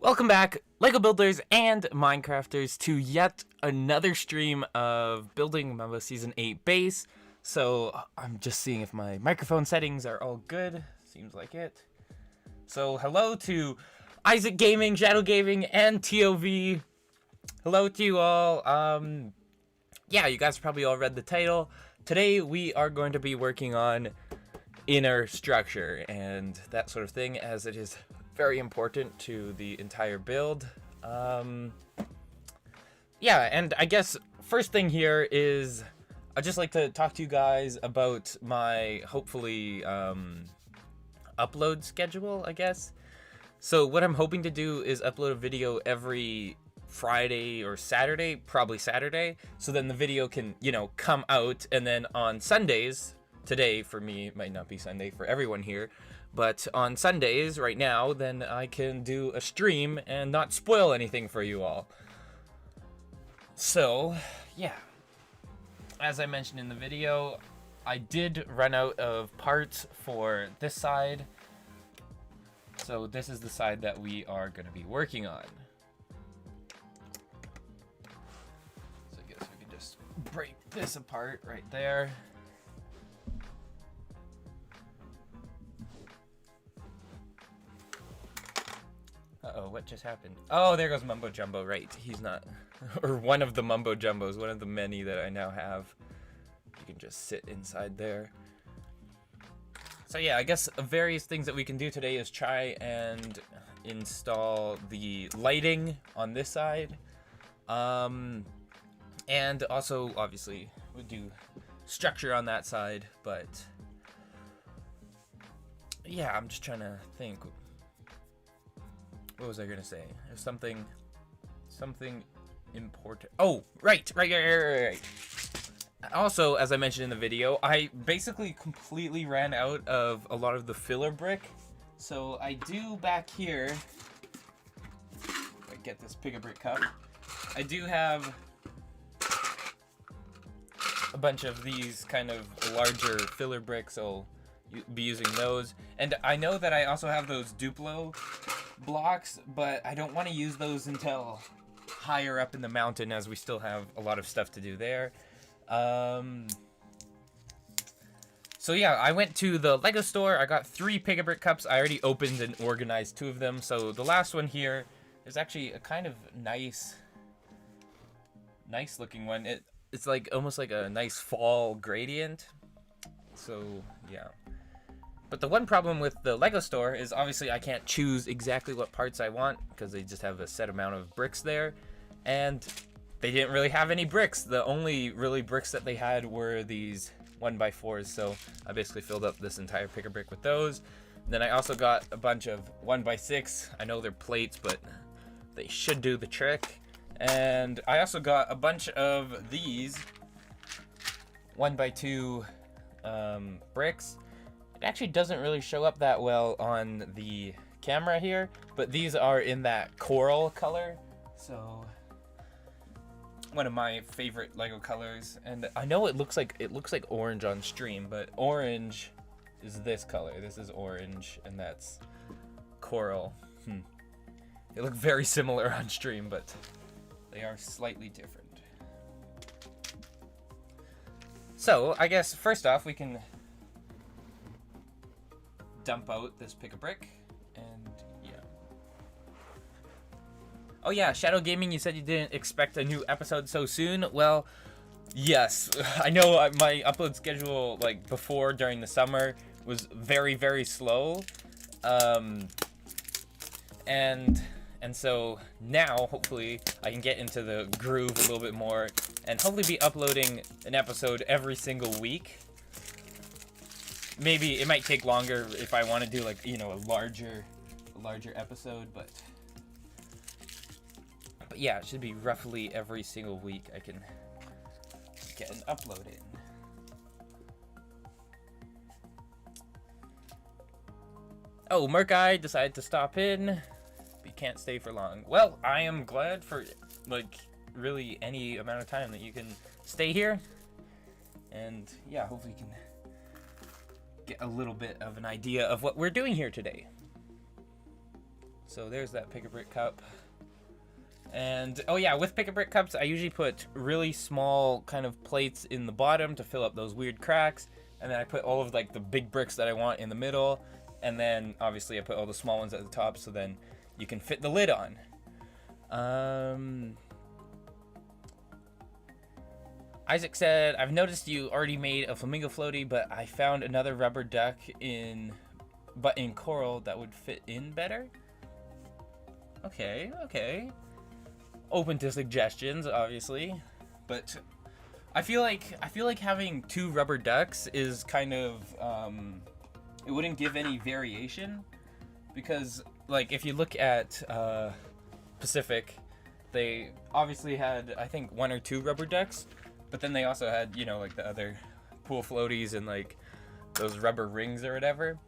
Welcome back, LEGO builders and Minecrafters, to yet another stream of building Mumbo Season 8 base. So I'm just seeing if my microphone settings are all good. Seems like it. So hello to Isaac Gaming, Shadow Gaming, and TOV. Hello to you all. Yeah, you guys probably all read the title. Today we are going to be working on inner structure and that sort of thing, as it is very important to the entire build. Yeah, and I guess first thing here is I'd just like to talk to you guys about my hopefully upload schedule, I guess. So what I'm hoping to do is upload a video every Friday or Saturday, probably Saturday, so then the video can, you know, come out, and then on Sundays, today for me, it might not be Sunday for everyone here, but on Sundays right now, then I can do a stream and not spoil anything for you all. So, yeah. As I mentioned in the video, I did run out of parts for this side. So this is the side that we are going to be working on. So I guess we can just break this apart right there. Uh-oh, what just happened? Oh, there goes Mumbo Jumbo, right. He's not, or one of the Mumbo Jumbos, one of the many that I now have. You can just sit inside there. So yeah, I guess various things that we can do today is try and install the lighting on this side. And also, obviously, we do structure on that side, but yeah, I'm just trying to think. What was I gonna say? There's something important. Oh, right. Also, as I mentioned in the video, I basically completely ran out of a lot of the filler brick. So I do back here, if I get this pick a brick cup, I do have a bunch of these kind of larger filler bricks, so you'll be using those. And I know that I also have those Duplo blocks, but I don't want to use those until higher up in the mountain, as we still have a lot of stuff to do there. So yeah, I went to the Lego store. I got 3 Pick-a-Brick cups. I already opened and organized 2 of them. So the last one here is actually a kind of nice looking one. It's like almost like a nice fall gradient. So yeah. But the one problem with the Lego store is obviously I can't choose exactly what parts I want, because they just have a set amount of bricks there. And they didn't really have any bricks. The only really bricks that they had were these 1x4s, so I basically filled up this entire pick-a-brick with those. And then I also got a bunch of 1x6. I know they're plates, but they should do the trick. And I also got a bunch of these 1x2 bricks. It actually doesn't really show up that well on the camera here, but these are in that coral color, so one of my favorite Lego colors. And I know it looks like orange on stream, but orange is this color. This is orange, and that's coral. They look very similar on stream, but they are slightly different. So I guess first off, we can dump out this pick-a-brick, and yeah. Oh yeah, Shadow Gaming, you said you didn't expect a new episode so soon. Well, yes, I know my upload schedule, like before, during the summer, was very, very slow. And so now, hopefully, I can get into the groove a little bit more, and hopefully be uploading an episode every single week. Maybe it might take longer if I want to do, like, you know, a larger episode, but yeah, it should be roughly every single week I can get an upload in. Oh, Merkeye decided to stop in, but you can't stay for long. Well, I am glad for, like, really any amount of time that you can stay here, and yeah, hopefully you can get a little bit of an idea of what we're doing here today. So there's that pick-a-brick cup. And oh yeah, with pick-a-brick cups, I usually put really small kind of plates in the bottom to fill up those weird cracks, and then I put all of like the big bricks that I want in the middle, and then obviously I put all the small ones at the top, so then you can fit the lid on. Isaac said, I've noticed you already made a flamingo floaty, but I found another rubber duck in coral that would fit in better. Okay. Open to suggestions, obviously, but I feel like having two rubber ducks is kind of it wouldn't give any variation, because like if you look at Pacific, they obviously had I think one or two rubber ducks, but then they also had, you know, like the other pool floaties and like those rubber rings or whatever.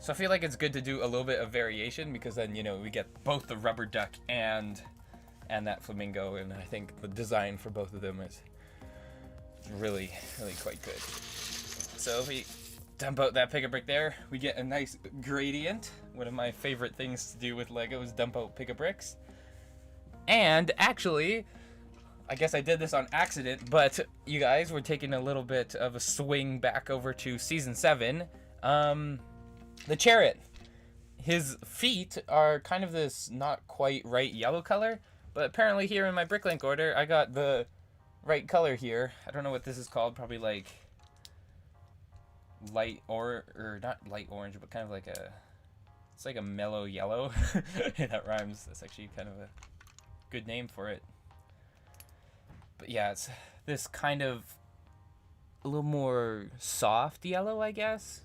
So I feel like it's good to do a little bit of variation, because then, you know, we get both the rubber duck and that flamingo, and I think the design for both of them is really quite good. So if we dump out that pick-a-brick there, we get a nice gradient. One of my favorite things to do with Lego is dump out pick-a-bricks. And actually, I guess I did this on accident, but you guys, we're taking a little bit of a swing back over to Season 7. The chariot. His feet are kind of this not quite right yellow color, but apparently here in my Bricklink order, I got the right color here. I don't know what this is called, probably like or not light orange, but kind of like it's like a mellow yellow. That rhymes. That's actually kind of a good name for it. But yeah, it's this kind of a little more soft yellow, I guess.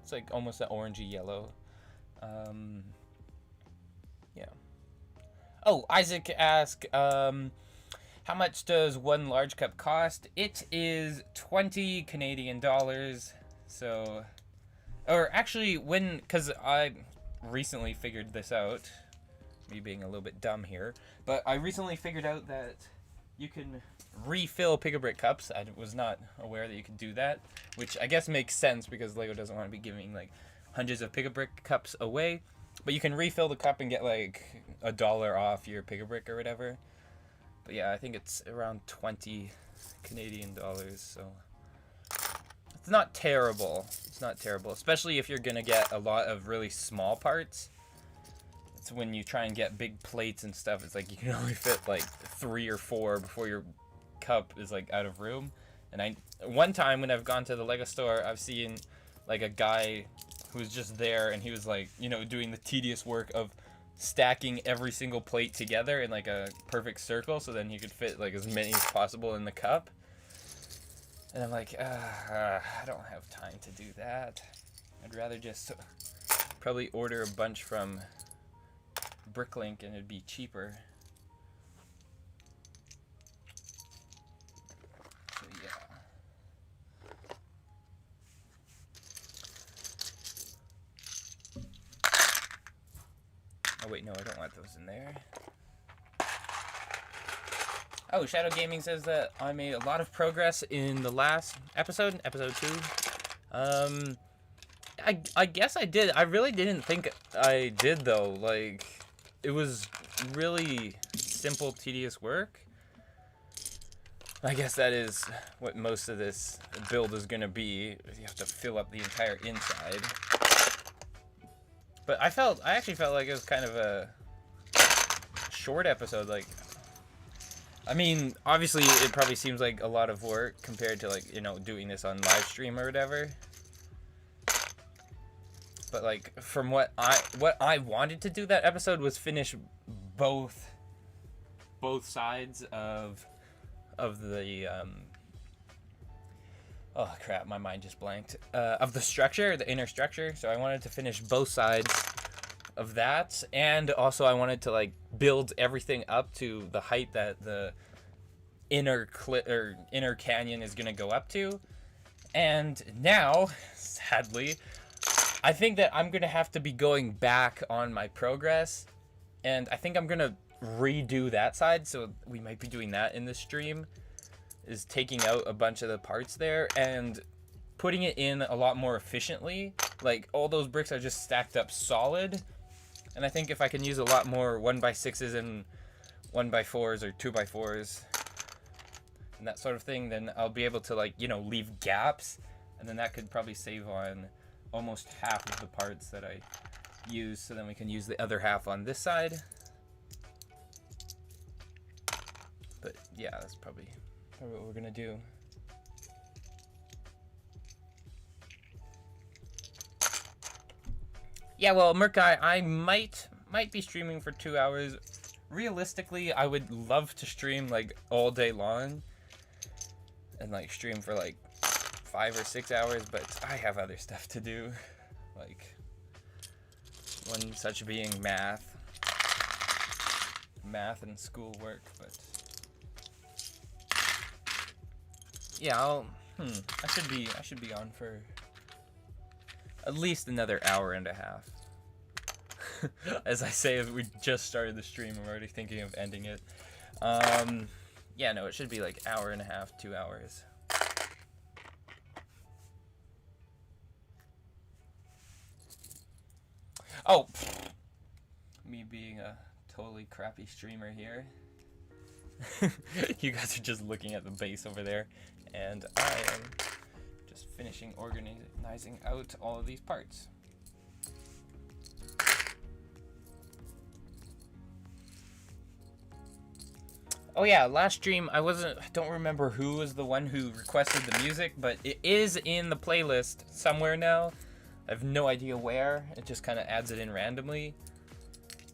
It's like almost an orangey yellow. Yeah. Oh, Isaac asked, how much does one large cup cost? It is 20 Canadian dollars. So, or actually, because I recently figured this out, me being a little bit dumb here, but I recently figured out that you can refill pick-a-brick cups. I was not aware that you could do that, which I guess makes sense because Lego doesn't want to be giving like hundreds of pick-a-brick cups away. But you can refill the cup and get like $1 off your pick-a-brick or whatever. But yeah, I think it's around 20 Canadian dollars, so it's not terrible. It's not terrible, especially if you're gonna get a lot of really small parts. It's when you try and get big plates and stuff, it's like you can only fit like 3 or 4 before your cup is like out of room. And one time when I've gone to the Lego store, I've seen like a guy who's just there, and he was like, you know, doing the tedious work of stacking every single plate together in like a perfect circle, so then you could fit like as many as possible in the cup. And I'm like, I don't have time to do that. I'd rather just probably order a bunch from Bricklink and it'd be cheaper. So yeah. Oh wait, no, I don't want those in there. Oh, Shadow Gaming says that I made a lot of progress in the last episode, episode 2. I guess I did. I really didn't think I did though. Like, it was really simple, tedious work. I guess that is what most of this build is gonna be. You have to fill up the entire inside. But I actually felt like it was kind of a short episode. Like, I mean, obviously it probably seems like a lot of work compared to, like, you know, doing this on live stream or whatever. But like, from what I wanted to do that episode was finish both sides of the oh crap, my mind just blanked. Of the structure, the inner structure. So I wanted to finish both sides of that, and also I wanted to like build everything up to the height that the inner canyon is gonna go up to. And now, sadly, I think that I'm gonna have to be going back on my progress, and I think I'm gonna redo that side. So we might be doing that in the stream, is taking out a bunch of the parts there and putting it in a lot more efficiently. Like, all those bricks are just stacked up solid, And I think if I can use a lot more 1x6s and 1x4s or 2x4s and that sort of thing, then I'll be able to, like, you know, leave gaps, and then that could probably save on almost half of the parts that I use, so then we can use the other half on this side. But yeah, that's probably what we're gonna do. Yeah, well, Merc Guy, I might be streaming for 2 hours. Realistically, I would love to stream like all day long and like stream for like 5 or 6 hours, but I have other stuff to do, like one such being math and schoolwork. But yeah, I should be on for at least another hour and a half. As I say, as we just started the stream, I'm already thinking of ending it. Yeah, no, it should be like hour and a half, 2 hours. Oh, me being a totally crappy streamer here. You guys are just looking at the base over there, and I am just finishing organizing out all of these parts. Oh yeah, last stream I don't remember who was the one who requested the music, but it is in the playlist somewhere now. I have no idea where. It just kind of adds it in randomly.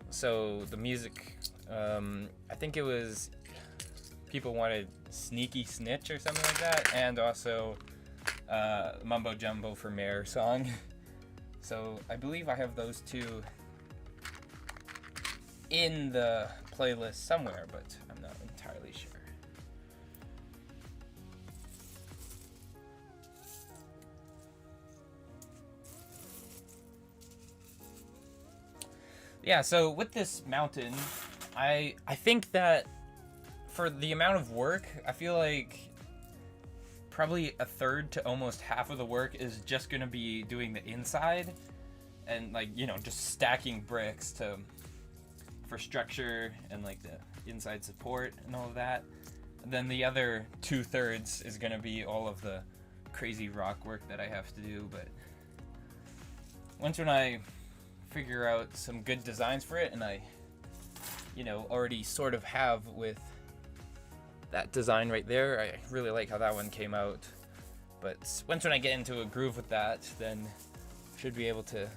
So the music, I think it was people wanted Sneaky Snitch or something like that, and also Mumbo Jumbo for Mayor song. So I believe I have those two in the playlist somewhere, but I'm not entirely sure. Yeah, so with this mountain, I think that for the amount of work, I feel like probably a third to almost half of the work is just gonna be doing the inside and, like, you know, just stacking bricks for structure and like the inside support and all of that. And then the other 2/3 is gonna be all of the crazy rock work that I have to do. But when I figure out some good designs for it, and I, you know, already sort of have with that design right there, I really like how that one came out. But when I get into a groove with that, then should be able to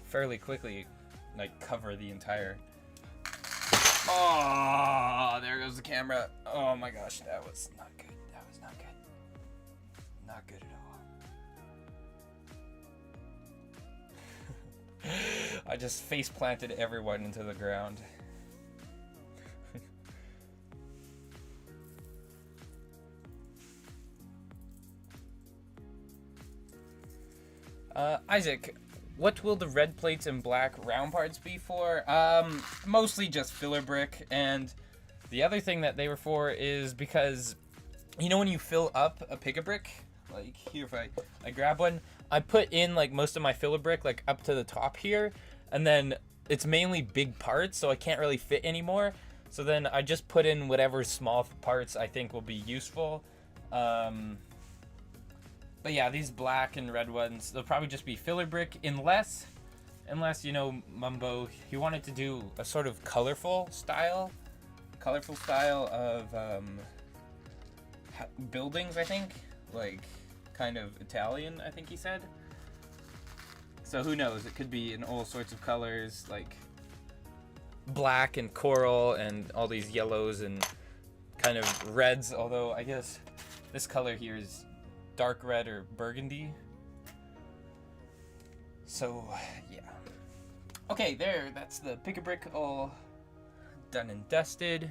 fairly quickly like cover the entire. Oh, there goes the camera. Oh my gosh, that was not good. That was not good. Not good at all. I just face planted everyone into the ground. Isaac, what will the red plates and black round parts be for? Mostly just filler brick, and the other thing that they were for is because, you know, when you fill up a pick-a-brick, like here, if I grab one, I put in like most of my filler brick like up to the top here, and then it's mainly big parts, so I can't really fit anymore. So then I just put in whatever small parts I think will be useful. But yeah, these black and red ones, they'll probably just be filler brick, unless, you know, Mumbo, he wanted to do a sort of colorful style of buildings, I think, like kind of Italian, I think he said. So who knows, it could be in all sorts of colors, like black and coral and all these yellows and kind of reds, although I guess this color here is dark red or burgundy. So yeah. Okay, there, that's the pick-a-brick all done and dusted.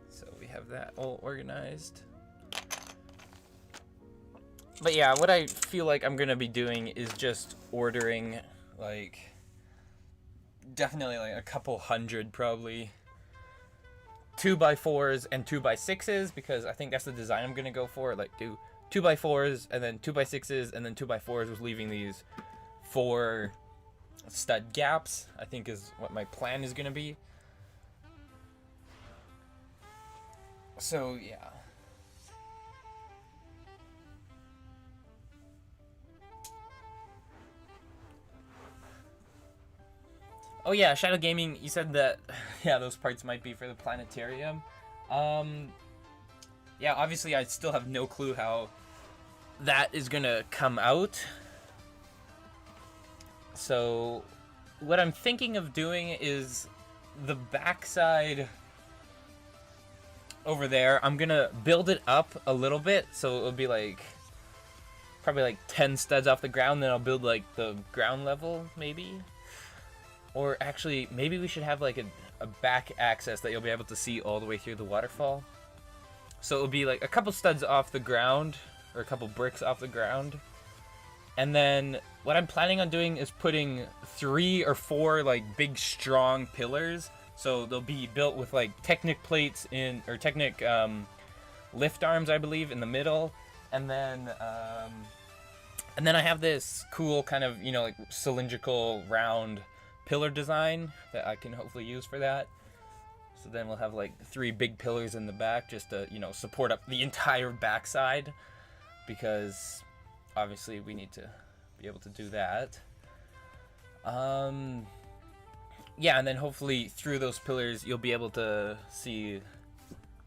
So we have that all organized. But yeah, what I feel like I'm gonna be doing is just ordering like definitely like a couple hundred probably 2x4s and 2x6s, because I think that's the design I'm gonna go for. Like do 2x4s and then 2x6s and then 2x4s, with leaving these 4 stud gaps, I think is what my plan is going to be. So, yeah. Oh yeah, Shadow Gaming, you said that, yeah, those parts might be for the planetarium. Yeah, obviously I still have no clue how that is gonna come out. So, what I'm thinking of doing is the backside over there, I'm gonna build it up a little bit, so it'll be like, probably like 10 studs off the ground, then I'll build like the ground level, maybe? Or actually, maybe we should have like a back access that you'll be able to see all the way through the waterfall. So it'll be like a couple studs off the ground, or a couple bricks off the ground. And then what I'm planning on doing is putting 3 or 4 like big strong pillars. So they'll be built with like Technic plates or Technic lift arms, I believe, in the middle. And then I have this cool kind of, like cylindrical round pillar design that I can hopefully use for that. So then we'll have like 3 big pillars in the back just to, support up the entire backside, because obviously we need to be able to do that. Yeah, and then hopefully through those pillars you'll be able to see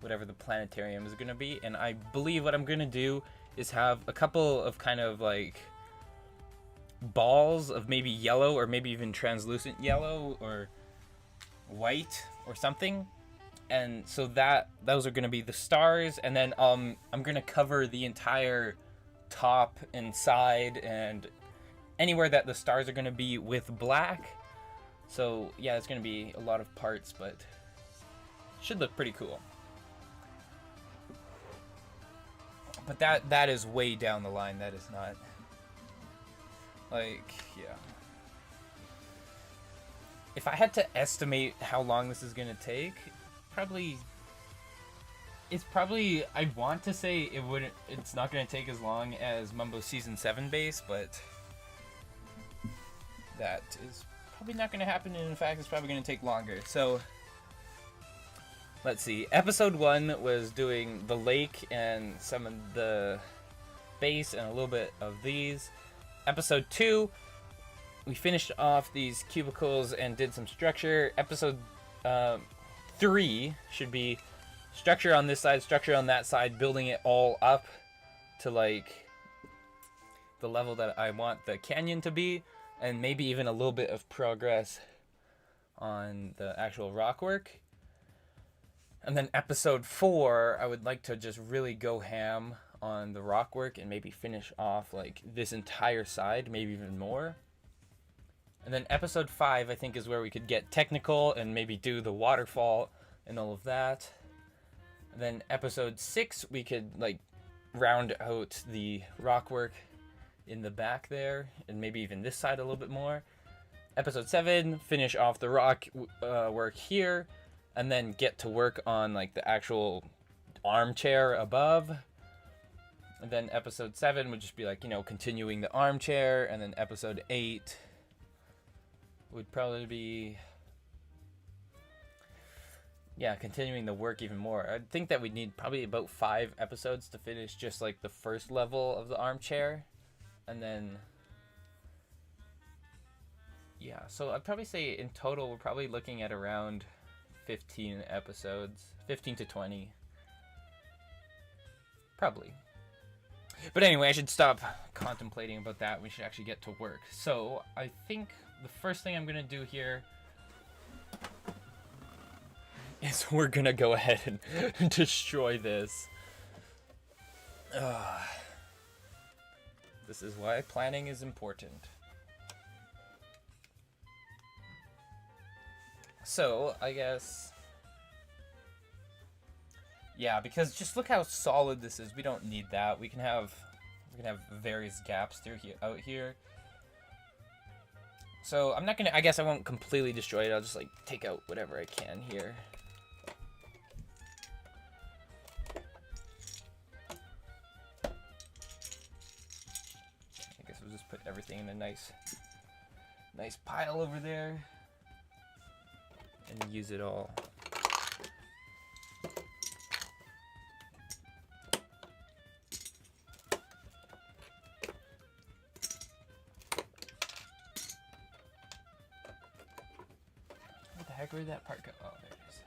whatever the planetarium is going to be. And I believe what I'm going to do is have a couple of kind of like balls of maybe yellow, or maybe even translucent yellow or white or something, and so those are going to be the stars. And then I'm going to cover the entire top and side and anywhere that the stars are going to be with black. So yeah, it's going to be a lot of parts, but should look pretty cool. But that is way down the line. That is not like, yeah. If I had to estimate how long this is gonna take, I want to say it's not gonna take as long as Mumbo Season 7 base, but that is probably not gonna happen, and in fact it's probably gonna take longer. So let's see. Episode 1 was doing the lake and some of the base and a little bit of these. Episode 2, we finished off these cubicles and did some structure. Episode 3 should be structure on this side, structure on that side, building it all up to like the level that I want the canyon to be, and maybe even a little bit of progress on the actual rock work. And then episode 4, I would like to just really go ham on the rock work and maybe finish off like this entire side, maybe even more. And then episode 5, I think, is where we could get technical and maybe do the waterfall and all of that. And then episode 6, we could like round out the rock work in the back there, and maybe even this side a little bit more. Episode 7, finish off the rock work here, and then get to work on like the actual armchair above. And then episode 7 would just be like, continuing the armchair. And then episode 8 would probably be, yeah, continuing the work even more. I think that we'd need probably about 5 episodes to finish just like the first level of the armchair. And then, yeah, so I'd probably say in total we're probably looking at around 15 episodes, 15 to 20. Probably. But anyway, I should stop contemplating about that. We should actually get to work. So I think the first thing I'm going to do here is we're going to go ahead and destroy this. This is why planning is important. So, I guess, yeah, because just look how solid this is. We don't need that. We can have various gaps through here, out here. So I'm not gonna. I guess I won't completely destroy it. I'll just like take out whatever I can here. I guess we'll just put everything in a Nice pile over there. And use it all. What the heck, where'd that part go? Oh, there it is.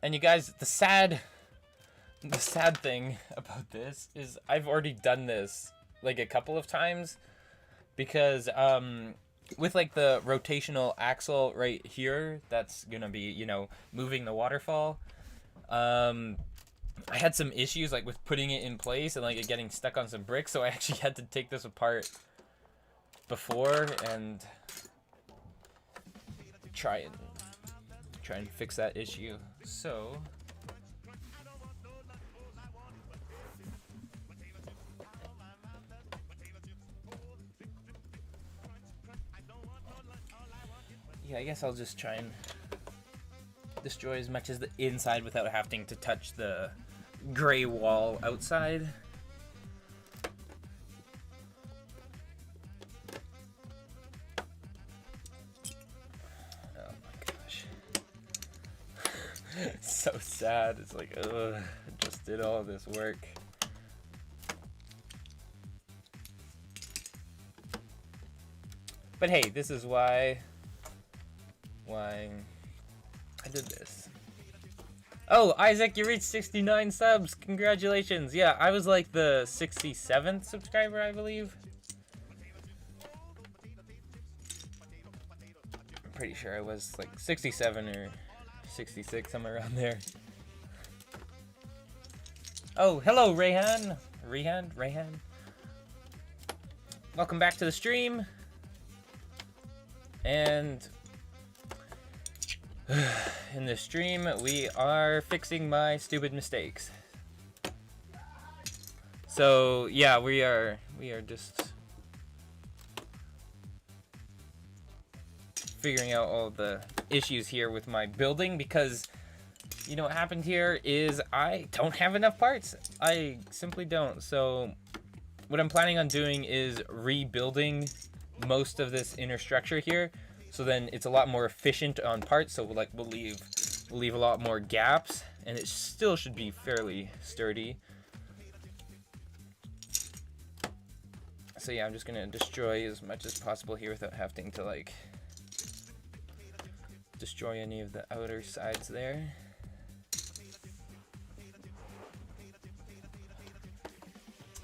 And you guys, the sad thing about this is I've already done this like a couple of times because with like the rotational axle right here, that's gonna be, you know, moving the waterfall. I had some issues like with putting it in place and like it getting stuck on some bricks, so I actually had to take this apart before and try and fix that issue. So yeah, I guess I'll just try and destroy as much as the inside without having to touch the gray wall outside. Oh my gosh. It's so sad. It's like, ugh, I just did all this work. But hey, this is why I did this. Oh, Isaac, you reached 69 subs. Congratulations. Yeah, I was like the 67th subscriber, I believe. I'm pretty sure I was like 67 or 66, somewhere around there. Oh, hello, Rayhan. Rayhan. Welcome back to the stream. And in this stream, we are fixing my stupid mistakes. So yeah, we are just figuring out all the issues here with my building, because you know what happened here is I don't have enough parts. I simply don't. So what I'm planning on doing is rebuilding most of this inner structure here. So then it's a lot more efficient on parts. So we'll leave a lot more gaps, and it still should be fairly sturdy. So yeah, I'm just gonna destroy as much as possible here without having to like destroy any of the outer sides there.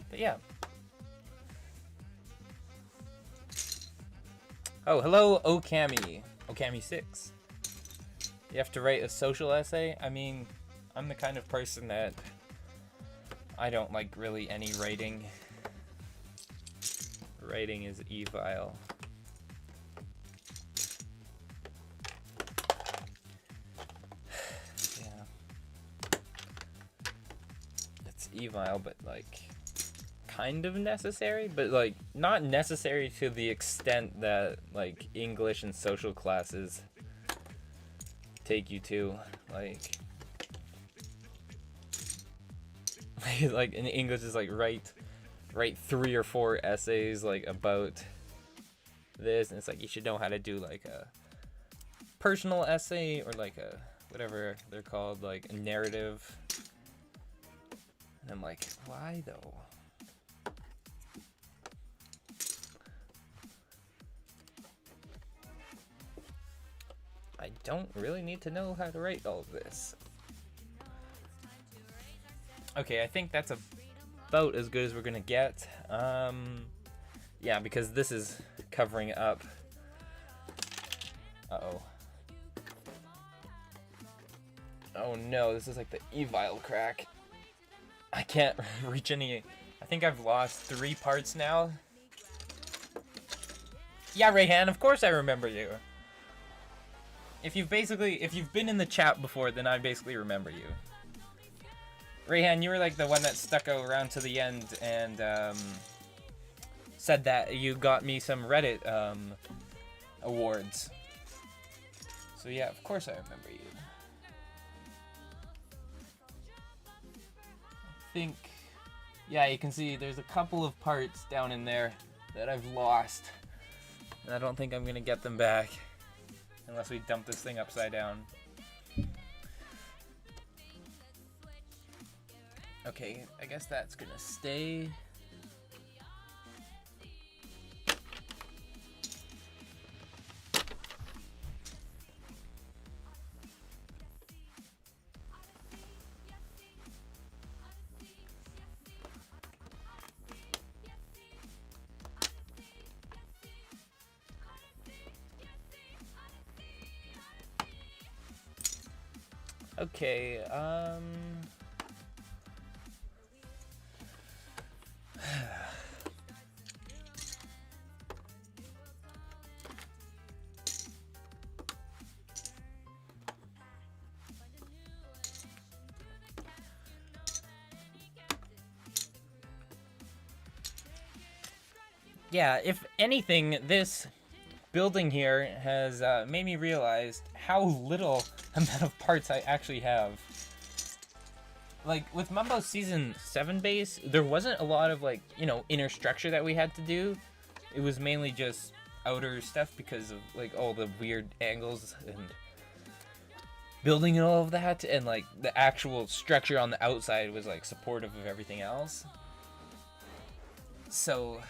But yeah. Oh, hello, Okami. Okami6. You have to write a social essay? I mean, I'm the kind of person that I don't like really any writing. Writing is evil. Yeah. It's evil, but like kind of necessary, but like not necessary to the extent that like English and social classes take you to. Like like in English is like write 3 or 4 essays like about this, and it's like you should know how to do like a personal essay or like a whatever they're called, like a narrative. And I'm like, why though? I don't really need to know how to write all of this. Okay, I think that's about as good as we're gonna get. Yeah, because this is covering up. Uh-oh. Oh no, this is like the evil crack. I can't reach any. I think I've lost 3 parts now. Yeah, Rayhan, of course I remember you. If you've been in the chat before, then I basically remember you. Rayhan, you were like the one that stuck around to the end and said that you got me some Reddit awards. So yeah, of course I remember you. I think Yeah, you can see there's a couple of parts down in there that I've lost. And I don't think I'm gonna get them back unless we dump this thing upside down. Okay, I guess that's gonna stay. Okay, yeah, if anything, this building here has made me realize how little amount of parts I actually have. Like, with Mumbo's Season 7 base, there wasn't a lot of, like, you know, inner structure that we had to do. It was mainly just outer stuff because of, like, all the weird angles and building and all of that. And, like, the actual structure on the outside was, like, supportive of everything else. So,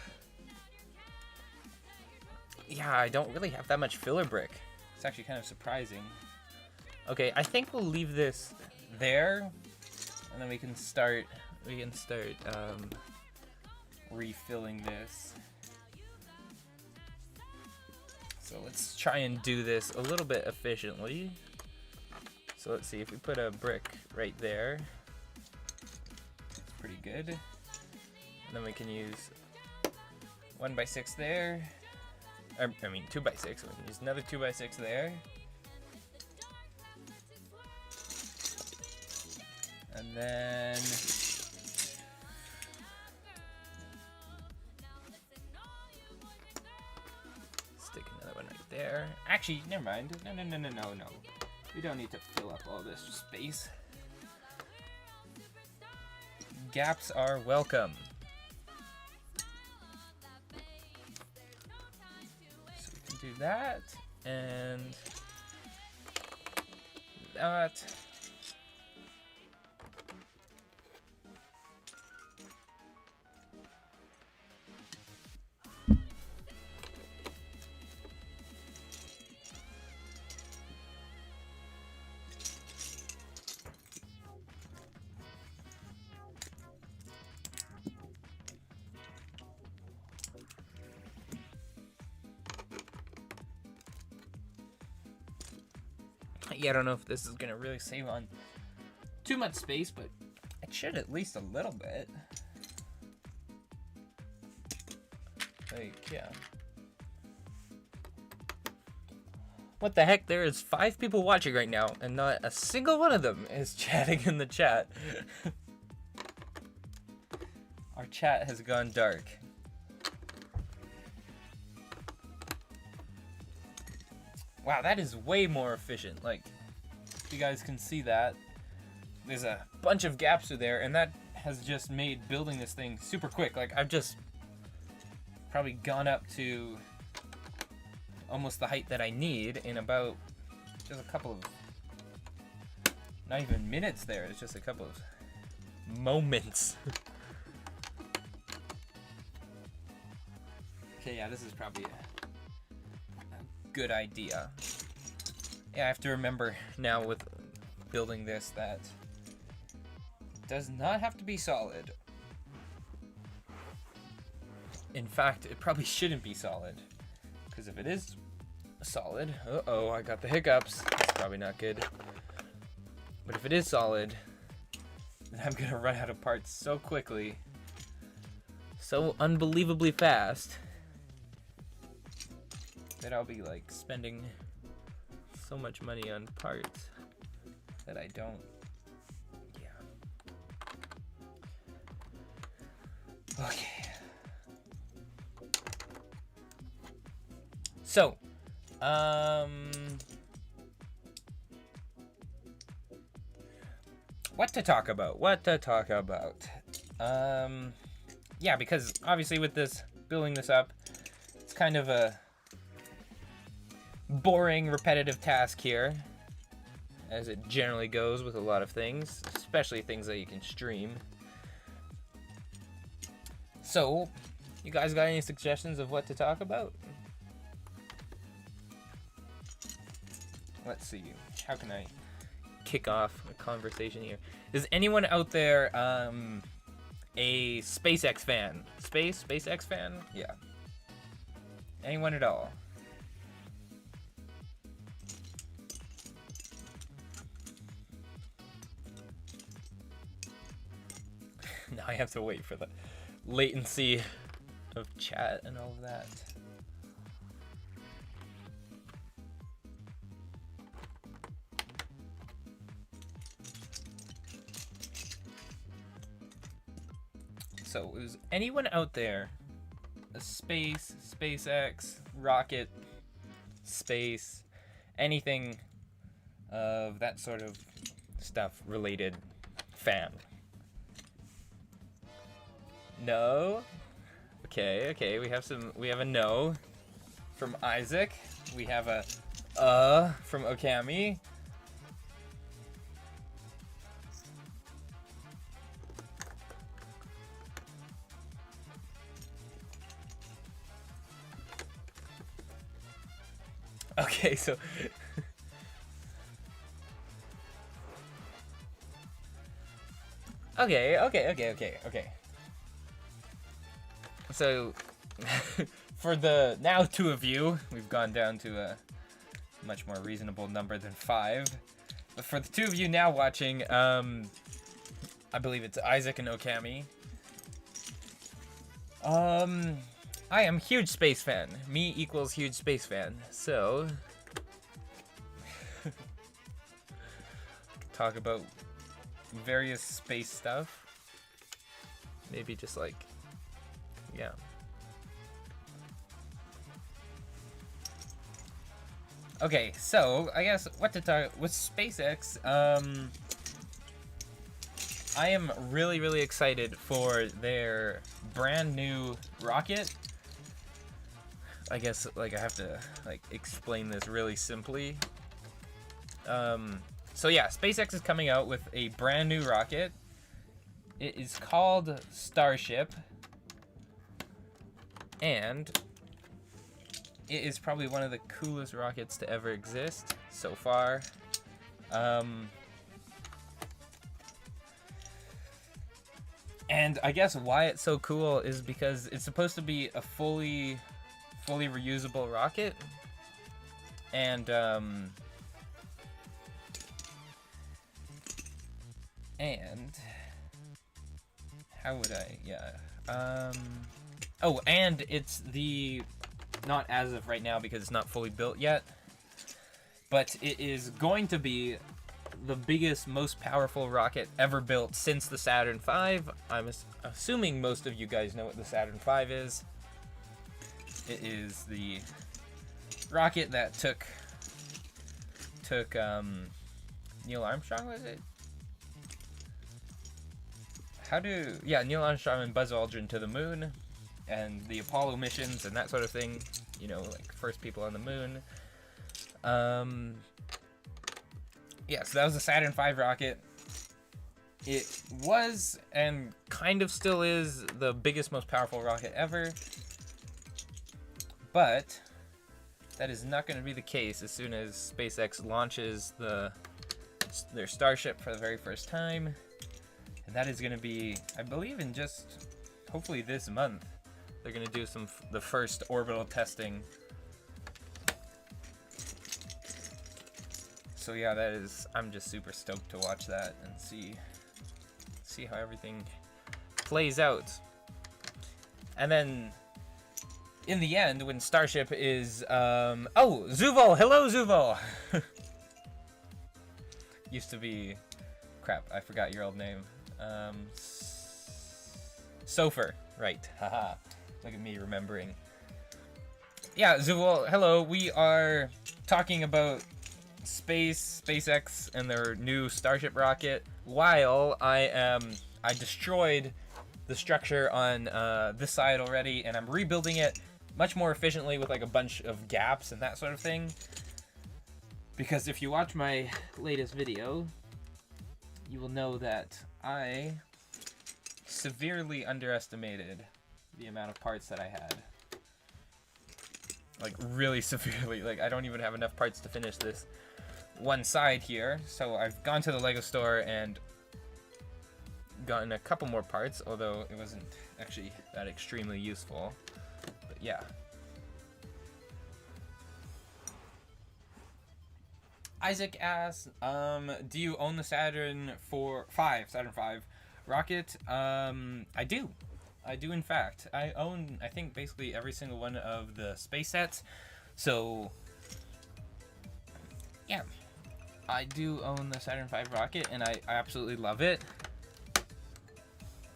yeah, I don't really have that much filler brick. It's actually kind of surprising. Okay, I think we'll leave this there. And then we can start refilling this. So let's try and do this a little bit efficiently. So let's see, if we put a brick right there, it's pretty good. And then we can use 1x6 there. I mean 2x6, we can use another 2x6 there. And then stick another one right there. Actually, never mind. No. We don't need to fill up all this space. Gaps are welcome. So we can do that and that. Yeah, I don't know if this is gonna really save on too much space, but it should at least a little bit. Like, yeah. What the heck? There is 5 people watching right now, and not a single one of them is chatting in the chat. Our chat has gone dark. Wow, that is way more efficient. Like, you guys can see that. There's a bunch of gaps through there, and that has just made building this thing super quick. Like, I've just probably gone up to almost the height that I need in about just a couple of, not even minutes there. It's just a couple of moments. Okay, yeah, this is probably a good idea. Yeah, I have to remember now with building this that it does not have to be solid. In fact, it probably shouldn't be solid, because if it is solid, uh-oh, I got the hiccups. That's probably not good. But if it is solid, then I'm gonna run out of parts so quickly, so unbelievably fast, that I'll be like spending so much money on parts that I don't. Yeah. Okay. So, What to talk about? What to talk about? Yeah, because obviously with this, building this up, it's kind of a boring, repetitive task here, as it generally goes with a lot of things, especially things that you can stream. So, you guys got any suggestions of what to talk about? Let's see. How can I kick off a conversation here? Is anyone out there a SpaceX fan? SpaceX fan? Yeah. Anyone at all? Now I have to wait for the latency of chat and all of that. So, is anyone out there a SpaceX, rocket, space, anything of that sort of stuff related fan? No? Okay, we have a no from Isaac. We have a from Okami. Okay, so okay. So for the now two of you, we've gone down to a much more reasonable number than 5. But for the two of you now watching, I believe it's Isaac and Okami. I am huge space fan. Me equals huge space fan. So talk about various space stuff. Maybe just like, yeah. Okay, so I guess what to talk with SpaceX. I am really excited for their brand new rocket. I guess like I have to like explain this really simply. So yeah, SpaceX is coming out with a brand new rocket. It is called Starship, and it is probably one of the coolest rockets to ever exist so far. And I guess why it's so cool is because it's supposed to be a fully reusable rocket, and how would I, oh, and it's not as of right now because it's not fully built yet, but it is going to be the biggest, most powerful rocket ever built since the Saturn V. I'm assuming most of you guys know what the Saturn V is. It is the rocket that took Neil Armstrong, was it? Neil Armstrong and Buzz Aldrin to the moon, and the Apollo missions and that sort of thing. You know, like first people on the moon. Yeah, so that was the Saturn V rocket. It was, and kind of still is, the biggest, most powerful rocket ever. But that is not going to be the case as soon as SpaceX launches their Starship for the very first time. And that is going to be, I believe, in just hopefully this month. They're going to do the first orbital testing. So yeah, I'm just super stoked to watch that and see how everything plays out. And then in the end, when Starship is oh, Zuval, hello Zuval. Used to be, crap, I forgot your old name. Sofer, right? Haha. Look at me remembering. Yeah, Zuval, hello. We are talking about SpaceX and their new Starship rocket. while I destroyed the structure on this side already, and I'm rebuilding it much more efficiently with like a bunch of gaps and that sort of thing. Because if you watch my latest video, you will know that I severely underestimated the amount of parts that I had. Like, really severely. Like, I don't even have enough parts to finish this one side here. So I've gone to the Lego store and gotten a couple more parts, although it wasn't actually that extremely useful. But yeah. Isaac asks, do you own the Saturn 5 rocket? I do. I do, in fact. I own, I think, basically every single one of the space sets. So, yeah. I do own the Saturn 5 rocket, and I absolutely love it.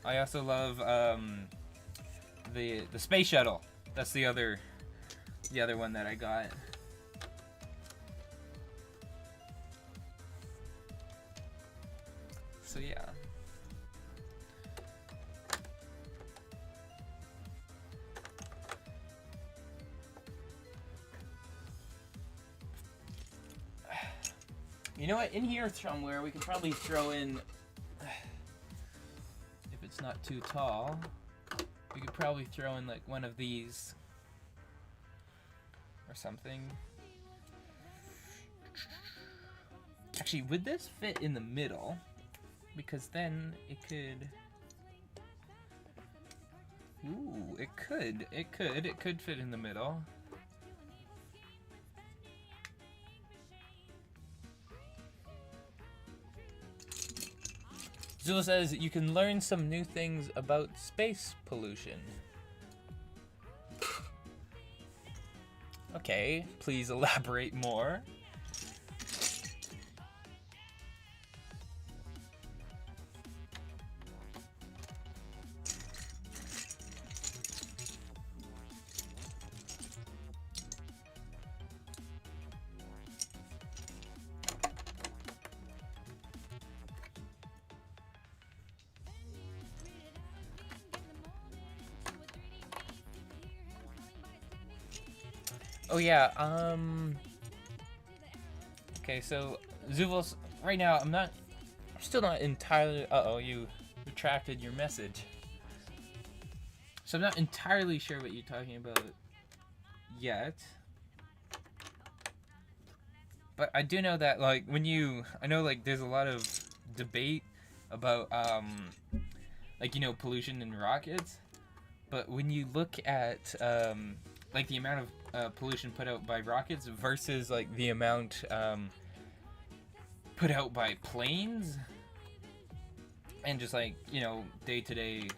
I also love the space shuttle. That's the other one that I got. So yeah. You know what? In here somewhere, we could probably throw in, if it's not too tall, we could probably throw in like one of these or something. Actually, would this fit in the middle? Because then it could... Ooh, it could. It could fit in the middle. Zula says, you can learn some new things about space pollution. Okay, please elaborate more. Oh yeah, okay, so Zuvos, right now I'm still not entirely, you retracted your message. So I'm not entirely sure what you're talking about yet. But I do know that, like, I know, like, there's a lot of debate about, like, you know, pollution in rockets. But when you look at, like, the amount of pollution put out by rockets versus like the amount put out by planes and just like, you know, day-to-day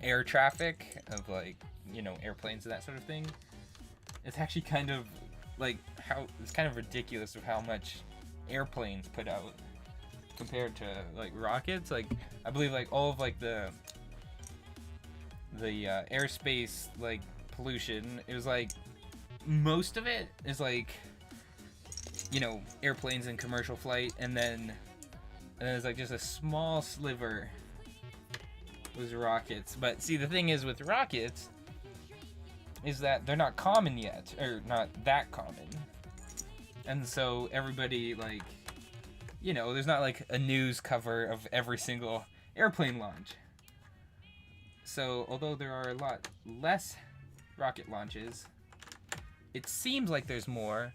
air traffic of like, you know, airplanes and that sort of thing, it's actually kind of like it's kind of ridiculous of how much airplanes put out compared to like rockets. Like I believe like all of like the airspace like pollution, it was like most of it is like, you know, airplanes and commercial flight, and then there's like just a small sliver was rockets. But see, the thing is with rockets is that they're not common yet, or not that common, and so everybody, like, you know, there's not like a news cover of every single airplane launch. So although there are a lot less rocket launches, it seems like there's more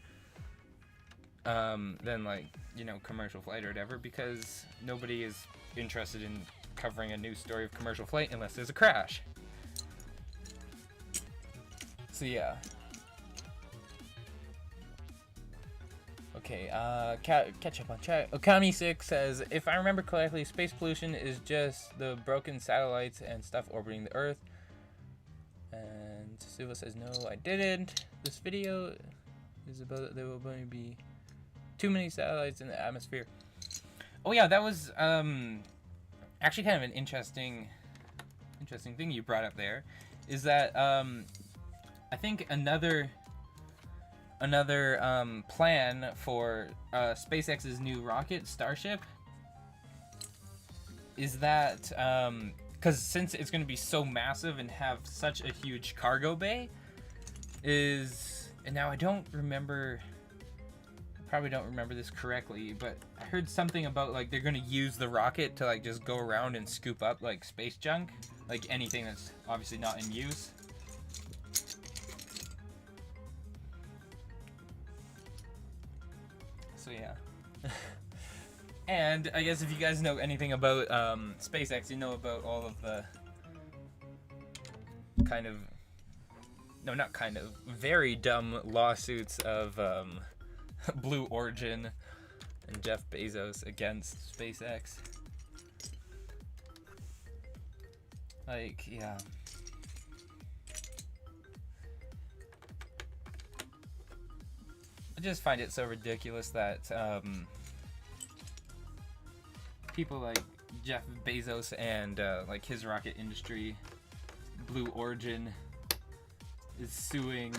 than like, you know, commercial flight or whatever, because nobody is interested in covering a news story of commercial flight unless there's a crash. So yeah. Okay, catch up on chat. Okami6 says, if I remember correctly, space pollution is just the broken satellites and stuff orbiting the Earth. And Silva says, no, I didn't. This video is about there will only be too many satellites in the atmosphere. Oh yeah, that was actually kind of an interesting thing you brought up there. Is that I think another plan for SpaceX's new rocket, Starship, is that because since it's going to be so massive and have such a huge cargo bay, and now I don't remember, probably don't remember this correctly, but I heard something about like they're going to use the rocket to like just go around and scoop up like space junk, like anything that's obviously not in use. So yeah. And I guess if you guys know anything about SpaceX, you know about all of the kind of, no, not kind of, very dumb lawsuits of Blue Origin and Jeff Bezos against SpaceX. Like, yeah. I just find it so ridiculous that people like Jeff Bezos and like his rocket industry, Blue Origin, is suing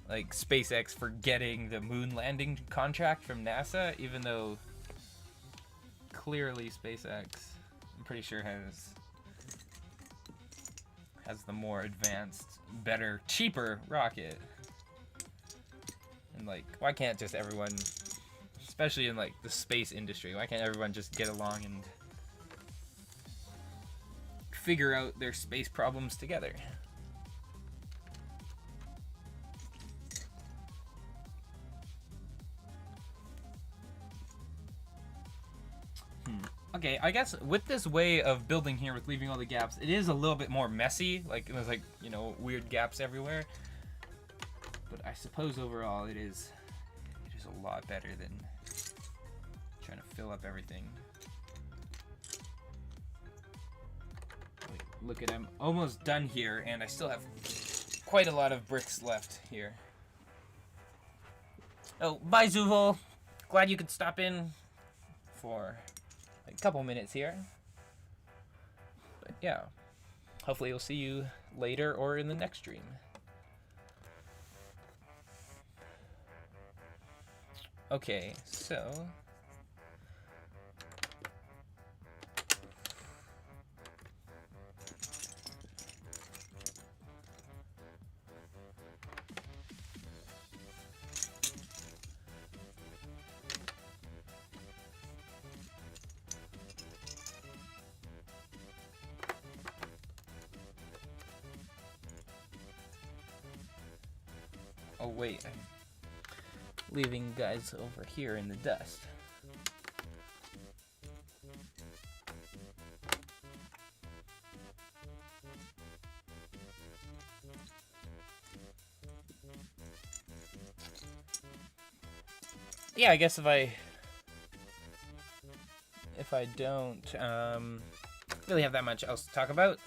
like SpaceX for getting the moon landing contract from NASA, even though clearly SpaceX, I'm pretty sure has the more advanced, better, cheaper rocket. And like, why can't just everyone, especially in like the space industry, why can't everyone just get along and figure out their space problems together? Okay, I guess with this way of building here, with leaving all the gaps, it is a little bit more messy. Like, there's like, you know, weird gaps everywhere. But I suppose overall it is a lot better than trying to fill up everything. Wait, look at, I'm almost done here, and I still have quite a lot of bricks left here. Oh, bye Zuval. Glad you could stop in for a couple minutes here. But yeah, hopefully we'll see you later or in the next stream. Okay, so oh wait, I'm leaving guys over here in the dust. Yeah, I guess if I don't really have that much else to talk about,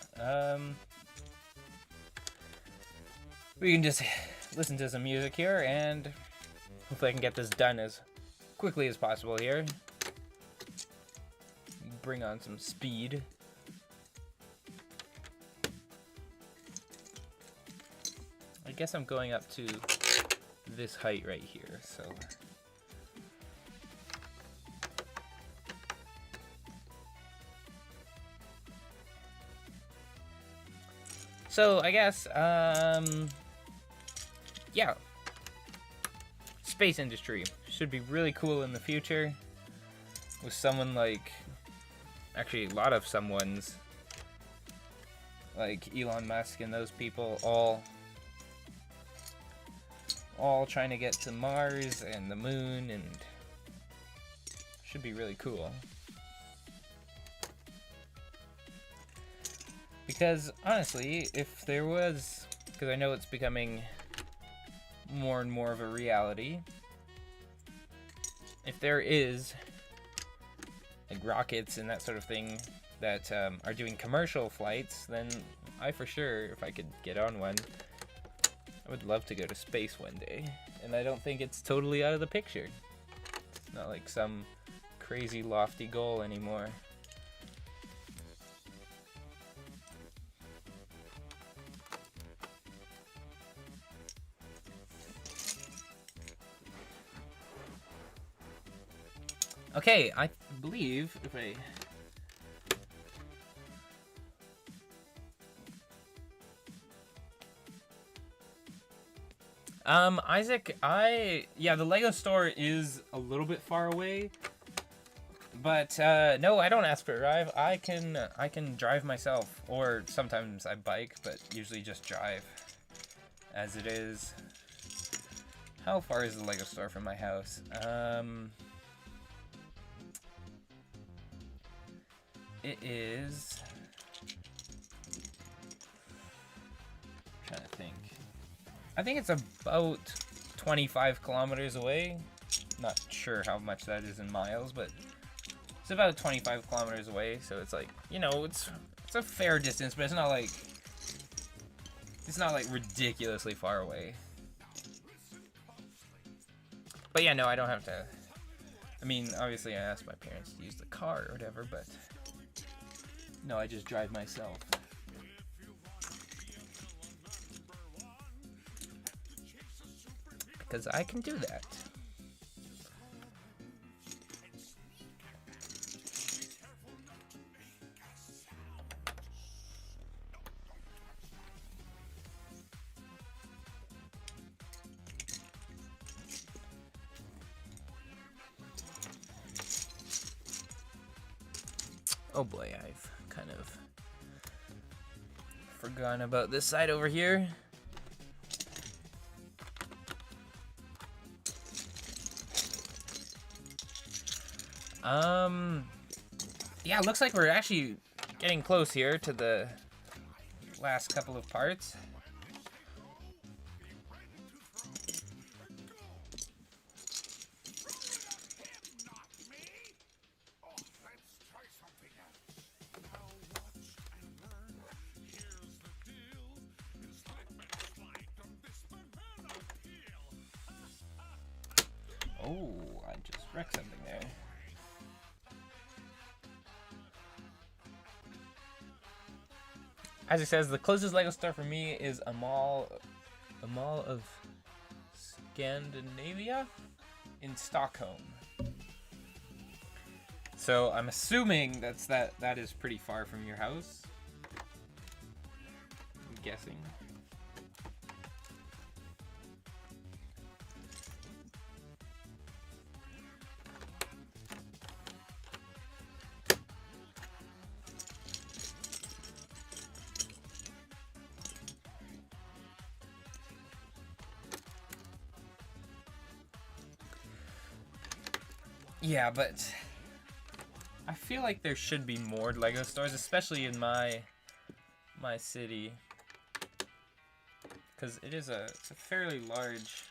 we can just listen to some music here, and hopefully I can get this done as quickly as possible here. Bring on some speed. I guess I'm going up to this height right here, so. So I guess, yeah. Space industry should be really cool in the future with someone like, actually a lot of someones like Elon Musk and those people all trying to get to Mars and the moon, and should be really cool. Because honestly, if there was, because I know it's becoming more and more of a reality, if there is like rockets and that sort of thing that are doing commercial flights, then I for sure, if I could get on one, I would love to go to space one day. And I don't think it's totally out of the picture. It's not like some crazy lofty goal anymore. Okay, I believe if I Isaac, yeah, the Lego store is a little bit far away, but no, I don't ask for a drive. I can drive myself, or sometimes I bike, but usually just drive as it is. How far is the Lego store from my house? It is, I'm trying to think. I think it's about 25 kilometers away. Not sure how much that is in miles, but it's about 25 kilometers away. So it's like, you know, it's a fair distance, but it's not like ridiculously far away. But yeah, no, I don't have to. I mean, obviously, I asked my parents to use the car or whatever, but no, I just drive myself. Because I can do that. Oh boy, I've kind of forgotten about this side over here. Yeah, it looks like we're actually getting close here to the last couple of parts. Oh, I just wrecked something there. As it says, the closest Lego store for me is a mall of Scandinavia in Stockholm. So I'm assuming that is pretty far from your house. I'm guessing. Yeah, but I feel like there should be more Lego stores, especially in my city, because it's a fairly large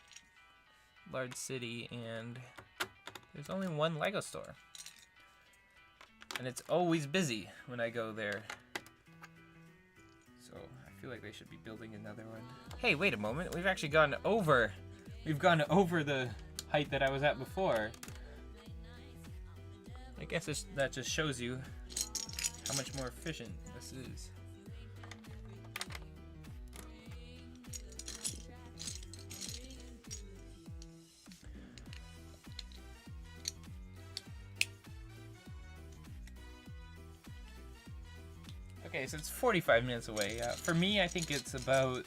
city, and there's only one Lego store, and it's always busy when I go there. So I feel like they should be building another one. Hey, wait a moment! We've actually gone over the height that I was at before. I guess that just shows you how much more efficient this is. Okay, so it's 45 minutes away. For me, I think it's about,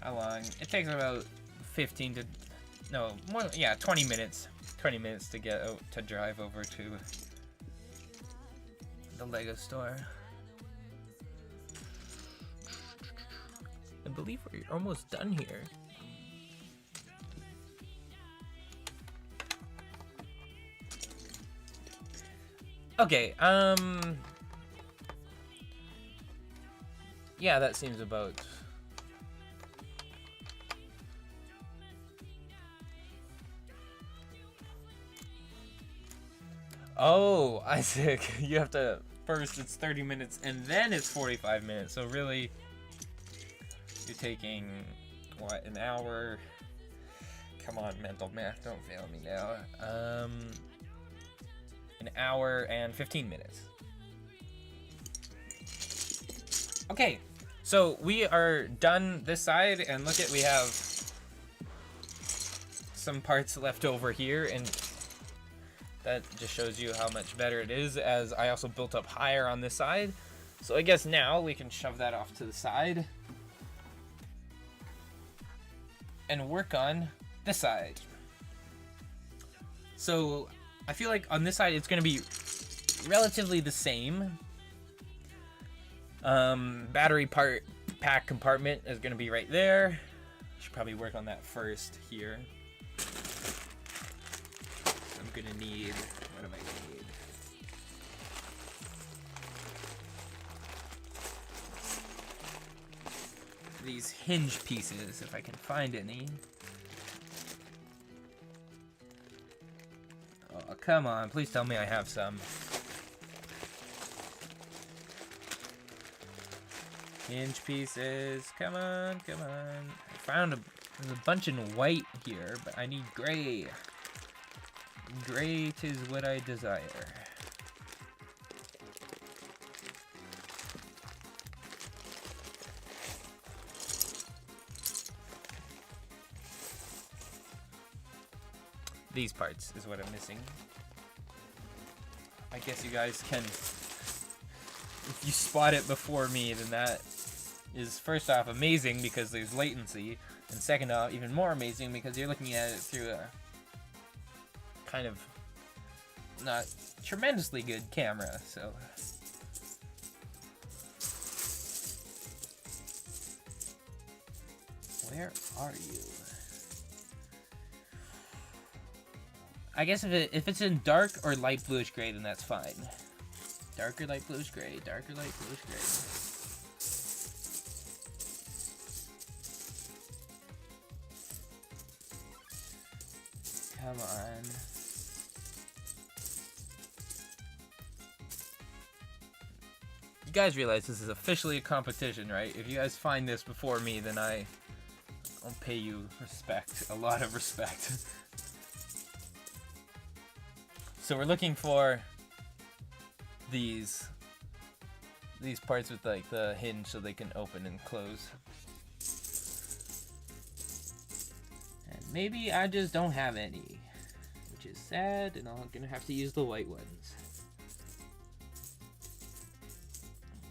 how long? It takes about 20 minutes. 20 minutes to get out, to drive over to the Lego store. I believe we're almost done here. Okay, yeah, that seems about. Oh, Isaac, you have to, first it's 30 minutes and then it's 45 minutes. So really, you're taking, what, an hour? Come on, mental math, don't fail me now. An hour and 15 minutes. Okay, so we are done this side, and look at, we have some parts left over here, and that just shows you how much better it is, as I also built up higher on this side. So I guess now we can shove that off to the side. and work on this side. So I feel like on this side it's going to be relatively the same. Battery pack compartment is going to be right there. Should probably work on that first here. I'm going to need, what do I need? These hinge pieces, if I can find any. Oh, come on, please tell me I have some. Hinge pieces, come on, come on. I found there's a bunch in white here, but I need gray. Gray is what I desire. These parts is what I'm missing. I guess you guys can, if you spot it before me, then that is first off amazing because there's latency, and second off even more amazing because you're looking at it through a kind of not tremendously good camera. So where are you? I guess if it's in dark or light bluish gray, then that's fine. Darker light bluish gray, darker light bluish gray. Come on. You guys realize this is officially a competition, right? If you guys find this before me, then I'll pay you respect, a lot of respect. So we're looking for these parts with like the hinge so they can open and close. And maybe I just don't have any, which is sad, and I'm gonna have to use the white ones.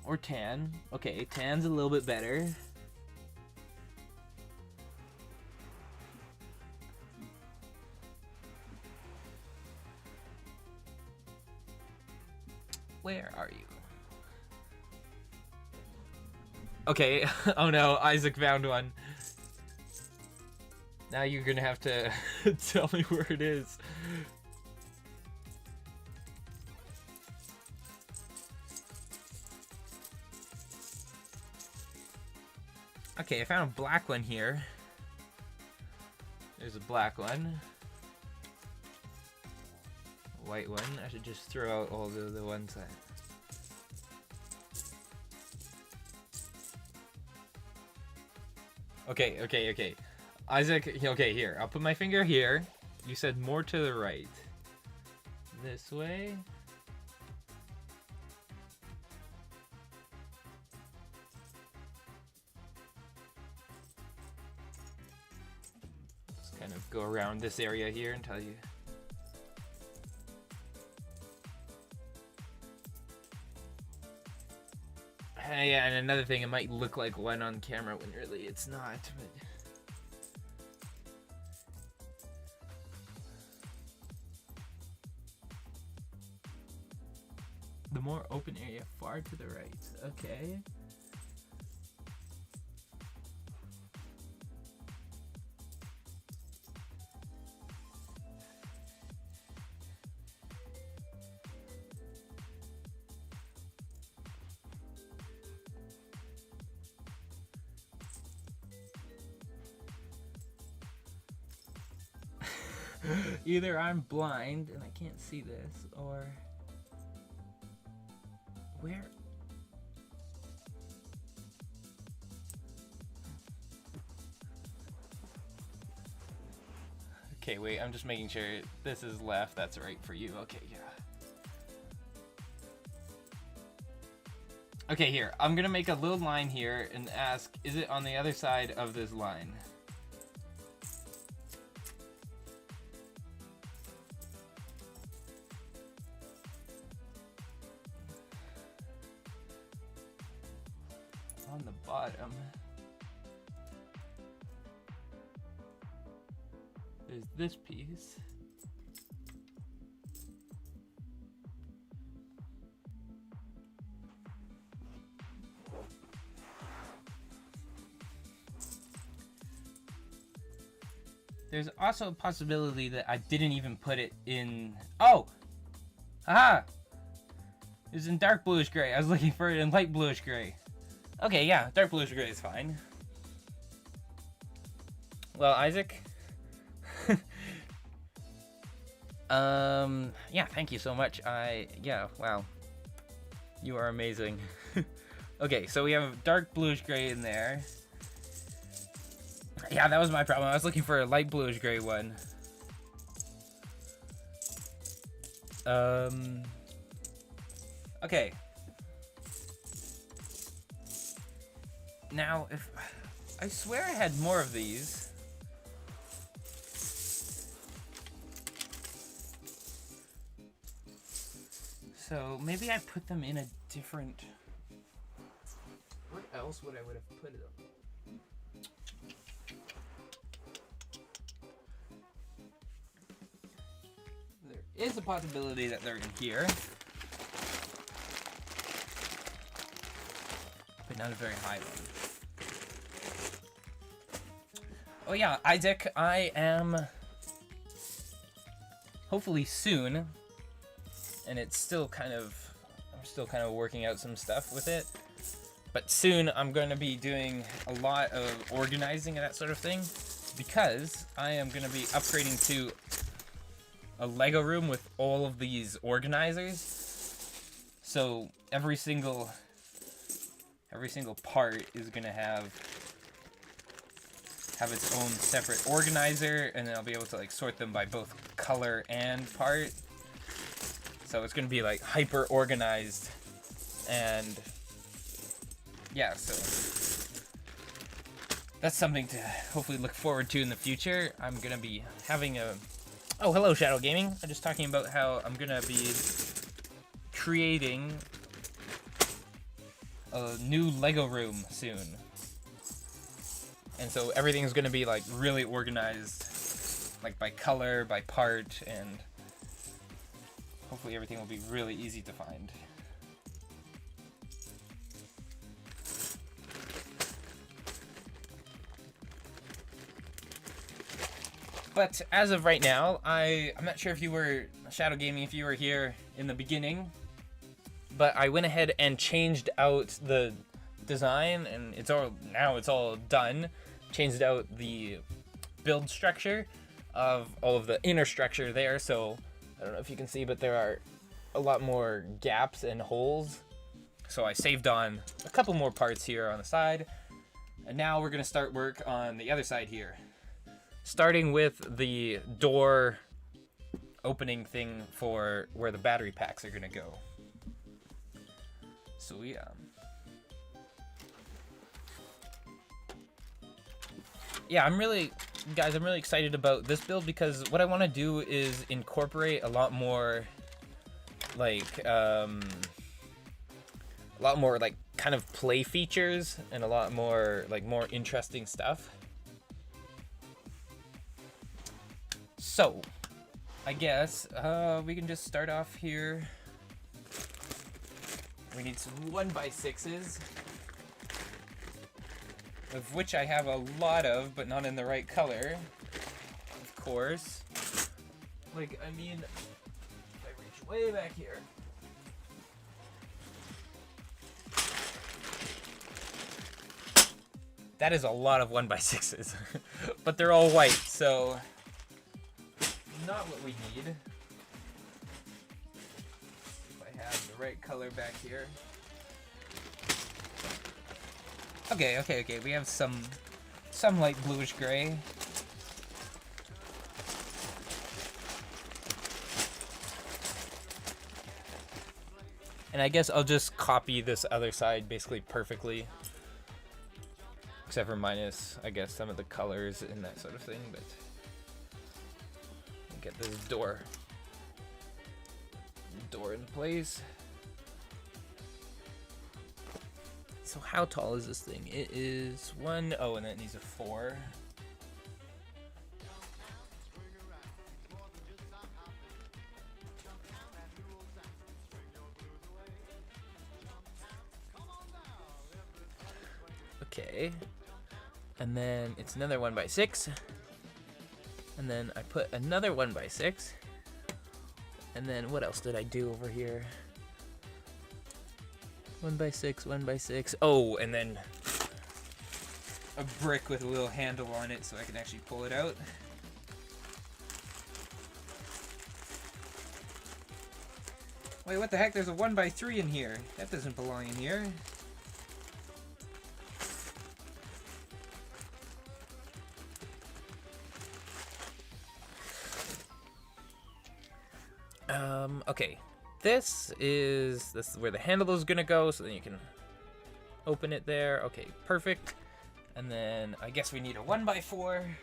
Or tan. Okay, tan's a little bit better. Where are you? Okay, oh no, Isaac found one. Now you're gonna have to tell me where it is. Okay, I found a black one here. There's a black one. White one. I should just throw out all the ones that... Okay. Isaac, okay, here. I'll put my finger here. You said more to the right. This way. Just kind of go around this area here and tell you. Yeah, and another thing, it might look like one on camera when really it's not, but... The more open area far to the right. Okay. Either I'm blind and I can't see this, or... Where? Okay, wait, I'm just making sure this is left, that's right for you. Okay, yeah. Okay, here, I'm gonna make a little line here and ask, is it on the other side of this line? On the bottom. is this piece. There's also a possibility that I didn't even put it in... Oh! Haha! It was in dark bluish gray. I was looking for it in light bluish gray. Okay, yeah, dark bluish gray is fine. Well, Isaac... yeah, thank you so much. Yeah, wow. You are amazing. Okay, so we have dark bluish gray in there. Yeah, that was my problem. I was looking for a light bluish gray one. Okay. Now, if... I swear I had more of these. So, maybe I put them in a different... What else would I would have put them? There is a possibility that they're in here. But not a very high one. Oh yeah, Isaac, I am hopefully soon, and it's still kind of, I'm still kind of working out some stuff with it, but soon I'm going to be doing a lot of organizing and that sort of thing, because I am going to be upgrading to a Lego room with all of these organizers. So every single part is gonna have its own separate organizer, and then I'll be able to like sort them by both color and part. So it's gonna be like hyper organized, and yeah, so that's something to hopefully look forward to in the future. I'm gonna be having a... Oh, hello, Shadow Gaming. I'm just talking about how I'm gonna be creating a new Lego room soon. And so everything's gonna be like really organized, like by color, by part, and hopefully everything will be really easy to find. But as of right now, I'm not sure if you were, Shadow Gaming, if you were here in the beginning, but I went ahead and changed out the design, and it's all done. Changed out the build structure of all of the inner structure there, so I don't know if you can see, but there are a lot more gaps and holes. So I saved on a couple more parts here on the side, and now we're gonna start work on the other side here. Starting with the door opening thing for where the battery packs are gonna go. So yeah, I'm really excited about this build, because what I want to do is incorporate a lot more like kind of play features and a lot more like more interesting stuff. So, I guess we can just start off here. We need some 1x6s, of which I have a lot of, but not in the right color, of course. Like, I mean, if I reach way back here. That is a lot of 1x6s, but they're all white, so not what we need. If I have the right color back here. Okay. We have some light bluish gray. And I guess I'll just copy this other side basically perfectly. Except for minus, I guess, some of the colors and that sort of thing, but get this door in place. So how tall is this thing? It is 1, oh, and then it needs a 4. Okay. And then it's another 1x6. And then I put another 1x6. And then what else did I do over here? 1x6, 1x6. Oh, and then a brick with a little handle on it so I can actually pull it out. Wait, what the heck? There's a 1x3 in here. That doesn't belong in here. Okay. This is where the handle is gonna go, so then you can open it there. Okay, perfect. And then I guess we need a 1x4. Where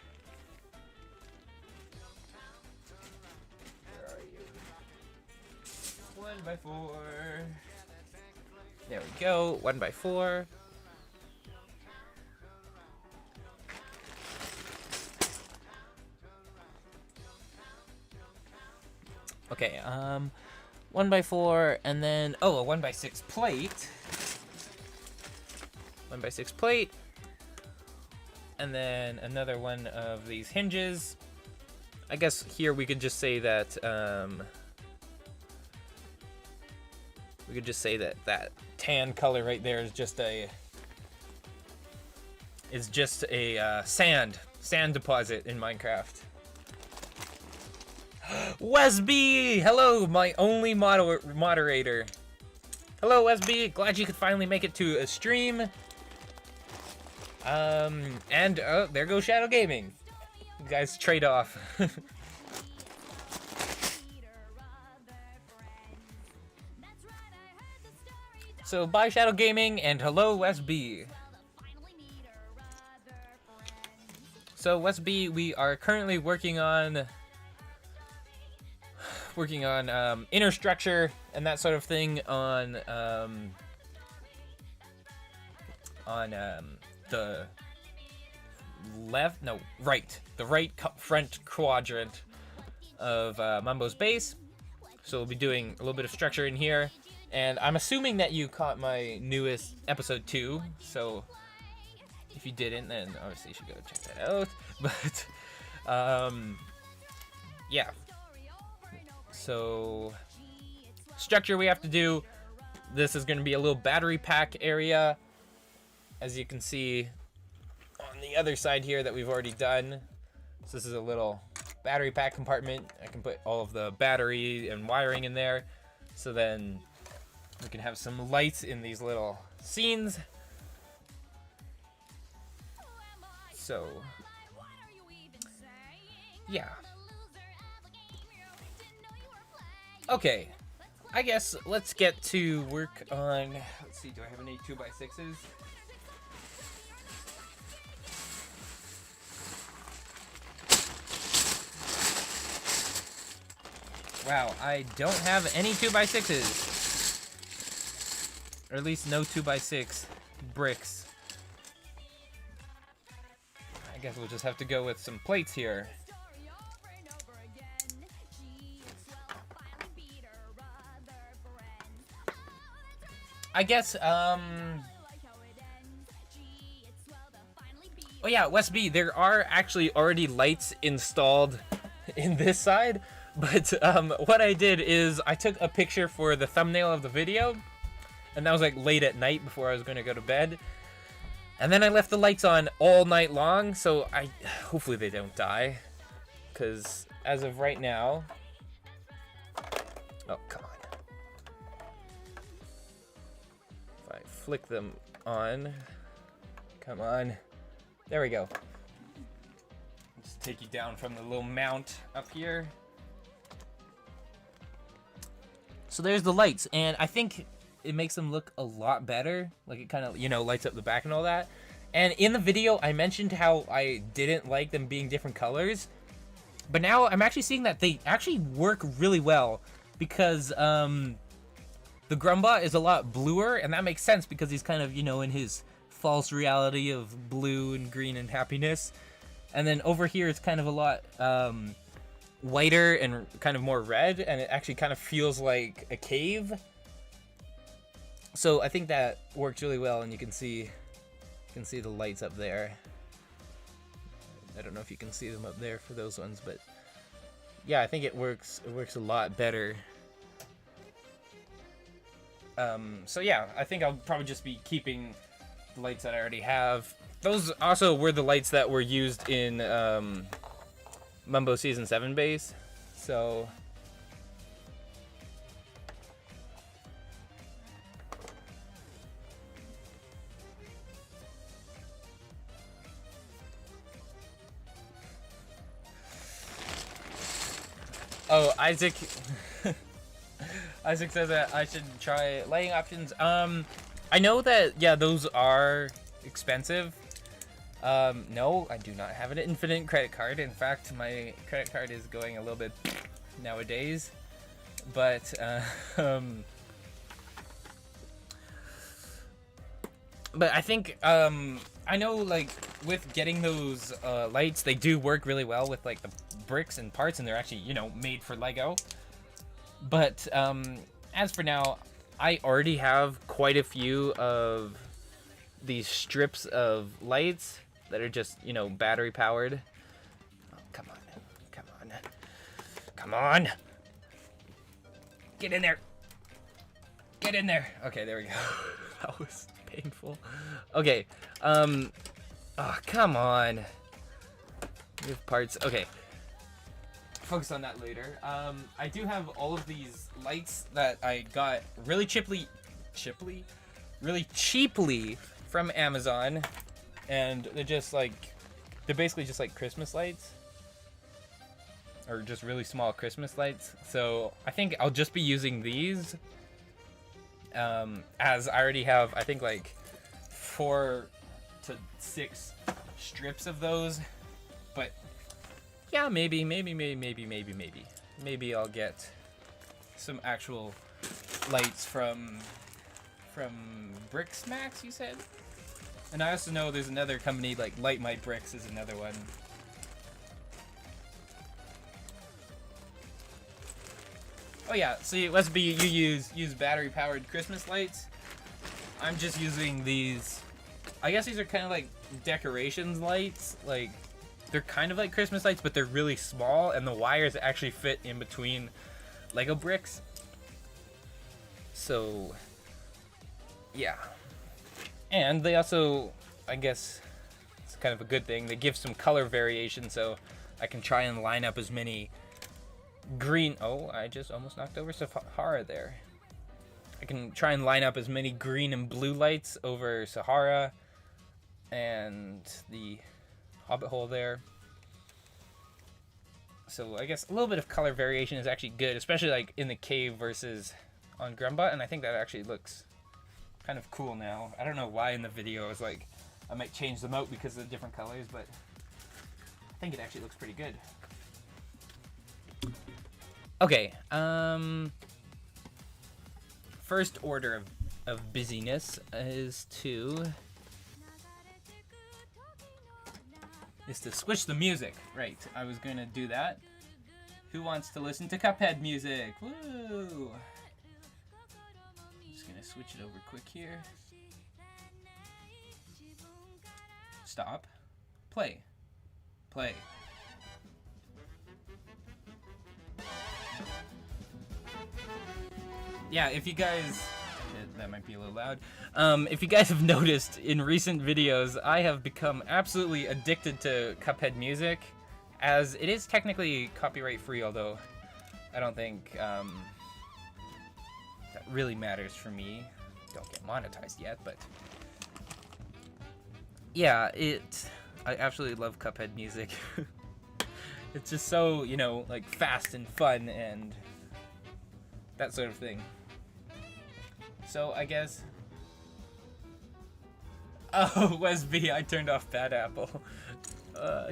are you? 1x4. There we go. 1x4. Okay, 1x4, and then, oh, a 1x6 plate. 1x6 plate. And then another one of these hinges. I guess here we could just say that, that tan color right there is just a, sand deposit in Minecraft. Wesby! Hello, my only moderator. Hello, Wesby. Glad you could finally make it to a stream. And there goes Shadow Gaming. You guys trade off. So, bye, Shadow Gaming, and hello, Wesby. So, Wesby, we are currently working on inner structure and that sort of thing on the right front quadrant of Mumbo's base. So we'll be doing a little bit of structure in here, and I'm assuming that you caught my newest episode 2. So if you didn't, then obviously you should go check that out. But yeah. So, structure we have to do. This is going to be a little battery pack area, as you can see on the other side here that we've already done. So this is a little battery pack compartment. I can put all of the battery and wiring in there. So then we can have some lights in these little scenes. So, yeah. Okay, I guess let's get to work on, let's see, do I have any 2x6s? Wow, I don't have any 2x6s. Or at least no 2x6 bricks. I guess we'll just have to go with some plates here. I guess, oh yeah, West B, there are actually already lights installed in this side, but what I did is I took a picture for the thumbnail of the video, and that was like late at night before I was going to go to bed, and then I left the lights on all night long, so hopefully they don't die, because as of right now, oh, come on. Flick them on. Come on. There we go. Just take you down from the little mount up here. So there's the lights, and I think it makes them look a lot better. Like it kind of, lights up the back and all that. And in the video, I mentioned how I didn't like them being different colors. But now I'm actually seeing that they actually work really well, because the Grumba is a lot bluer, and that makes sense because he's kind of, in his false reality of blue and green and happiness. And then over here it's kind of a lot whiter and kind of more red, and it actually kind of feels like a cave. So I think that works really well, and you can see can see the lights up there. I don't know if you can see them up there for those ones, but yeah, I think it works a lot better. So yeah, I think I'll probably just be keeping the lights that I already have. Those also were the lights that were used in Mumbo Season 7 base, so... Oh, Isaac... Isaac says that I should try lighting options. I know that, yeah, those are expensive. No, I do not have an infinite credit card. In fact, my credit card is going a little bit nowadays. But, but I think, I know, like, with getting those, lights, they do work really well with, like, the bricks and parts, and they're actually, you know, made for Lego. But, as for now, I already have quite a few of these strips of lights that are just, you know, battery powered. Oh, come on. Come on. Come on! Get in there! Get in there! Okay, there we go. That was painful. Okay, oh, come on. We have parts. Okay. Focus on that later. I do have all of these lights that I got really cheaply from Amazon, and they're just like, they're basically just like Christmas lights, or just really small Christmas lights. So I think I'll just be using these, as I already have, I think, like 4 to 6 strips of those, but yeah, maybe I'll get some actual lights from Bricks Max, you said? And I also know there's another company, like Light My Bricks is another one. Oh yeah, see, Westby, you use battery powered Christmas lights. I'm just using these, I guess these are kind of like decorations lights, like they're kind of like Christmas lights, but they're really small, and the wires actually fit in between Lego bricks. So, yeah. And they also, I guess, it's kind of a good thing, they give some color variation, so I can try and line up as many green... Oh, I just almost knocked over Sahara there. I can try and line up as many green and blue lights over Sahara and the Hobbit hole there. So I guess a little bit of color variation is actually good, especially like in the cave versus on Grumbot, and I think that actually looks kind of cool now. I don't know why in the video I was like, I might change them out because of the different colors, but I think it actually looks pretty good. Okay, first order of busyness is to switch the music. Right, I was gonna do that. Who wants to listen to Cuphead music? Woo! Just gonna switch it over quick here. Stop. Play. Play. Yeah, if you guys... That might be a little loud. If you guys have noticed, in recent videos, I have become absolutely addicted to Cuphead music, as it is technically copyright free, although I don't think that really matters for me. Don't get monetized yet, but yeah, I absolutely love Cuphead music. It's just so, you know, like fast and fun and that sort of thing. So I guess... Oh, Wesby, I turned off Bad Apple.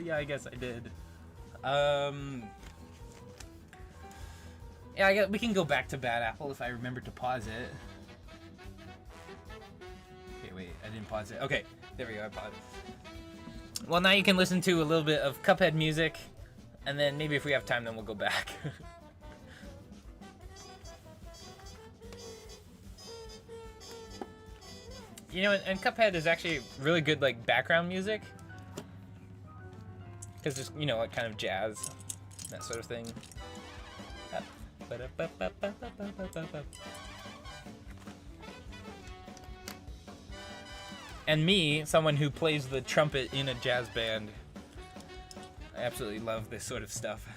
Yeah, I guess I did. Yeah, I guess we can go back to Bad Apple if I remember to pause it. Okay, wait, I didn't pause it. Okay, there we go, I paused. Well, now you can listen to a little bit of Cuphead music, and then maybe if we have time, then we'll go back. You know, and Cuphead is actually really good, like, background music. Because there's, you know, like, kind of jazz, that sort of thing. And me, someone who plays the trumpet in a jazz band, I absolutely love this sort of stuff.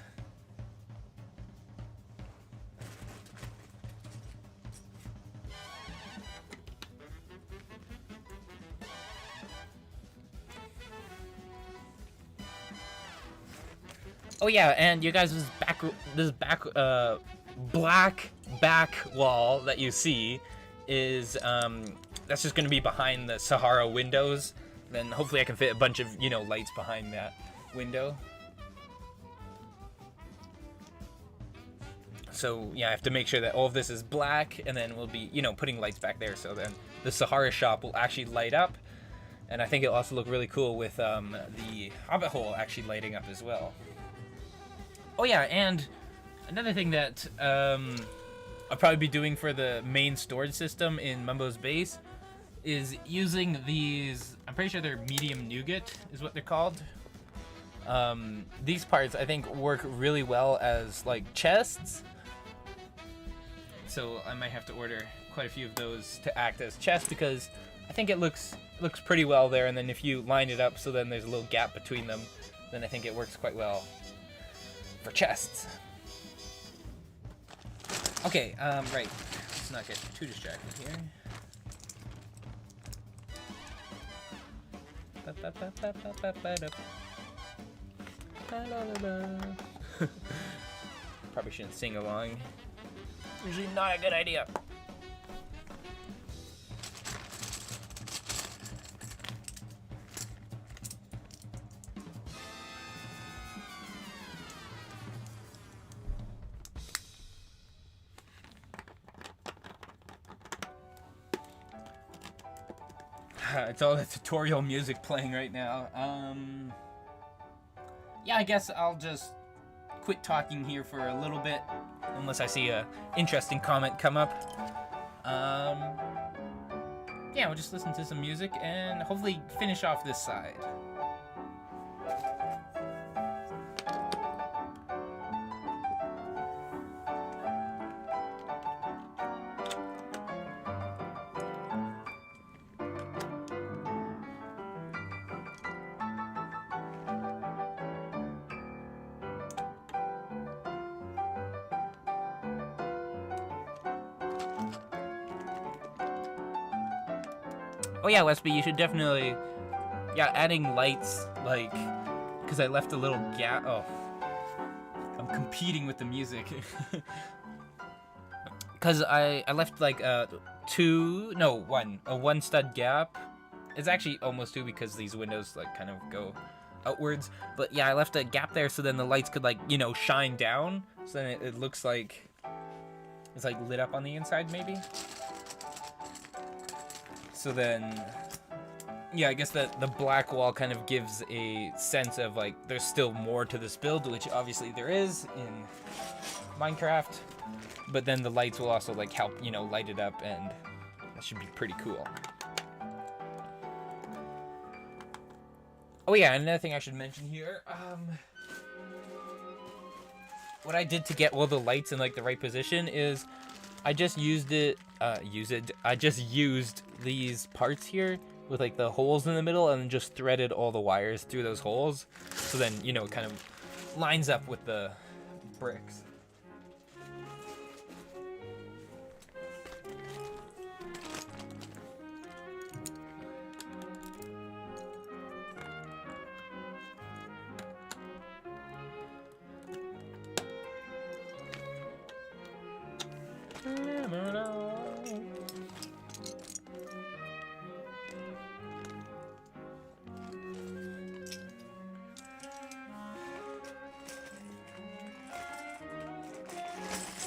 Oh yeah, and you guys, this black back wall that you see is that's just gonna be behind the Sahara windows. Then hopefully I can fit a bunch of, you know, lights behind that window. So yeah, I have to make sure that all of this is black, and then we'll be, you know, putting lights back there, so then the Sahara shop will actually light up. And I think it'll also look really cool with the Hobbit hole actually lighting up as well. Oh yeah, and another thing that I'll probably be doing for the main storage system in Mumbo's base is using these, I'm pretty sure they're medium nougat is what they're called. These parts I think work really well as like chests. So I might have to order quite a few of those to act as chests, because I think it looks pretty well there, and then if you line it up so then there's a little gap between them, then I think it works quite well for chests. Okay, right. Let's not get too distracted here. Probably shouldn't sing along. Usually not a good idea. It's all the tutorial music playing right now. Yeah, I guess I'll just quit talking here for a little bit, unless I see a interesting comment come up. Yeah, we'll just listen to some music and hopefully finish off this side. Oh yeah, Westby, you should definitely, yeah, adding lights, like, because I left a little gap. Oh, I'm competing with the music. Because I left like a one stud gap. It's actually almost two because these windows like kind of go outwards. But yeah, I left a gap there so then the lights could, like, you know, shine down. So then it looks like it's like lit up on the inside maybe. So then, yeah, I guess that the black wall kind of gives a sense of like there's still more to this build, which obviously there is in Minecraft. But then the lights will also like help, you know, light it up, and that should be pretty cool. Oh yeah, another thing I should mention here. What I did to get all the lights in like the right position is I just used I just used these parts here with like the holes in the middle and just threaded all the wires through those holes. So then, you know, it kind of lines up with the bricks.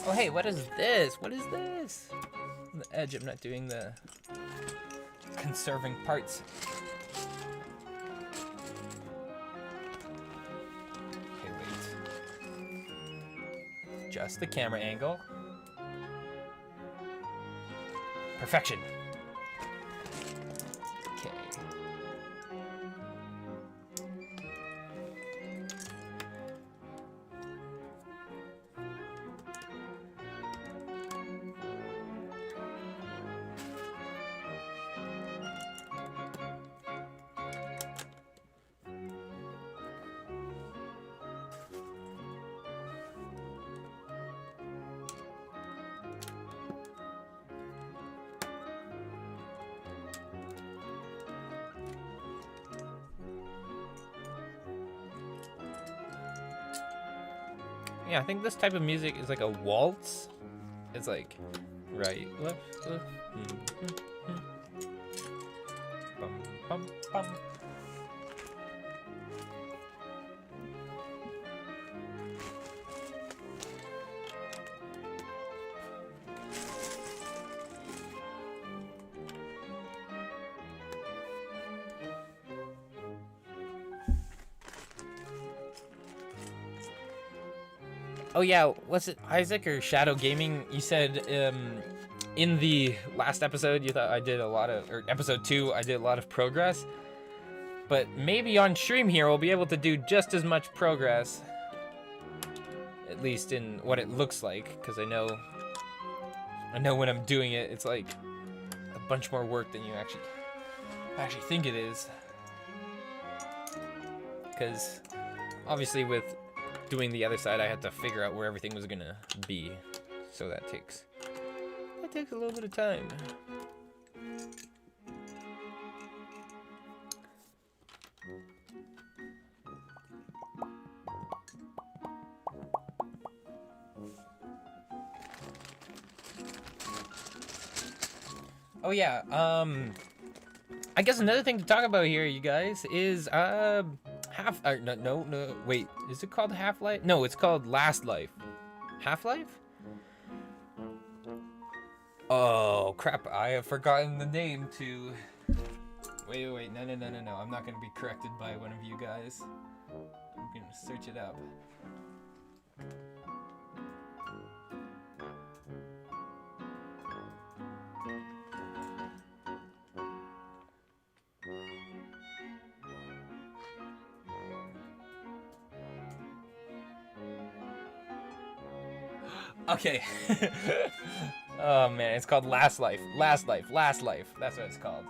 Oh hey, what is this? What is this? On the edge, I'm not doing the conserving parts. Okay, wait. Just the camera angle. Perfection. Okay. Yeah, I think this type of music is like a waltz. It's like right, left, left. Bum, bum, bum. Oh yeah, was it Isaac or Shadow Gaming? You said in the last episode you thought I did a lot of, or episode 2, I did a lot of progress. But maybe on stream here we'll be able to do just as much progress. At least in what it looks like, because I know when I'm doing it, it's like a bunch more work than you actually think it is. Because obviously with doing the other side, I had to figure out where everything was gonna be, so that takes a little bit of time. Oh yeah, I guess another thing to talk about here, you guys, is no, wait, is it called Half-Life? No, it's called Last Life. Half-Life? Oh crap, I have forgotten the name to... Wait, no, I'm not gonna be corrected by one of you guys. I'm gonna search it up. Okay. Oh man, it's called Last Life. Last Life. That's what it's called.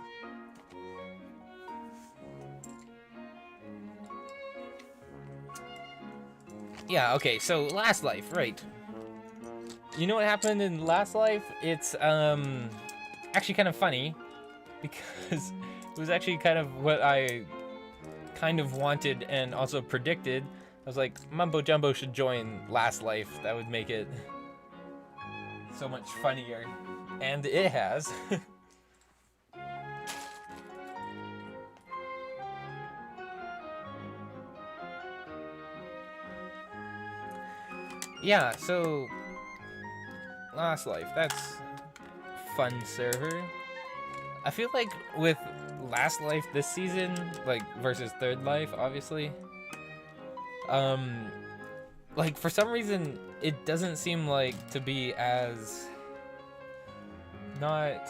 Yeah, okay, so Last Life, right. You know what happened in Last Life? It's actually kind of funny, because it was actually kind of what I kind of wanted and also predicted. I was like, Mumbo Jumbo should join Last Life. That would make it so much funnier. And it has. Yeah, so Last Life, that's fun server. I feel like with Last Life this season, like versus Third Life, obviously, like for some reason it doesn't seem like to be as not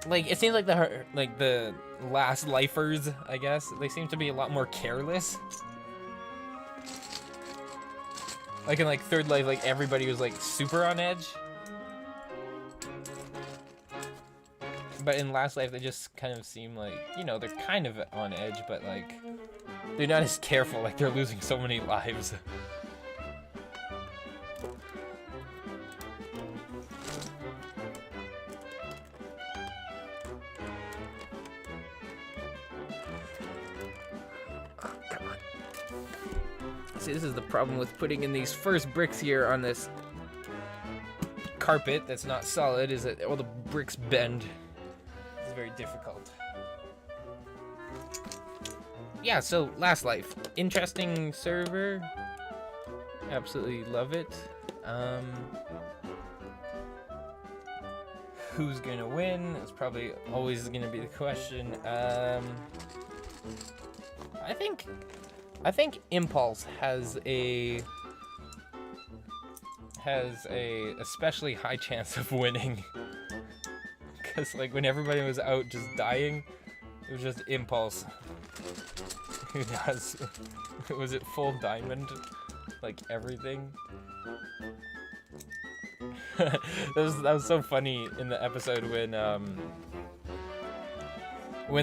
like it seems like the last lifers, I guess, they seem to be a lot more careless. Like in like Third Life, like everybody was like super on edge. But in Last Life, they just kind of seem like, you know, they're kind of on edge, but like they're not as careful, like they're losing so many lives. See, this is the problem with putting in these first bricks here on this carpet that's not solid, is that all the bricks bend. It's very difficult. Yeah, so Last Life. Interesting server. Absolutely love it. Who's gonna win? It's probably always gonna be the question. I think Impulse has a especially high chance of winning, Because, like, when everybody was out just dying, it was just Impulse. Who has... Was it full diamond? Like, everything? that was so funny in the episode when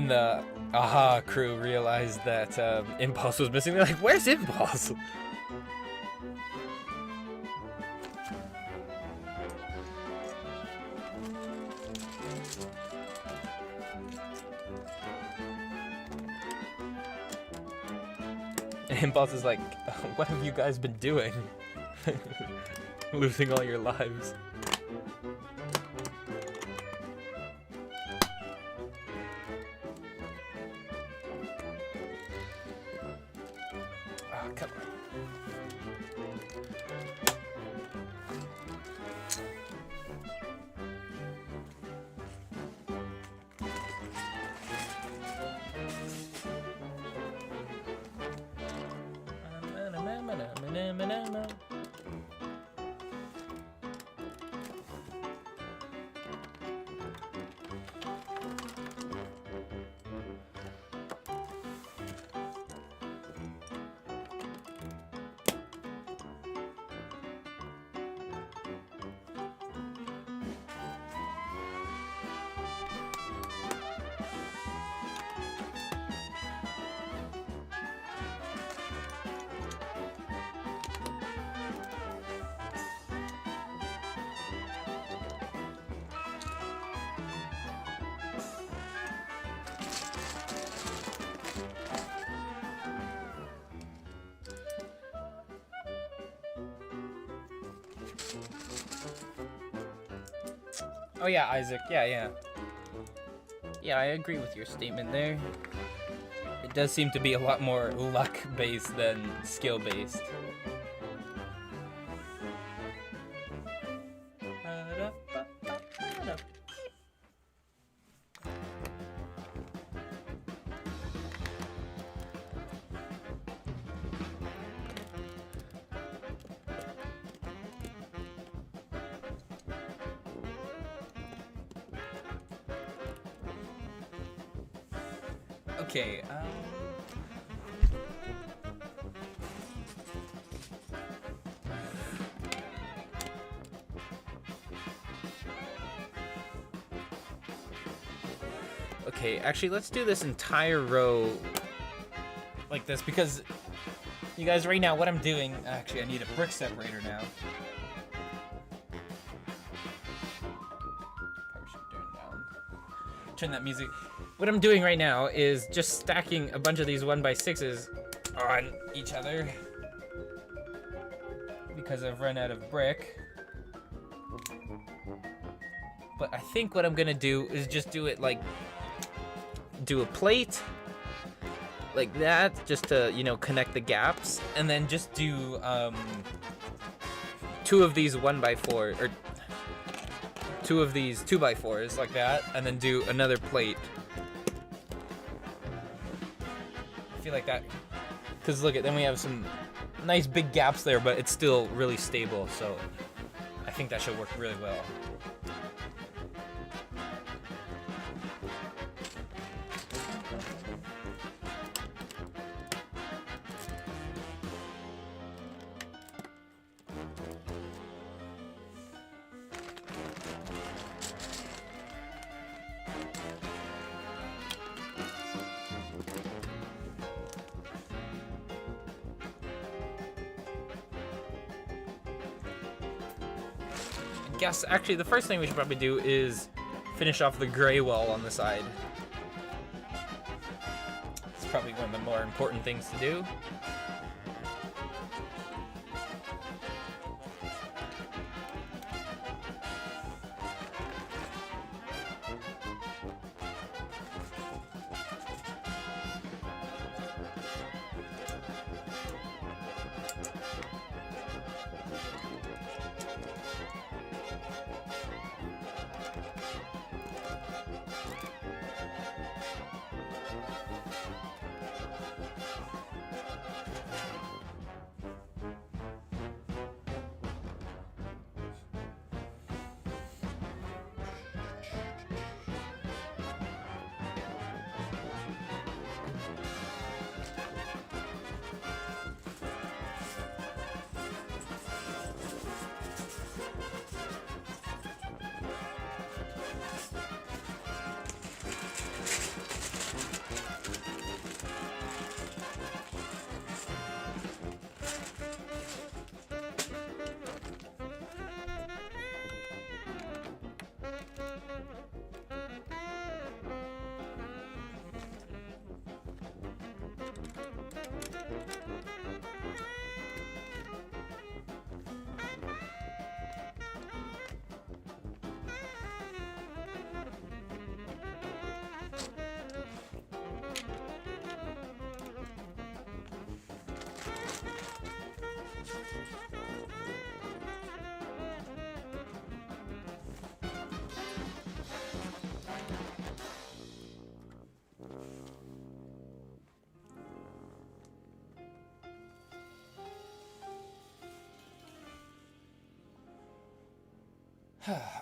the AHA crew realized that Impulse was missing. They're like, where's Impulse? And Impulse is like, what have you guys been doing? Losing all your lives. Oh, come on. Oh yeah, Isaac. Yeah. Yeah, I agree with your statement there. It does seem to be a lot more luck-based than skill-based. Okay, okay, actually, let's do this entire row like this, because you guys, right now, what I'm doing... Actually, I need a brick separator now. Probably should turn that music... What I'm doing right now is just stacking a bunch of these 1x6s on each other because I've run out of brick. But I think what I'm gonna do is just do it like, do a plate like that, just to, you know, connect the gaps, and then just do 2 of these 1x4, or 2 of these 2x4s like that, and then do another plate. I feel like that, because look at, then we have some nice big gaps there, but it's still really stable, so I think that should work really well. Guess actually the first thing we should probably do is finish off the gray wall on the side. It's probably one of the more important things to do.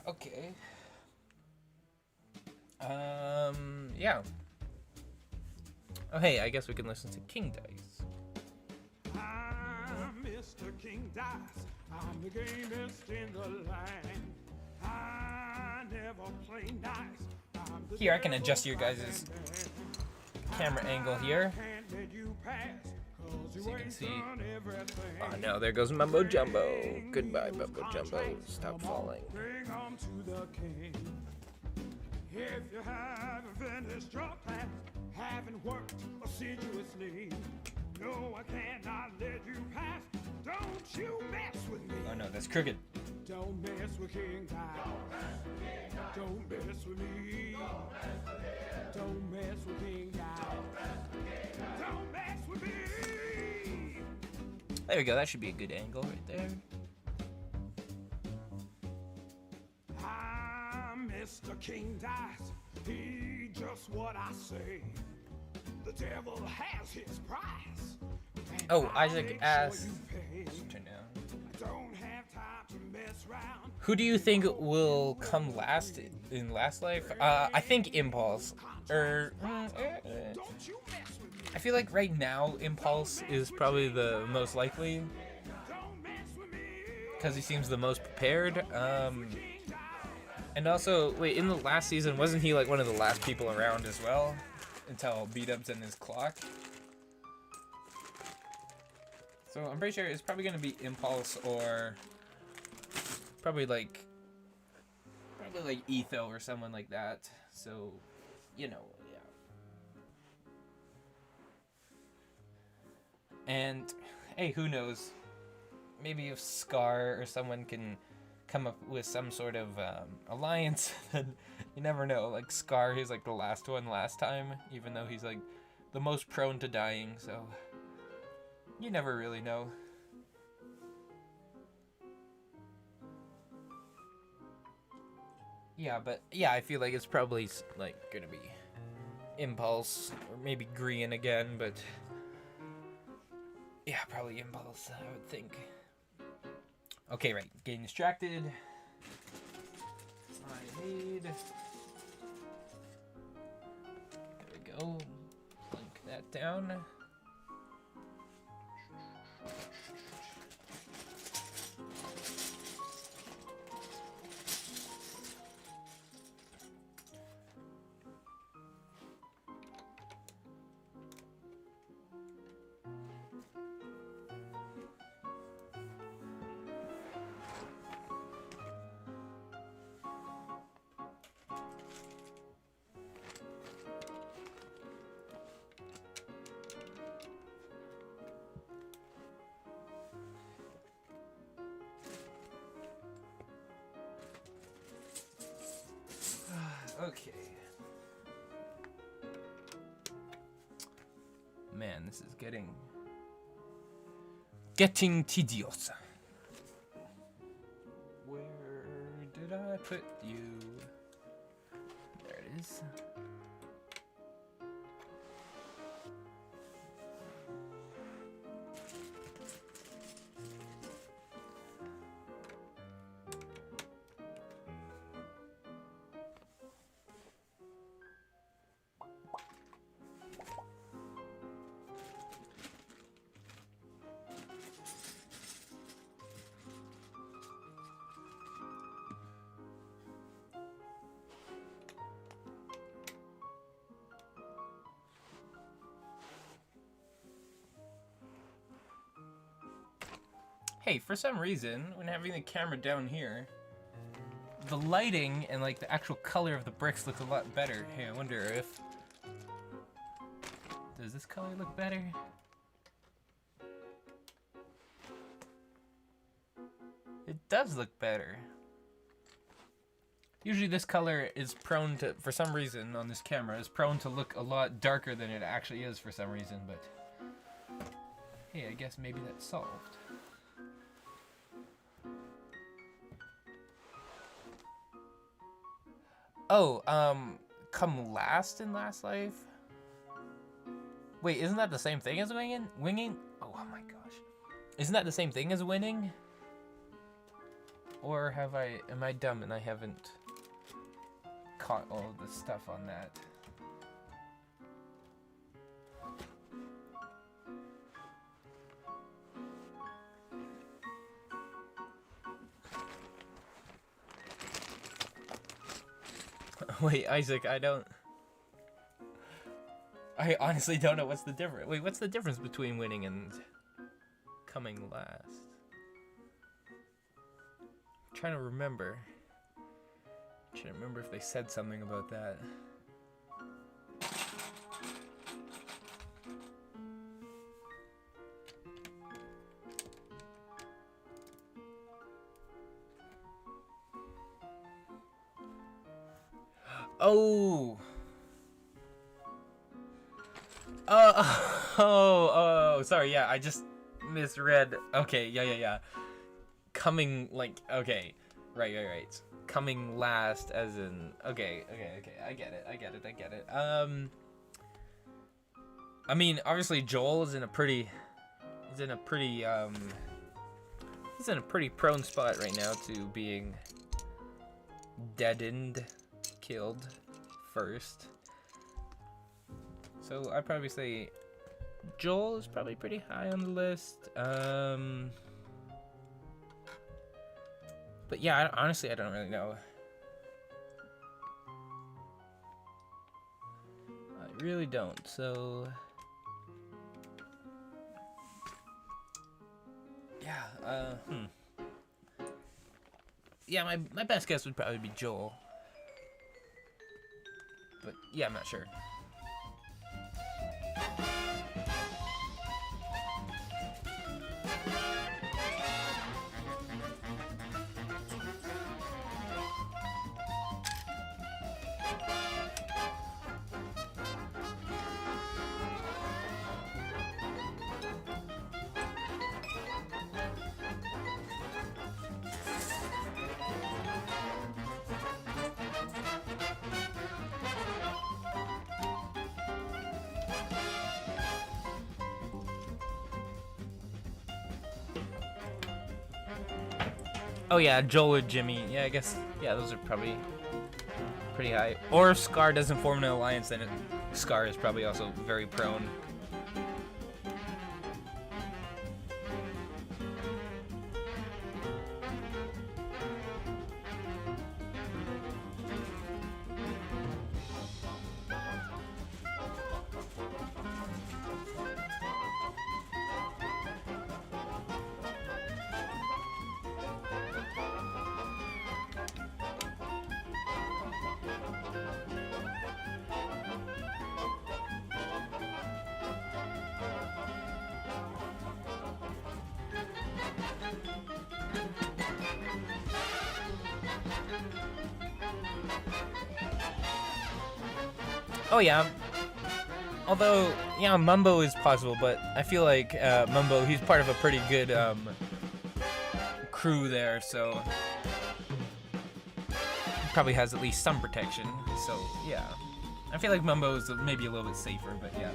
Okay. Yeah. Oh, hey, I guess we can listen to King Dice. I'm Mr. King Dice. I'm the gamest in the land. I never play nice. I'm the Here, I can adjust your guys' camera angle here. can't let you pass, 'cause So you can ain't see. done everything. Oh no, there goes Mumbo Jumbo. Goodbye, Mumbo Jumbo. Stop falling. Bring 'em to the king. If you haven't finished your class, haven't worked assiduously, no, I cannot let you pass. Don't you mess with me. Oh no, that's crooked. Don't mess with King Dice. Don't mess with me. Don't mess with King Dice. Don't mess with me. There we go. That should be a good angle right there. I'm Mr. King Dice. He just what I say. The devil has his price. And Oh, I'll Isaac make asked. sure you pay. Turn down. I don't have time to mess around. Who do you think will come last in Last Life? I think Impulse. Don't you mess with me. I feel like right now Impulse is probably the most likely Don't mess with me. because he seems the most prepared. And also, wait, in the last season, wasn't he like one of the last people around as well? Until beat-ups in his clock. So I'm pretty sure it's probably gonna be Impulse or probably like Etho or someone like that. So, you know, yeah. And hey, who knows? Maybe if Scar or someone can come up with some sort of alliance, then you never know. Like Scar, he's like the last one last time, even though he's like the most prone to dying, so you never really know. Yeah, but yeah, I feel like it's probably like gonna be Impulse or maybe Green again, but yeah, probably Impulse, I would think. Okay, right, getting distracted. I need. There we go. Link that down. Okay. Man, this is getting tedious. Where did I put you? There it is. Hey, for some reason, when having the camera down here, the lighting and like the actual color of the bricks looks a lot better. Hey, I wonder if... Does this color look better? It does look better. Usually this color is prone to, for some reason on this camera, is prone to look a lot darker than it actually is for some reason, but... Hey, I guess maybe that's solved. Oh, come last in Last Life? Wait, isn't that the same thing as winging? Winging? Oh my gosh. Isn't that the same thing as winning? Or am I dumb and I haven't caught all of the stuff on that? Wait, Isaac, I honestly don't know what's the difference. Wait, what's the difference between winning and coming last? I'm trying to remember. If they said something about that. Oh. Oh, sorry, yeah, I just misread. Okay, yeah. Coming, like, okay. Right. Coming last as in, okay, I get it. I mean, obviously Joel is in a pretty prone spot right now to being deadened, killed first. So I'd probably say Joel is probably pretty high on the list. But yeah, honestly, I don't really know. I really don't, so... Yeah, Yeah, my best guess would probably be Joel. But yeah, I'm not sure. Oh yeah, Joel and Jimmy. Yeah, I guess, yeah, those are probably pretty high. Or if Scar doesn't form an alliance, then Scar is probably also very prone. Oh yeah. Although, yeah, Mumbo is possible, but I feel like Mumbo, he's part of a pretty good crew there, so he probably has at least some protection. So yeah, I feel like Mumbo is maybe a little bit safer, but yeah.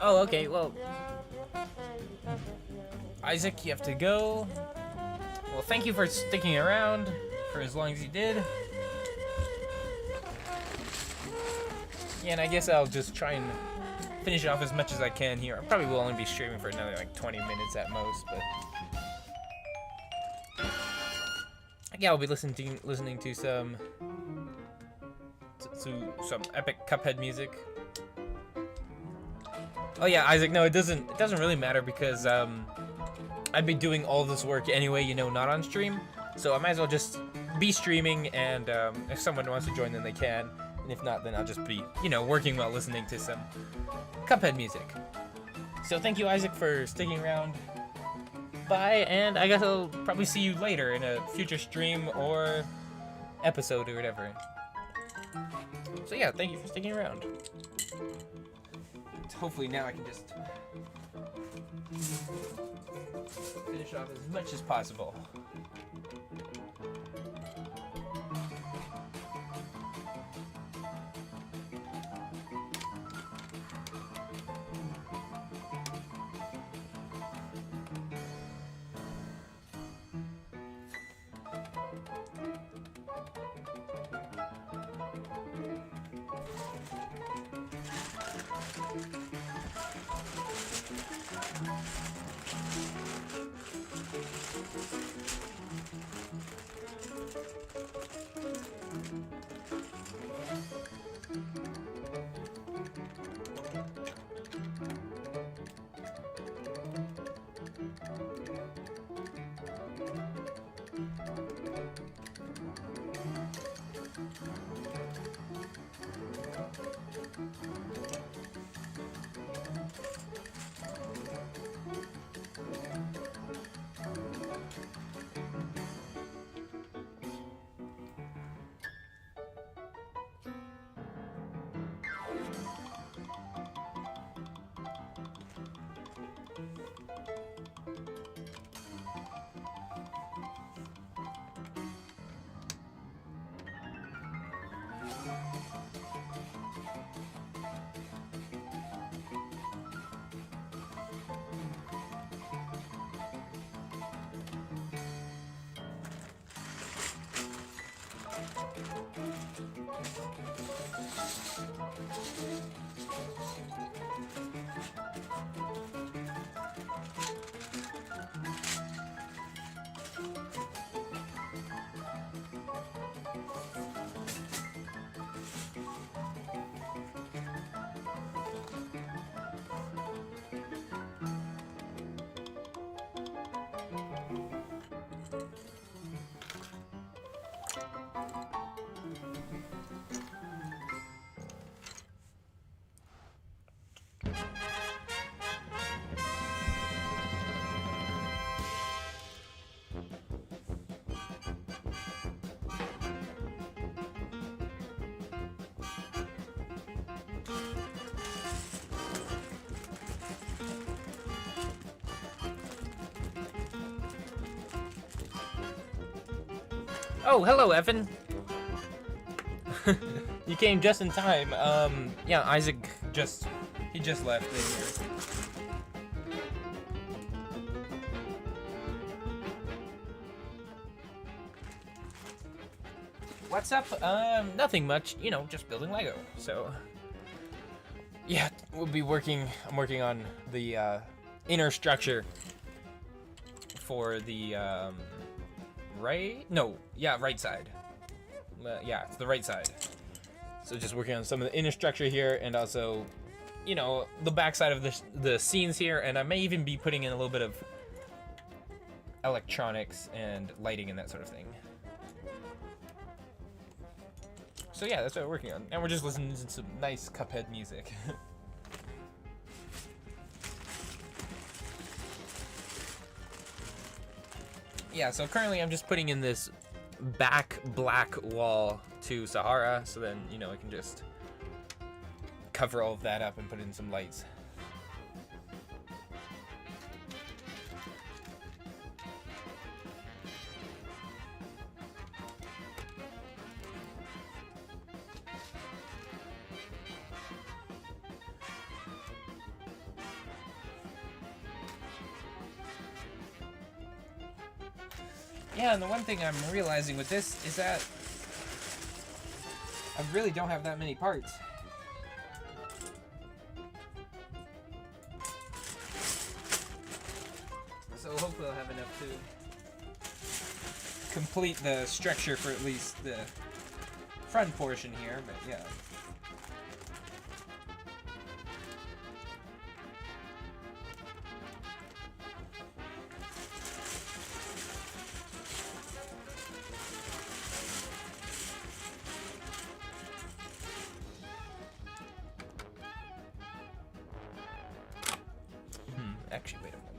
Oh, okay, well, Isaac, you have to go. Well, thank you for sticking around for as long as you did. Yeah, and I guess I'll just try and finish off as much as I can here. I probably will only be streaming for another like 20 minutes at most, but yeah, I'll be listening to some epic Cuphead music. Oh yeah, Isaac. No, it doesn't really matter because I'd be doing all this work anyway, you know, not on stream. So I might as well just be streaming, and if someone wants to join, then they can. And if not, then I'll just be, you know, working while listening to some Cuphead music. So thank you, Isaac, for sticking around. Bye, and I guess I'll probably see you later in a future stream or episode or whatever. So yeah, thank you for sticking around. Hopefully now I can just finish off as much as possible. Oh, hello, Evan. You came just in time. Yeah, Isaac he just left in here. What's up? Nothing much. You know, just building Lego. So, yeah, I'm working on the inner structure for the right side. Yeah, it's the right side. So just working on some of the inner structure here, and also, you know, the back side of the scenes here, and I may even be putting in a little bit of electronics and lighting and that sort of thing. So yeah, that's what we're working on, and we're just listening to some nice Cuphead music. Yeah, so currently I'm just putting in this back black wall to Sahara, so then, you know, I can just cover all of that up and put in some lights. Yeah, and the one thing I'm realizing with this is that I really don't have that many parts. Hopefully I'll have enough to complete the structure for at least the front portion here, but yeah. Actually, wait a moment.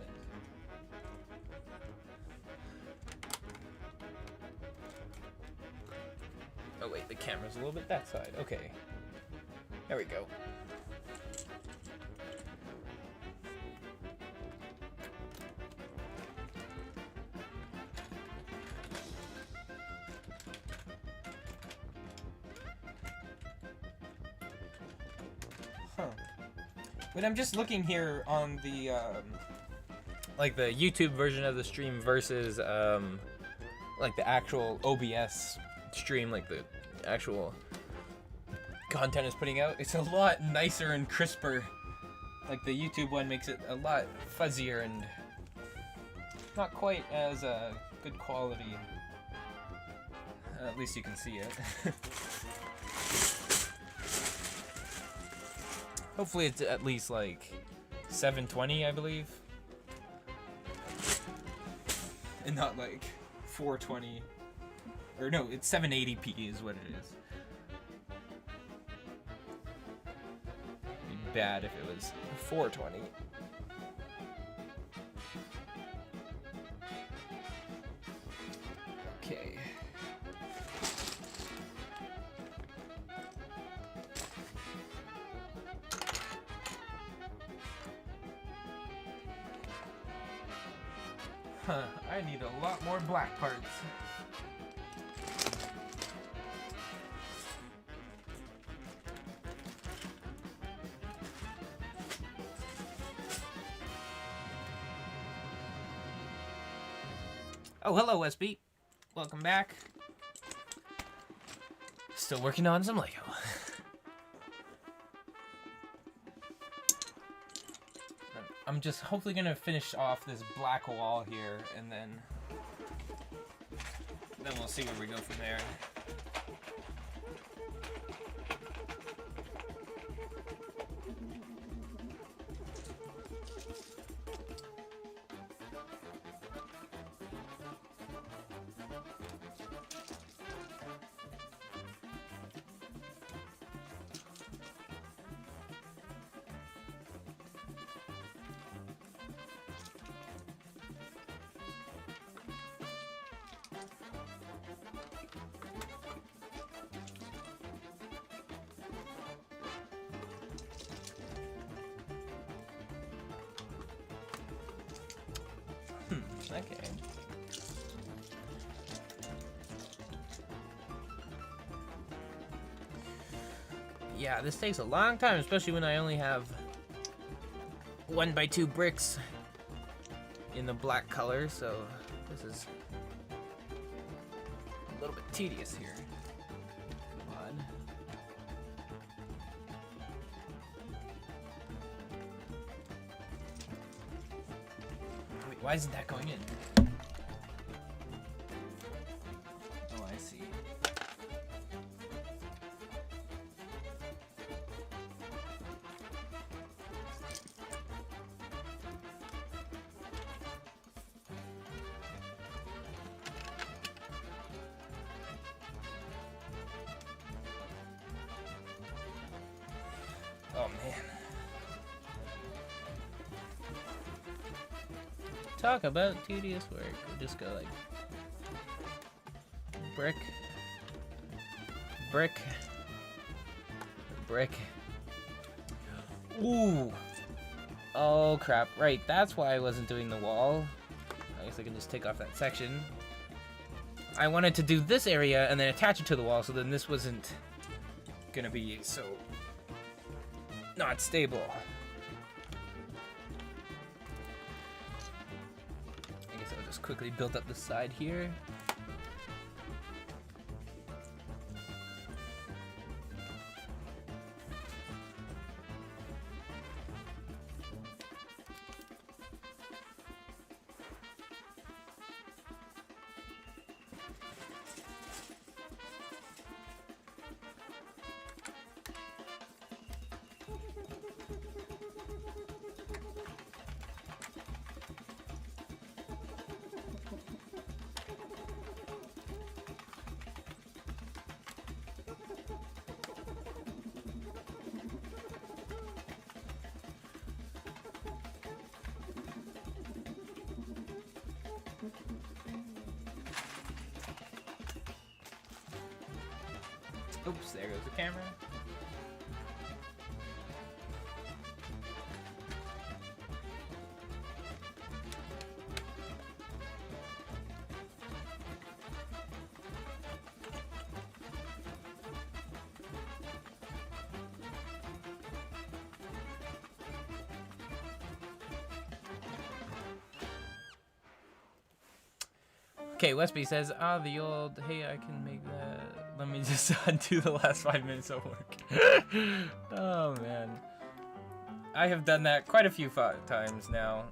Oh wait, the camera's a little bit that side. Okay. There we go. Huh. But I'm just looking here on the like the YouTube version of the stream versus like the actual OBS stream, like the actual content is putting out. It's a lot nicer and crisper. Like the YouTube one makes it a lot fuzzier and not quite as good quality. At least you can see it. Hopefully it's at least like 720, I believe. And not like 420. Or no, it's 780p is what it is. It'd be bad if it was 420. Okay. Huh, I need a lot more black parts. Oh, hello, SB. Welcome back. Still working on some Lego. I'm just hopefully gonna finish off this black wall here, and then we'll see where we go from there. Okay. Yeah, this takes a long time, especially when I only have 1x2 bricks in the black color, so this is a little bit tedious here. Come on. Wait, why isn't that going in? Oh, I see. Oh man. Talk about tedious work. We'll just go like brick, brick, brick. Ooh. Oh crap. Right, that's why I wasn't doing the wall. I guess I can just take off that section. I wanted to do this area and then attach it to the wall, so then this wasn't gonna be so not stable. I guess I'll just quickly build up the side here. Oops, there goes the camera. Okay, Westby says, the old, hey, I can make that. Let me just undo the last 5 minutes of work. Oh, man. I have done that quite a few times now.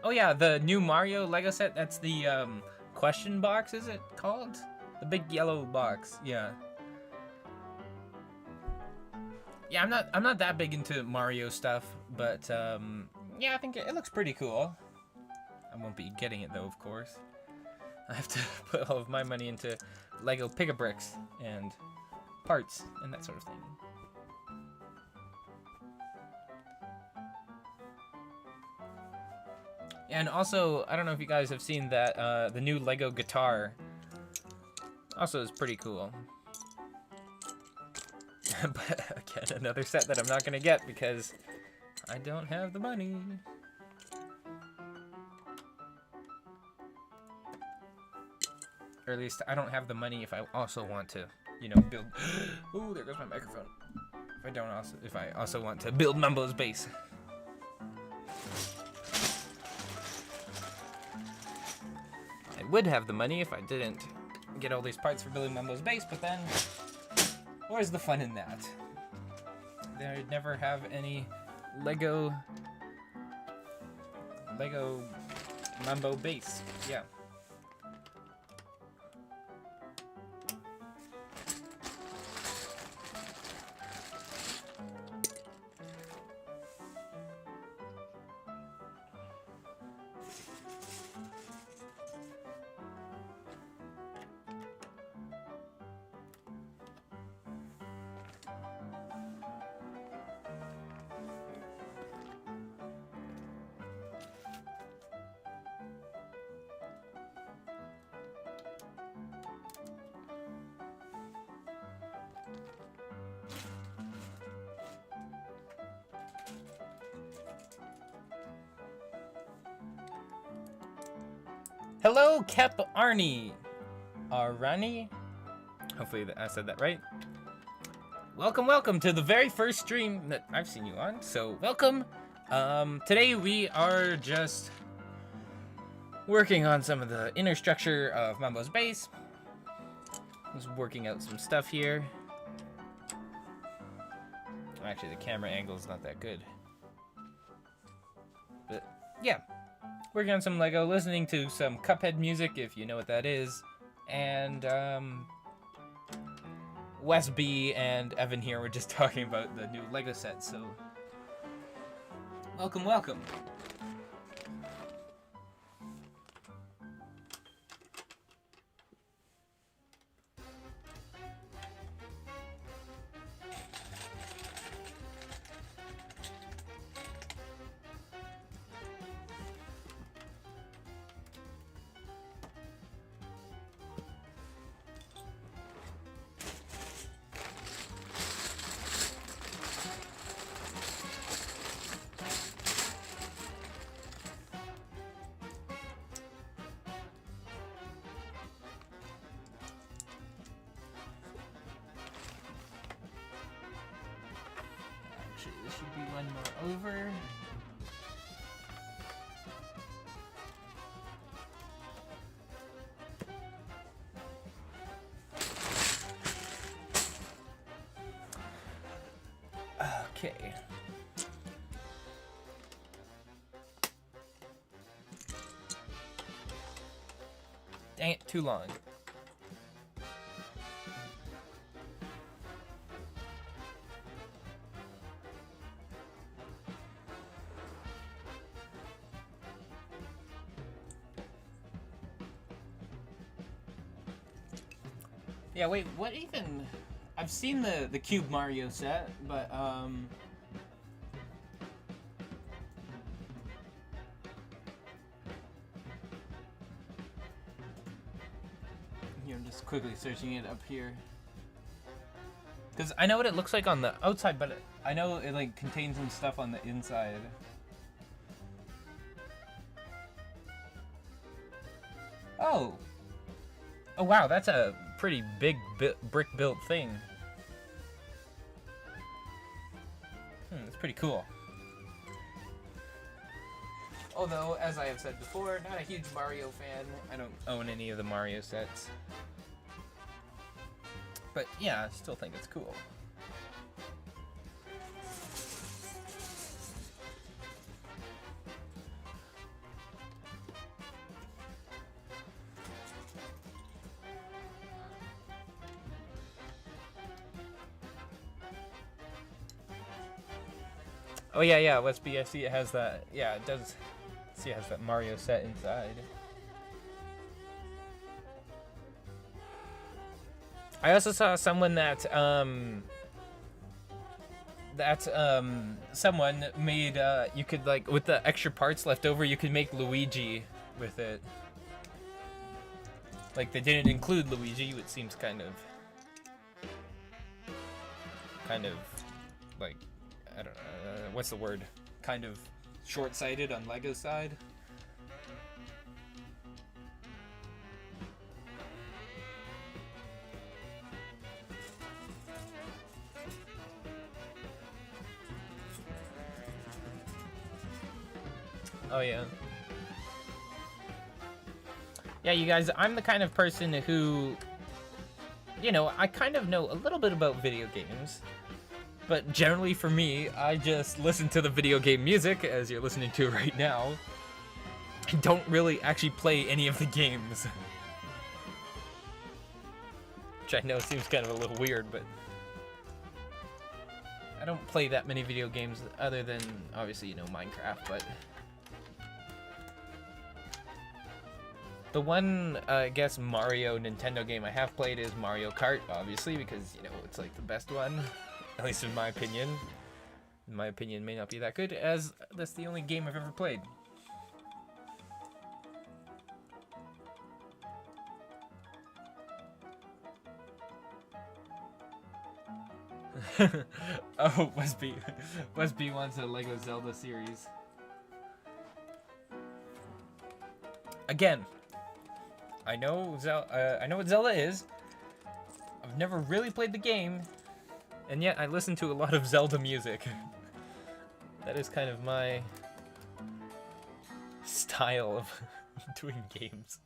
Oh, yeah, the new Mario Lego set, that's the, question box, is it called? The big yellow box, yeah. Yeah, I'm not that big into Mario stuff, but, yeah, I think it looks pretty cool. I won't be getting it though, of course. I have to put all of my money into Lego Pick-a-Bricks and parts and that sort of thing. And also, I don't know if you guys have seen that the new Lego guitar also is pretty cool. But again, another set that I'm not gonna get because I don't have the money. Or at least I don't have the money if I also want to, you know, build. Ooh, there goes my microphone. If I also want to build Mumbo's base. I would have the money if I didn't get all these parts for building Mumbo's base, but then where's the fun in that? They'd never have any Lego Mumbo base. Yeah. Hello, Kep Arnie. Arani? Hopefully I said that right. Welcome to the very first stream that I've seen you on, so welcome. Today we are just working on some of the inner structure of Mumbo's base. Just working out some stuff here. Actually, the camera angle is not that good. But, yeah. Working on some Lego, listening to some Cuphead music, if you know what that is. And, Wes B and Evan here were just talking about the new Lego set, so... Welcome. This should be one more over. Okay. Dang it, too long. Yeah, wait, what even? I've seen the Cube Mario set, but Here, I'm just quickly searching it up here. Because I know what it looks like on the outside, but I know it like contains some stuff on the inside. Oh! Oh wow, that's a pretty big brick-built thing. That's pretty cool. Although, as I have said before, not a huge Mario fan. I don't own any of the Mario sets. But yeah, I still think it's cool. Oh yeah, Westby, I see it has that, yeah, it does, see it has that Mario set inside. I also saw someone that, someone made, you could, like, with the extra parts left over, you could make Luigi with it. Like, they didn't include Luigi, which seems kind of, like, I don't know, what's the word? Kind of short-sighted on Lego's side. Oh yeah. Yeah, you guys, I'm the kind of person who, you know, I kind of know a little bit about video games. But generally for me, I just listen to the video game music, as you're listening to right now. I don't really actually play any of the games. Which I know seems kind of a little weird, but I don't play that many video games other than, obviously, you know, Minecraft, but the one, I guess, Mario Nintendo game I have played is Mario Kart, obviously, because, you know, it's like the best one. At least in my opinion. My opinion may not be that good, as that's the only game I've ever played. Oh, Westby wants a Lego Zelda series. Again, I know what Zelda is. I've never really played the game. And yet, I listen to a lot of Zelda music. That is kind of my style of doing games.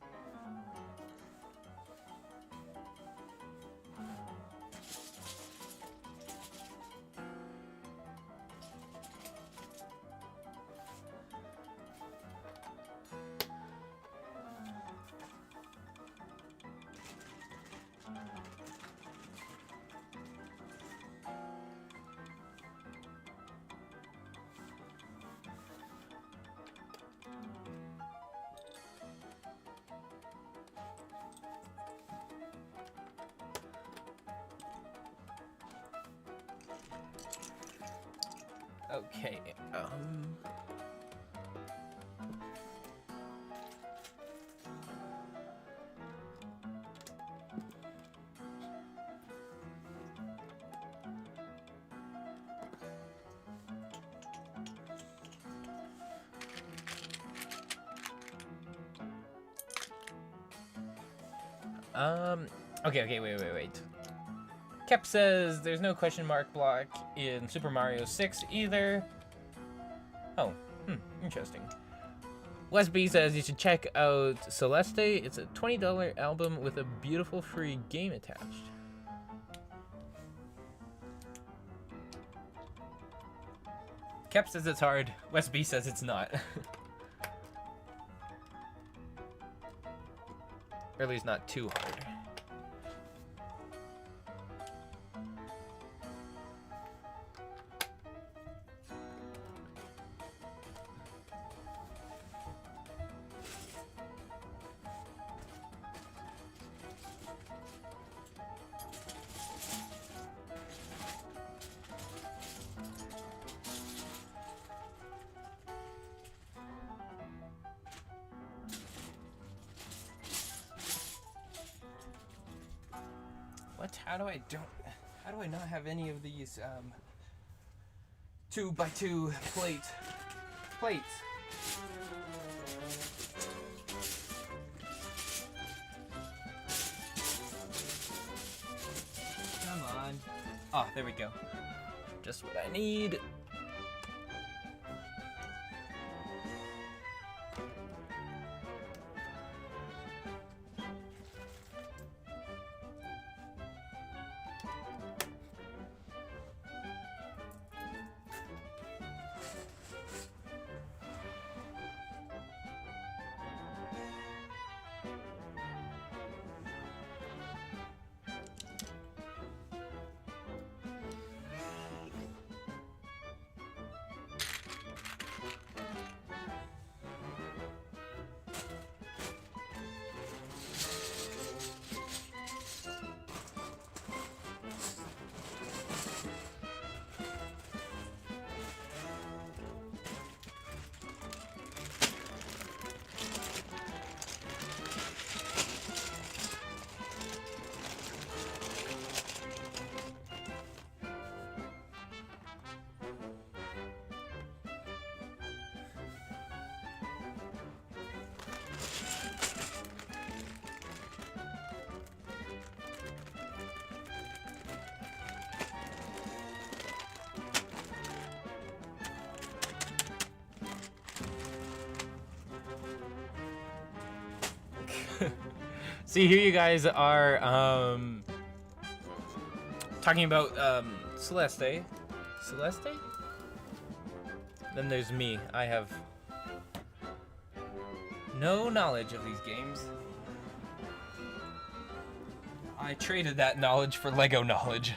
Okay, okay, wait. Kep says there's no question mark block in Super Mario 6 either. Oh, interesting. Westby says you should check out Celeste. It's a $20 album with a beautiful free game attached. Kep says it's hard. Westby says it's not. Or at least not too hard. What? How do I not have any of these 2x2 plates? Come on. Oh, there we go. Just what I need. See, here you guys are talking about Celeste. Celeste? Then there's me. I have no knowledge of these games. I traded that knowledge for Lego knowledge.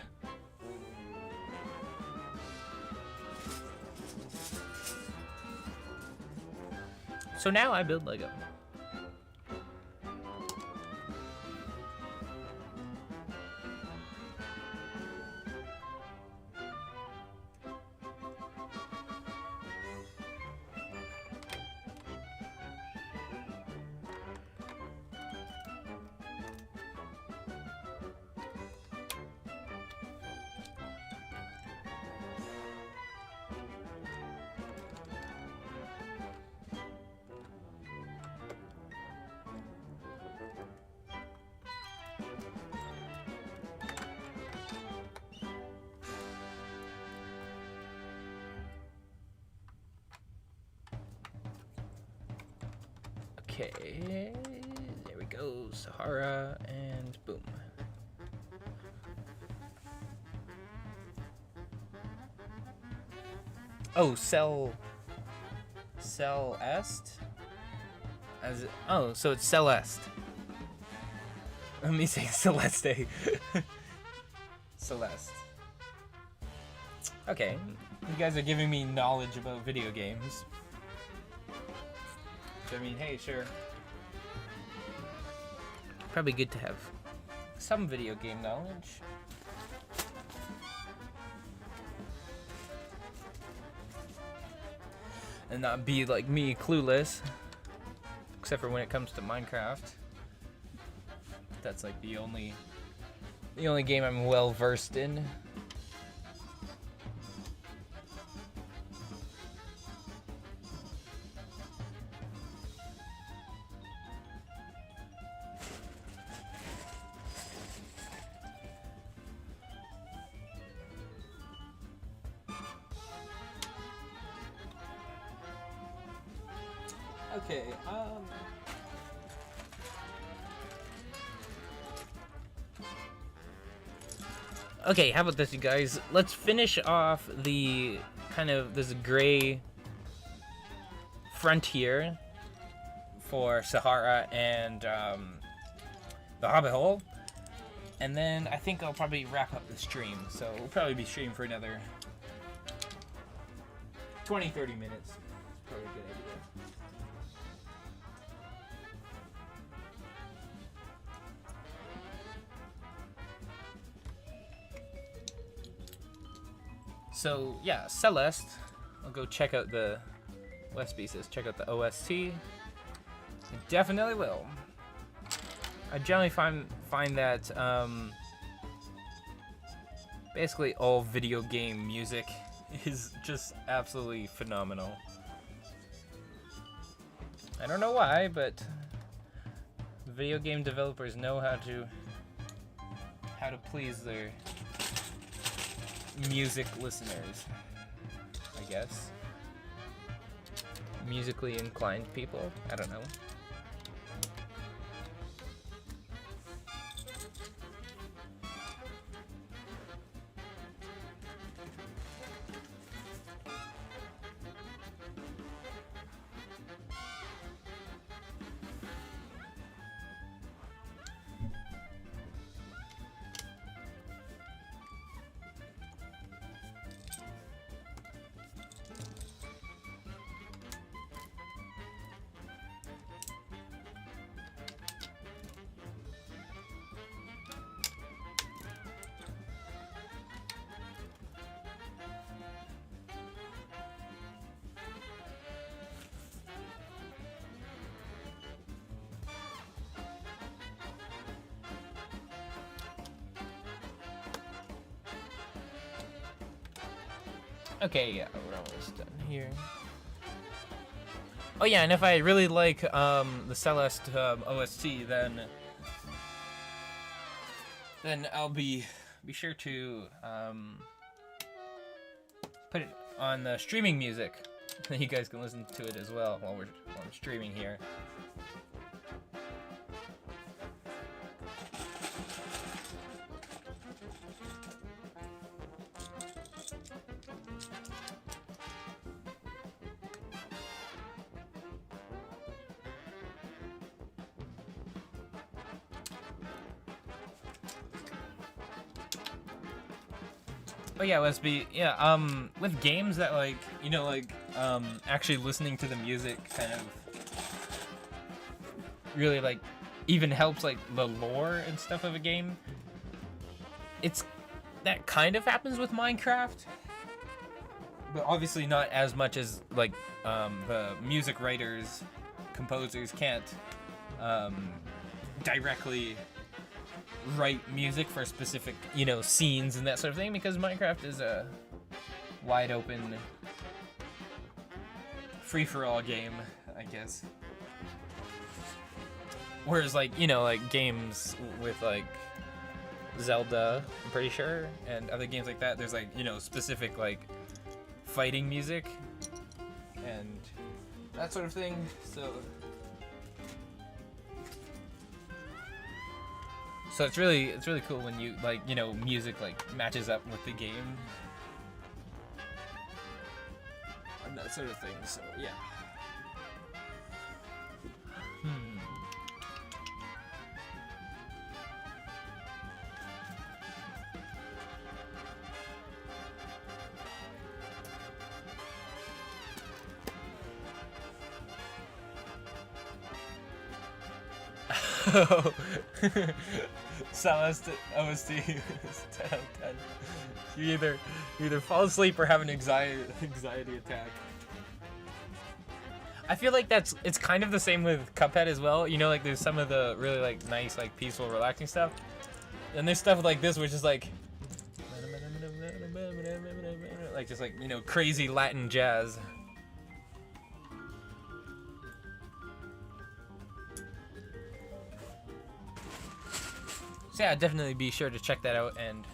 So now I build Lego. Okay, there we go, Sahara, and boom. Oh, Celeste? Oh, so it's Celeste. Let me say Celeste. Celeste. Okay, you guys are giving me knowledge about video games. I mean, hey, sure. Probably good to have some video game knowledge. And not be like me, clueless. Except for when it comes to Minecraft. That's like the only game I'm well versed in. Okay, okay, how about this, you guys? Let's finish off the kind of this gray frontier for Sahara and the Hobbit Hole. And then I think I'll probably wrap up the stream. So we'll probably be streaming for another 20-30 minutes. Probably a good idea. So yeah, Celeste. I'll go check out the Westby says check out the OST. I definitely will. I generally find that Basically, all video game music is just absolutely phenomenal. I don't know why, but video game developers know how to please their music listeners, I guess. Musically inclined people? I don't know. Okay, yeah, we're almost done here. Oh yeah, and if I really like the Celeste OST, then I'll be sure to put it on the streaming music. You guys can listen to it as well while I'm streaming here. But yeah, let's be with games that like actually listening to the music kind of really like even helps like the lore and stuff of a game. That kind of happens with Minecraft, but obviously not as much as like the music writers, composers can't directly write music for specific, scenes and that sort of thing, because Minecraft is a wide open free-for-all game, I guess. Whereas like, like games with like Zelda, I'm pretty sure, and other games like that, there's like, specific like fighting music and that sort of thing. So it's really cool when you like, music like matches up with the game and that sort of thing. So yeah. Celeste OST is 10 out of 10. You either fall asleep or have an anxiety attack. I feel like it's kind of the same with Cuphead as well. Like there's some of the really like nice, like peaceful, relaxing stuff, and there's stuff like this which is like just like crazy Latin jazz. So yeah, definitely be sure to check that out and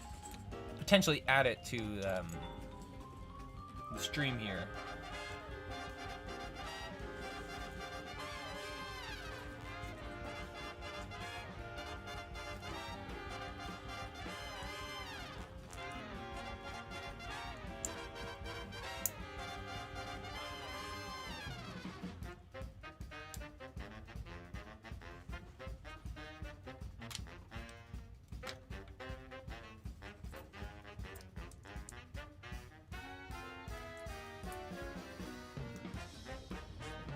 potentially add it to the stream here.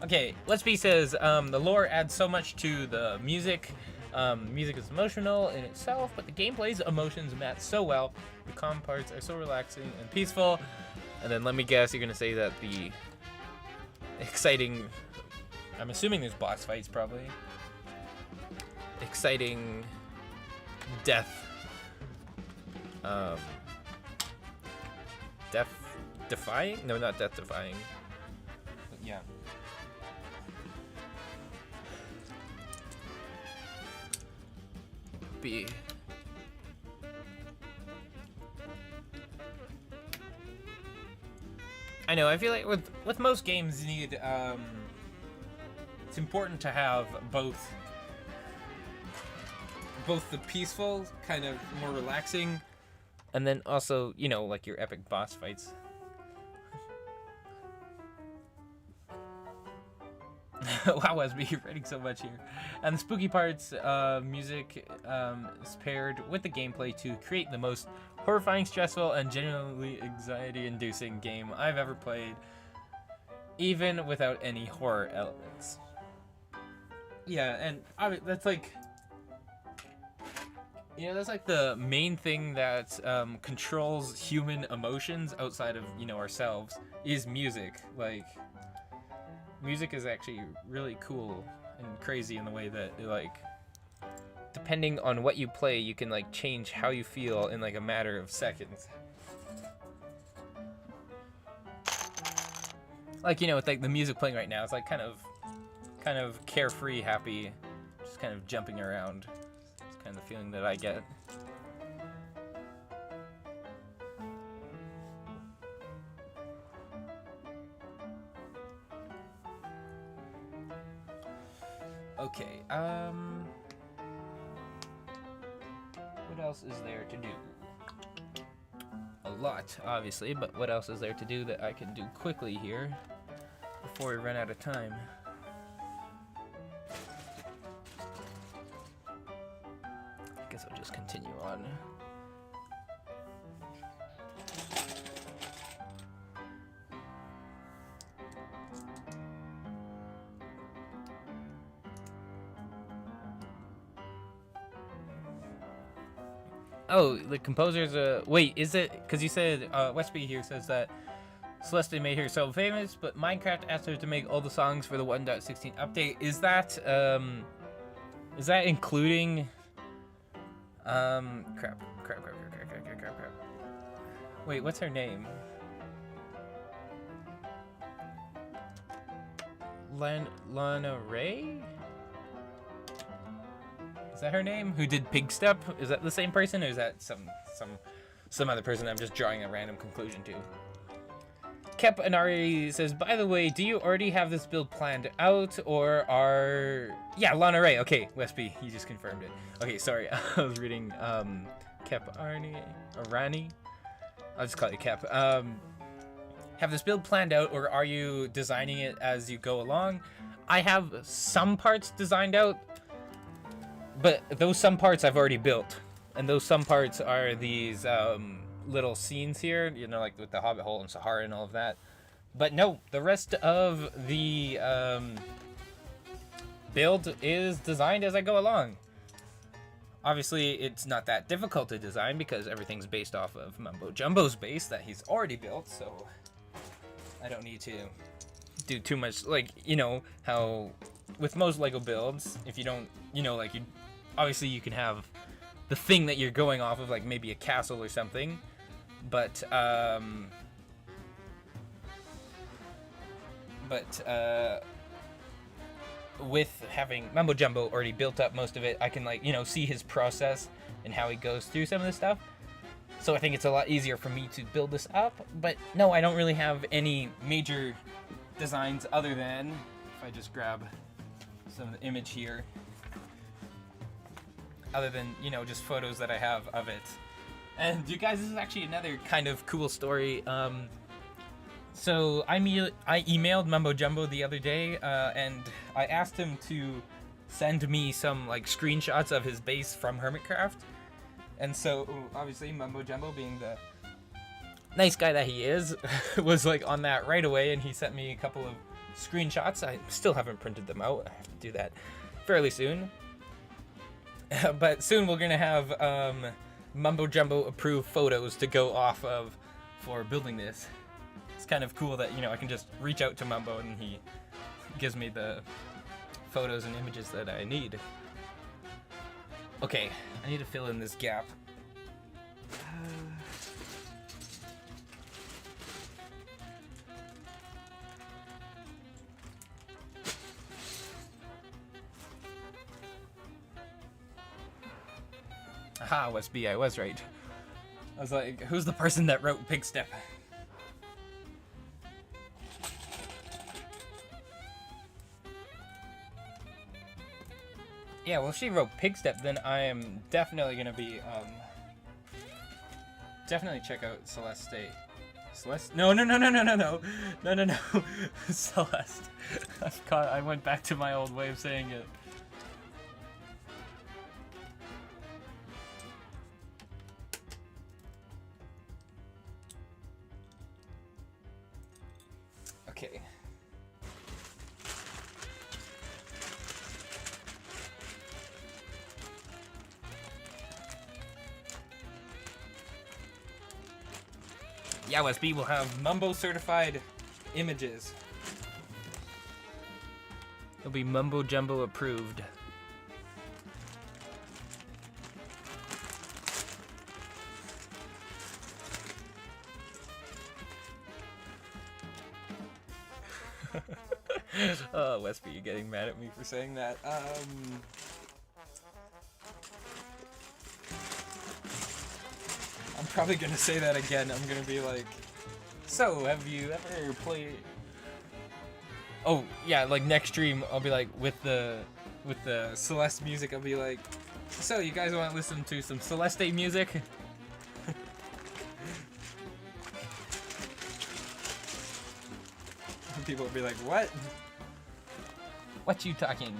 Okay, Let's Be says, the lore adds so much to the music. Music is emotional in itself, but the gameplay's emotions match so well. The calm parts are so relaxing and peaceful. And then let me guess, you're gonna say that the exciting, I'm assuming there's boss fights probably. Exciting death death defying? No, not death defying. But yeah. B. I know, I feel like with most games you need it's important to have both the peaceful, kind of more relaxing, and then also, you know, like your epic boss fights. Wow, Wesby, you're writing so much here. And the spooky parts, music is paired with the gameplay to create the most horrifying, stressful, and genuinely anxiety-inducing game I've ever played, even without any horror elements. Yeah, and that's like, you know, that's like the main thing that controls human emotions outside of, you know, ourselves, is music. Like, music is actually really cool and crazy in the way that, like, depending on what you play, you can, like, change how you feel in, like, a matter of seconds. Like, you know, with, like, the music playing right now, it's, like, kind of carefree, happy, just kind of jumping around. It's kind of the feeling that I get. Okay, what else is there to do? A lot, obviously, but what else is there to do that I can do quickly here before we run out of time? I guess I'll just continue on. Oh, the composer's wait, is it? Because you said, Westby here says that Celeste made her so famous, but Minecraft asked her to make all the songs for the 1.16 update. Is that including, crap. Wait, what's her name? Lana Ray? Is that her name? Who did Pig Step? Is that the same person, or is that some other person I'm just drawing a random conclusion to? Kep Anari says, by the way, do you already have this build planned out, or are... Yeah, Lana Ray. Okay, Westby, you just confirmed it. Okay, sorry, I was reading Kep Arani. I'll just call you Kep. Have this build planned out, or are you designing it as you go along? I have some parts designed out, but those some parts I've already built. And those some parts are these little scenes here, you know, like with the Hobbit Hole and Sahara and all of that. But no, the rest of the build is designed as I go along. Obviously, it's not that difficult to design because everything's based off of Mumbo Jumbo's base that he's already built, so I don't need to do too much. Like, you know, how with most Lego builds, if you don't, you know, like, you obviously you can have the thing that you're going off of, like maybe a castle or something, but with having Mumbo Jumbo already built up most of it, I can, like, you know, see his process and how he goes through some of this stuff. So I think it's a lot easier for me to build this up. But no, I don't really have any major designs other than, if I just grab some of the image here, other than, you know, just photos that I have of it. And you guys, this is actually another kind of cool story. So I emailed Mumbo Jumbo the other day, and I asked him to send me some, like, screenshots of his base from Hermitcraft. And so, obviously, Mumbo Jumbo, being the nice guy that he is, was, like, on that right away, and he sent me a couple of screenshots. I still haven't printed them out. I have to do that fairly soon. But soon we're gonna have Mumbo Jumbo approved photos to go off of for building this. It's kind of cool that, you know, I can just reach out to Mumbo and he gives me the photos and images that I need. Okay, I need to fill in this gap. Haha, Westby, I was right. I was like, who's the person that wrote Pig Step? Yeah, well, if she wrote Pig Step, then I am definitely gonna be, definitely check out Celeste. Celeste? No. Celeste. I went back to my old way of saying it. Okay. Yeah, Westby will have Mumbo certified images. It'll be Mumbo Jumbo approved. Oh, Westby, you're getting mad at me for saying that. I'm probably gonna say that again. I'm gonna be like, so have you ever played? Oh yeah, like next stream I'll be like with the Celeste music. I'll be like, so you guys want to listen to some Celeste music? People will be like, what? What you talking?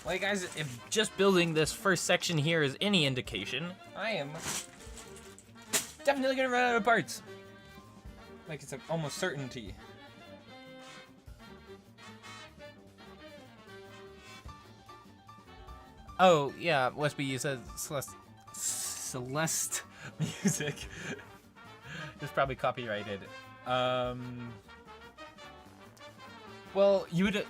Well, guys, if just building this first section here is any indication, I am definitely gonna run out of parts. Like, it's an almost certainty. Oh, yeah, Westby, you said Celeste music. It's probably copyrighted. Well, you would...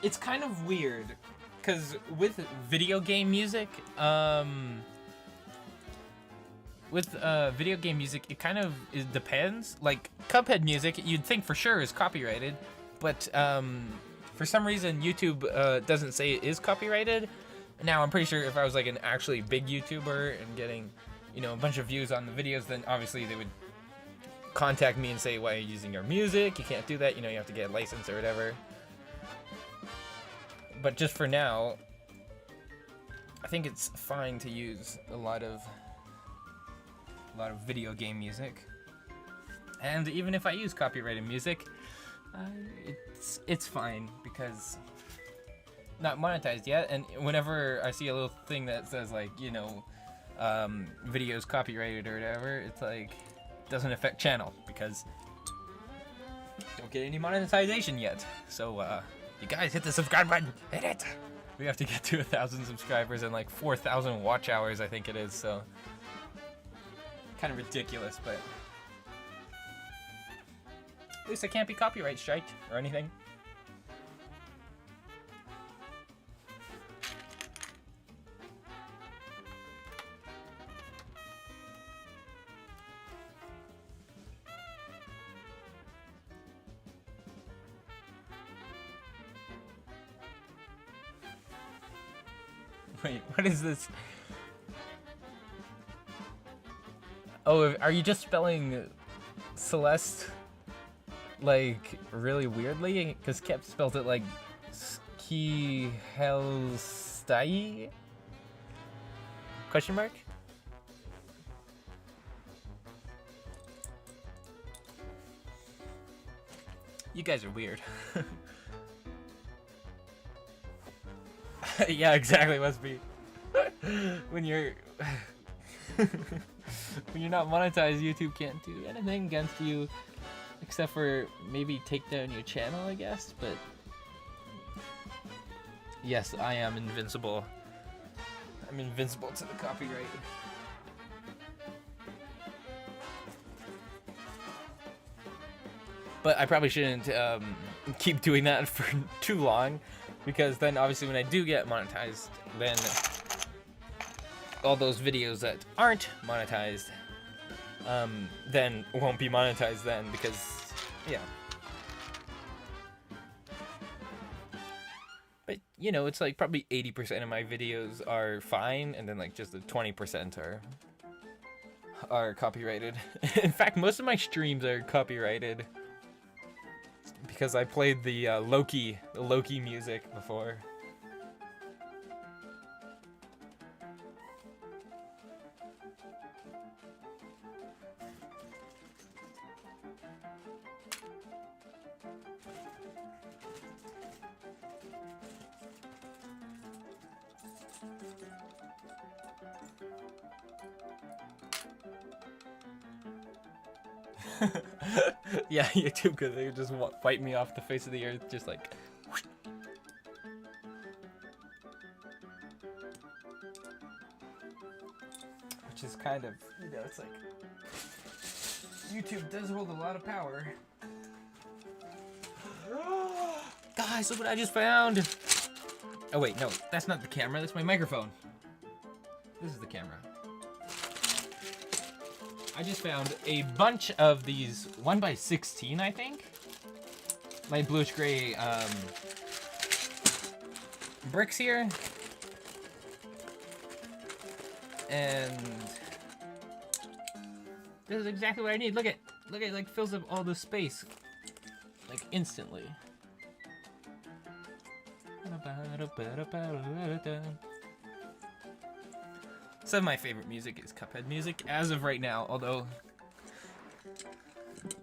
It's kind of weird, because with video game music, it kind of depends. Like, Cuphead music, you'd think for sure is copyrighted, but for some reason YouTube doesn't say it is copyrighted. Now, I'm pretty sure if I was like an actually big YouTuber and getting, you know, a bunch of views on the videos, then obviously they would contact me and say, why are you using our music? You can't do that, you know, you have to get a license or whatever. But just for now, I think it's fine to use a lot of video game music. And even if I use copyrighted music, it's fine because not monetized yet. And whenever I see a little thing that says like, you know, videos copyrighted or whatever, it's like doesn't affect channel because don't get any monetization yet. So you guys hit the subscribe button. Hit it. We have to get to 1,000 subscribers and like 4,000 watch hours, I think it is. So kind of ridiculous, but at least I can't be copyright striked or anything. Wait, what is this? Oh, are you just spelling Celeste like really weirdly? Because Kep spelled it like Ski-Hel-Stai? Question mark? You guys are weird. Yeah, exactly, must be. When you're... When you're not monetized, YouTube can't do anything against you, except for maybe take down your channel, I guess. But yes, I am invincible. I'm invincible to the copyright. But I probably shouldn't keep doing that for too long, because then obviously when I do get monetized, then all those videos that aren't monetized then won't be monetized then, because yeah. But you know, it's like probably 80% of my videos are fine, and then like just the 20% are copyrighted. In fact, most of my streams are copyrighted because I played the Loki music before. Yeah, YouTube could they just wipe me off the face of the earth, just like. Whoosh. Which is kind of, you know, it's like YouTube does hold a lot of power. Guys, look what I just found. Oh wait, no, that's not the camera. That's my microphone. This is the camera. I just found a bunch of these 1x16, I think. Light bluish gray bricks here. And this is exactly what I need. Look at it, like fills up all the space like instantly. Some of my favorite music is Cuphead music as of right now, although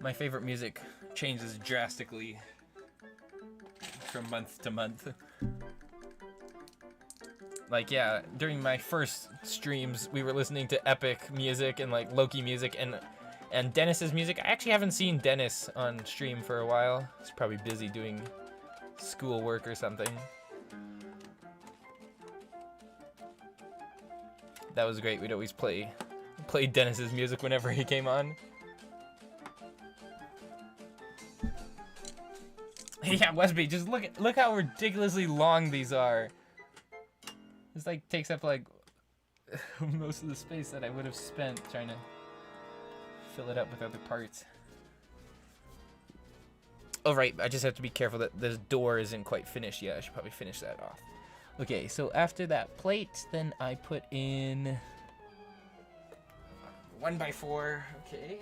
my favorite music changes drastically from month to month. Like, yeah, during my first streams, we were listening to epic music and like Loki music and Dennis's music. I actually haven't seen Dennis on stream for a while. He's probably busy doing schoolwork or something. That was great. We'd always play Dennis's music whenever he came on. Yeah, Westby, just look how ridiculously long these are. This like takes up like most of the space that I would have spent trying to fill it up with other parts. Oh right, I just have to be careful that this door isn't quite finished yet. I should probably finish that off. Okay, so after that plate, then I put in 1x4, okay.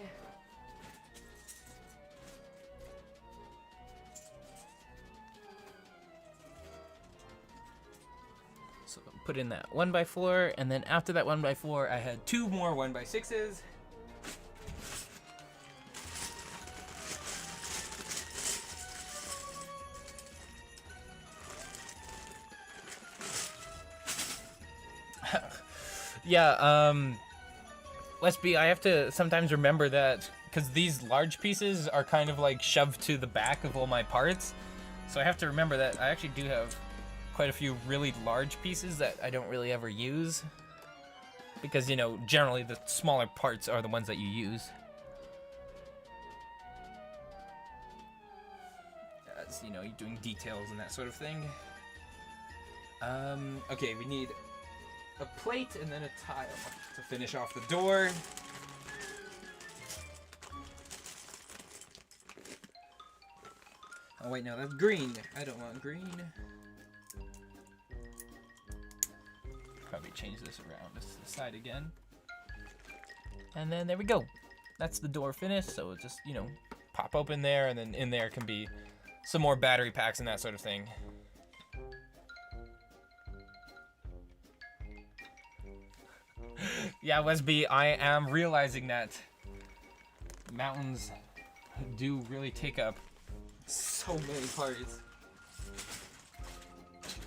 So put in that 1x4, and then after that 1x4, I had 2 more 1x6s. Yeah, Westby, I have to sometimes remember that, because these large pieces are kind of like shoved to the back of all my parts, so I have to remember that I actually do have quite a few really large pieces that I don't really ever use, because, you know, generally the smaller parts are the ones that you use. As, you know, you're doing details and that sort of thing. Okay, we need a plate and then a tile to finish off the door. Oh wait, no, that's green. I don't want green. Probably change this around to the side again. And then there we go. That's the door finished, so it just, you know, pop open there, and then in there can be some more battery packs and that sort of thing. Yeah, Wesby, I am realizing that mountains do really take up so many parts.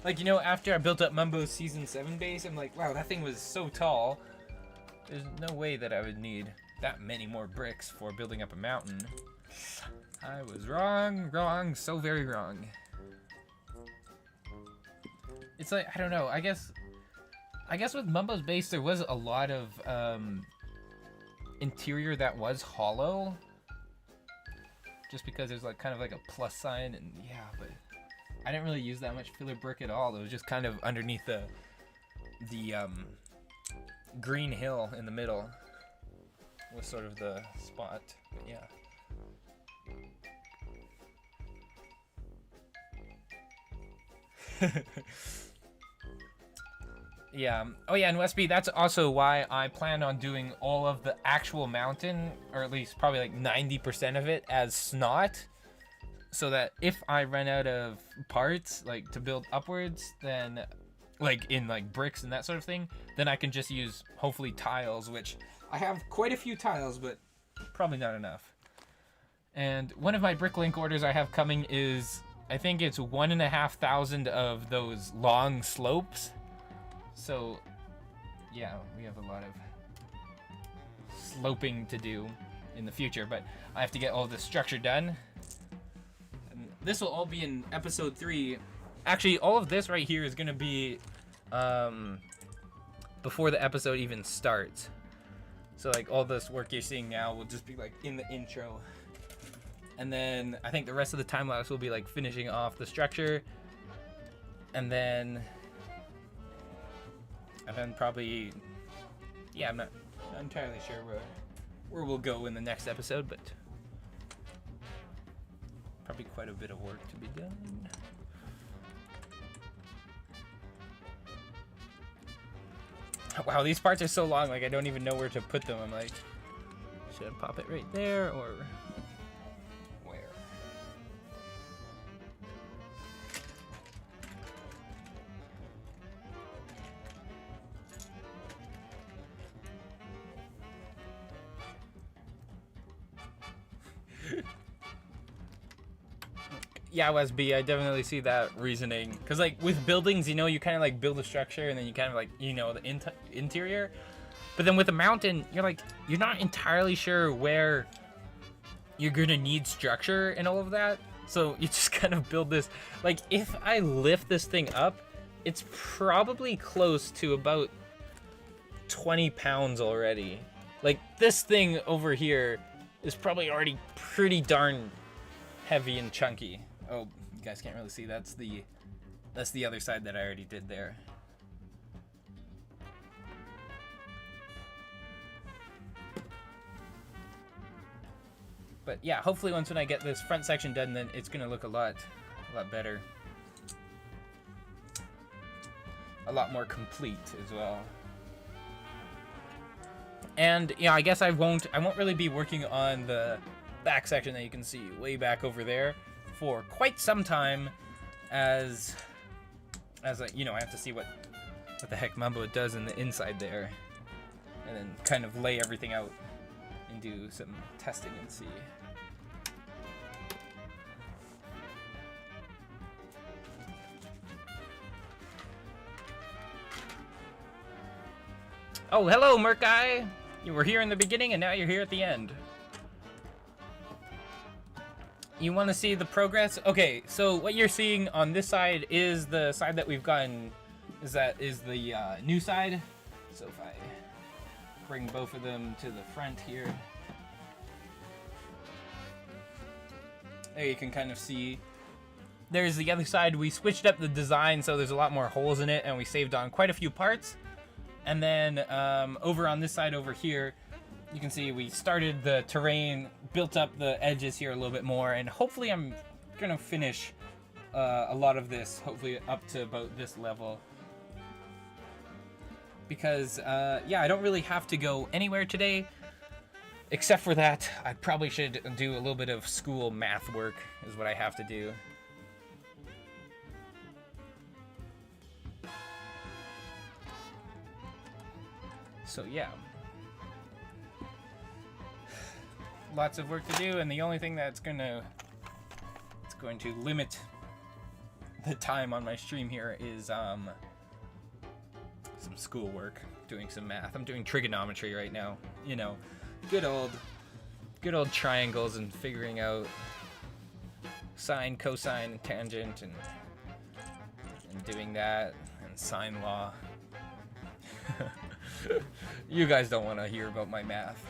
Like, you know, after I built up Mumbo's Season 7 base, I'm like, wow, that thing was so tall. There's no way that I would need that many more bricks for building up a mountain. I was wrong, so very wrong. It's like, I don't know, I guess with Mumbo's base there was a lot of interior that was hollow. Just because there's like kind of like a plus sign, and yeah, but I didn't really use that much filler brick at all. It was just kind of underneath the green hill in the middle was sort of the spot, but yeah. Yeah. Oh yeah, and Westby, that's also why I plan on doing all of the actual mountain, or at least probably like 90% of it, as snot. So that if I run out of parts, like to build upwards, then like in like bricks and that sort of thing, then I can just use hopefully tiles, which I have quite a few tiles, but probably not enough. And one of my bricklink orders I have coming is, I think it's 1,500 of those long slopes. So, yeah, we have a lot of sloping to do in the future, but I have to get all the structure done. And this will all be in episode 3. Actually, all of this right here is going to be before the episode even starts. So, like, all this work you're seeing now will just be, like, in the intro. And then I think the rest of the time lapse will be, like, finishing off the structure. And then probably, yeah, I'm not entirely sure where we'll go in the next episode, but probably quite a bit of work to be done. Wow, these parts are so long, like I don't even know where to put them. I'm like, should I pop it right there or where? Yeah, Wesby, I definitely see that reasoning. Because, like, with buildings, you know, you kind of, like, build a structure and then you kind of, like, you know, the interior. But then with a mountain, you're, like, you're not entirely sure where you're going to need structure and all of that. So you just kind of build this. Like, if I lift this thing up, it's probably close to about 20 pounds already. Like, this thing over here is probably already pretty darn heavy and chunky. Oh, you guys can't really see. That's the other side that I already did there. But yeah, hopefully once when I get this front section done, then it's gonna look a lot better. A lot more complete as well. And yeah, I guess I won't really be working on the back section that you can see way back over there for quite some time, as you know, I have to see what the heck Mumbo does in the inside there, and then kind of lay everything out and do some testing and see. Oh, hello, Merkai! You were here in the beginning and now you're here at the end. You want to see the progress? Okay, so what you're seeing on this side is the side that we've gotten, is the new side. So if I bring both of them to the front here, there you can kind of see. There's the other side. We switched up the design so there's a lot more holes in it, and we saved on quite a few parts. And then over on this side over here, you can see we started the terrain, built up the edges here a little bit more, and hopefully I'm gonna finish a lot of this, hopefully up to about this level. Because, yeah, I don't really have to go anywhere today, except for that I probably should do a little bit of school math work, is what I have to do. So, yeah. Lots of work to do, and the only thing that's going to limit the time on my stream here is some schoolwork, doing some math. I'm doing trigonometry right now. You know, good old triangles and figuring out sine, cosine, and tangent, and doing that, and sine law. You guys don't want to hear about my math.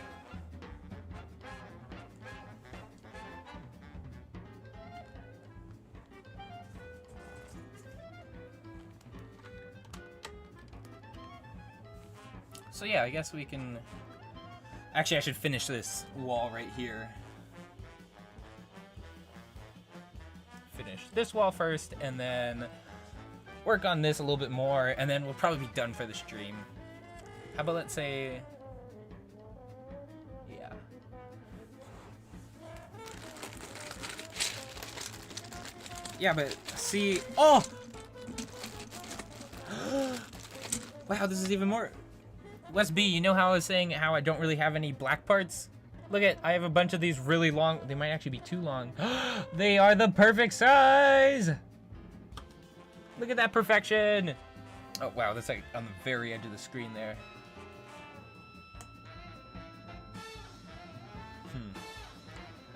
So yeah, I guess we can... Actually, I should finish this wall right here. Finish this wall first, and then work on this a little bit more, and then we'll probably be done for the stream. How about, let's say... Yeah. Yeah, but see... Oh! Wow, this is even more... Wes B, you know how I was saying how I don't really have any black parts? Look at, I have a bunch of these really long, they might actually be too long. They are the perfect size! Look at that perfection! Oh wow, that's like on the very edge of the screen there.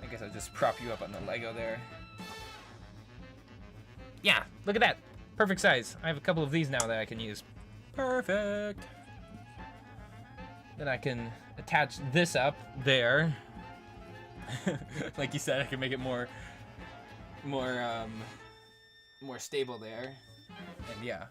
I guess I'll just prop you up on the Lego there. Yeah, look at that! Perfect size. I have a couple of these now that I can use. Perfect! Then I can attach this up there. Like you said, I can make it more stable there. And yeah.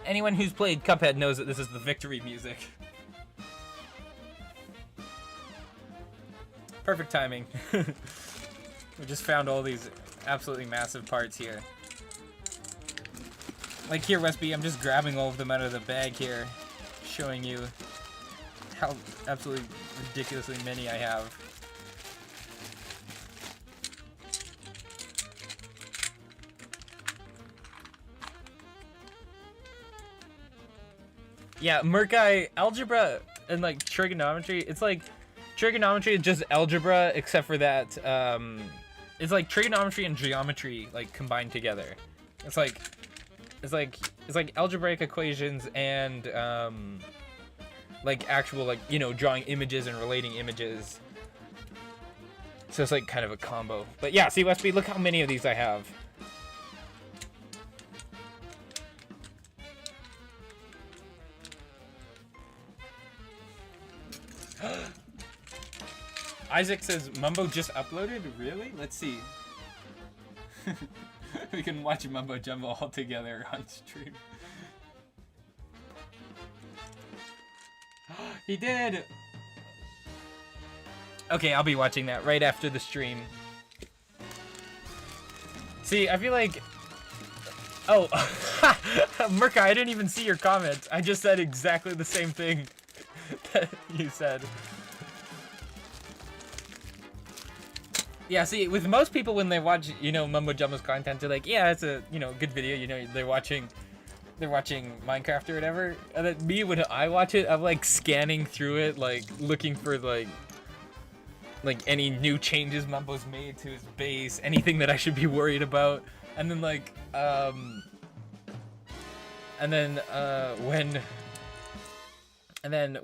Anyone who's played Cuphead knows that this is the victory music. Perfect timing. We just found all these absolutely massive parts here. Like here, Westby, I'm just grabbing all of them out of the bag here, showing you how absolutely ridiculously many I have. Yeah, Merkai, algebra and like trigonometry, it's like trigonometry is just algebra except for that it's like trigonometry and geometry like combined together. It's like algebraic equations and like actual, like, you know, drawing images and relating images. So it's like kind of a combo. But yeah, see, Westby, look how many of these I have. Isaac says, Mumbo just uploaded? Really? Let's see. We can watch Mumbo Jumbo all together on stream. He did! Okay, I'll be watching that right after the stream. See, I feel like... Oh, Merka, I didn't even see your comment. I just said exactly the same thing that you said. Yeah, see, with most people when they watch, you know, Mumbo Jumbo's content, they're like, yeah, it's a, you know, good video, you know, they're watching Minecraft or whatever. And then me, when I watch it, I'm like scanning through it, like looking for like any new changes Mumbo's made to his base, anything that I should be worried about. And then like,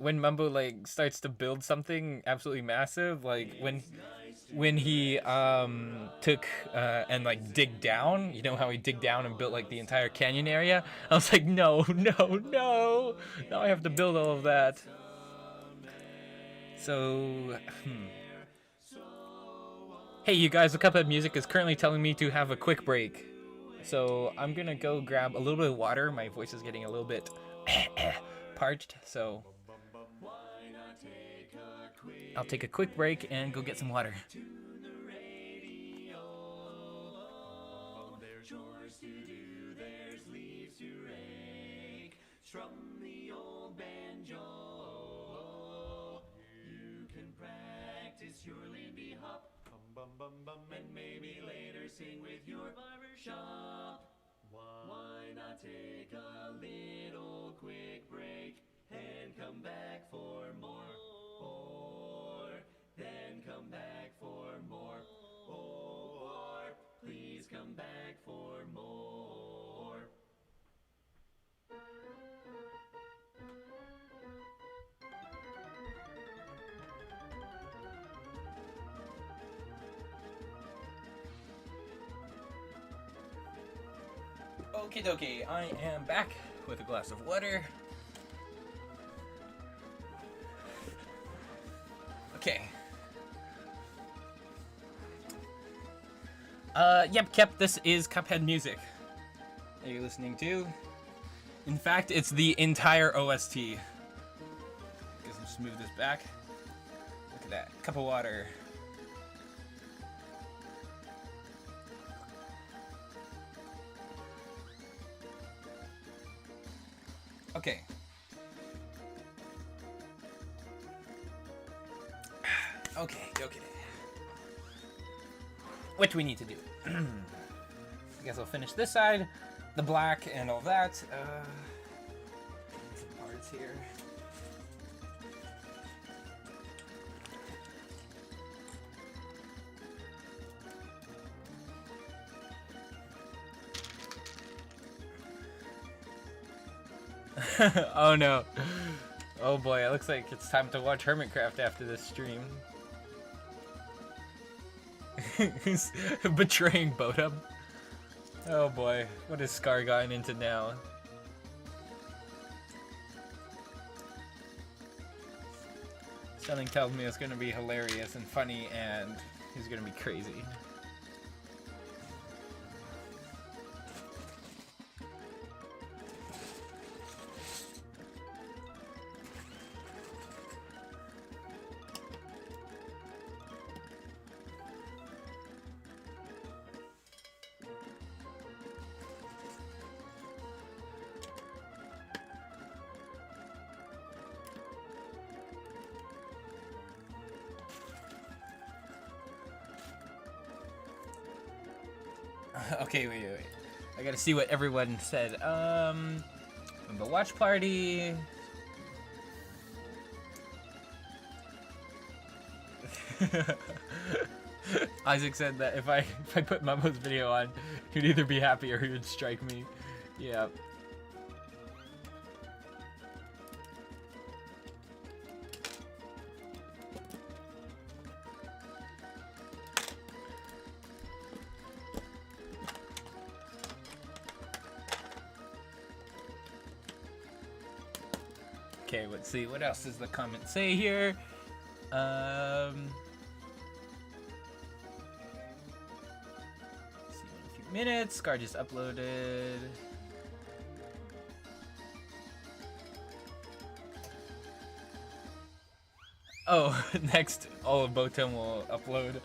when Mumbo like starts to build something absolutely massive, like when he took and like dig down, you know how he dig down and built like the entire canyon area? I was like, no, now I have to build all of that. So hey you guys, the Cuphead music is currently telling me to have a quick break, so I'm gonna go grab a little bit of water. My voice is getting a little bit parched, so I'll take a quick break and go get some water. There's chores to do, there's leaves to rake. Strum the old banjo. You can practice your Lindy hop. And maybe later sing with your barbershop. Why not take a little quick break and come back for more? Then come back for more. Okie dokie, I am back with a glass of water. Okay. Yep, Kep, this is Cuphead music that you're listening to. In fact, it's the entire OST. Guess I'll just move this back. Look at that, cup of water. Okay. Okay. What do we need to do? I guess I'll finish this side, the black and all that. Some parts here. Oh no. Oh boy, it looks like it's time to watch Hermitcraft after this stream. He's betraying Bodum. Oh boy, what is Scar gotten into now? Something tells me it's gonna be hilarious and funny and he's gonna be crazy. Okay, wait. I gotta see what everyone said. The watch party. Isaac said that if I put Mumbo's video on, he'd either be happy or he would strike me. Yeah. Okay, let's see. What else does the comment say here? See in a few minutes. Scar just uploaded. Oh, next all of Botum will upload.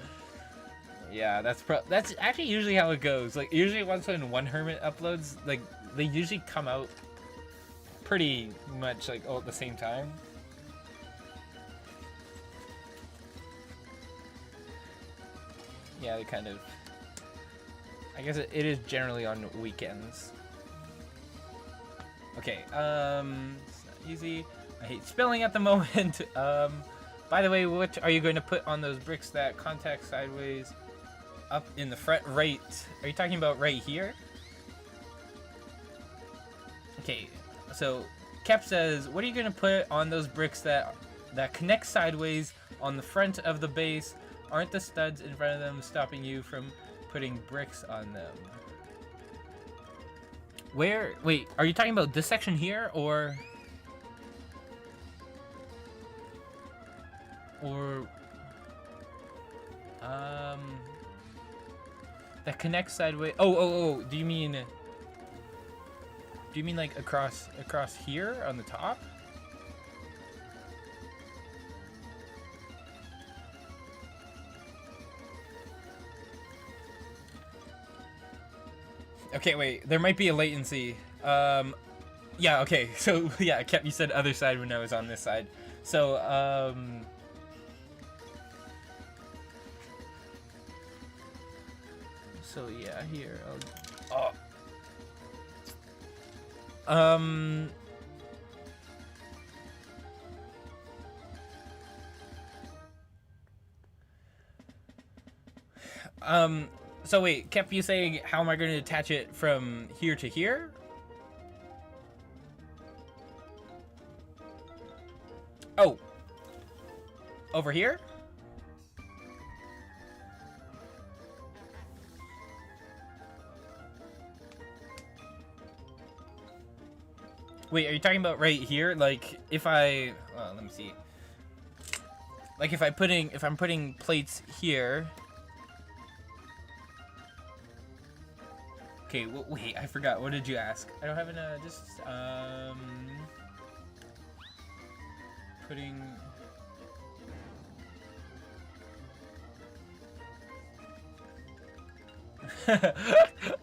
Yeah, that's actually usually how it goes. Like usually once when one hermit uploads, like they usually come out pretty much like all at the same time. Yeah, they kind of. I guess it is generally on weekends. Okay, it's not easy. I hate spelling at the moment. By the way, what are you going to put on those bricks that contact sideways up in the front right? Are you talking about right here? Okay, so Kep says, what are you going to put on those bricks that connect sideways on the front of the base? Aren't the studs in front of them stopping you from putting bricks on them? Where? Wait, are you talking about this section here, or that connects sideways? Oh, do you mean like across here on the top? Okay, wait, there might be a latency. Yeah, okay, so, yeah, you said other side when I was on this side. So, yeah, here, so wait, Kep, you saying how am I going to attach it from here to here? Oh. Over here? Wait, are you talking about right here? Like, if I... let me see. Like, if I'm putting plates here... Okay, wait, I forgot. What did you ask? I don't have an, putting...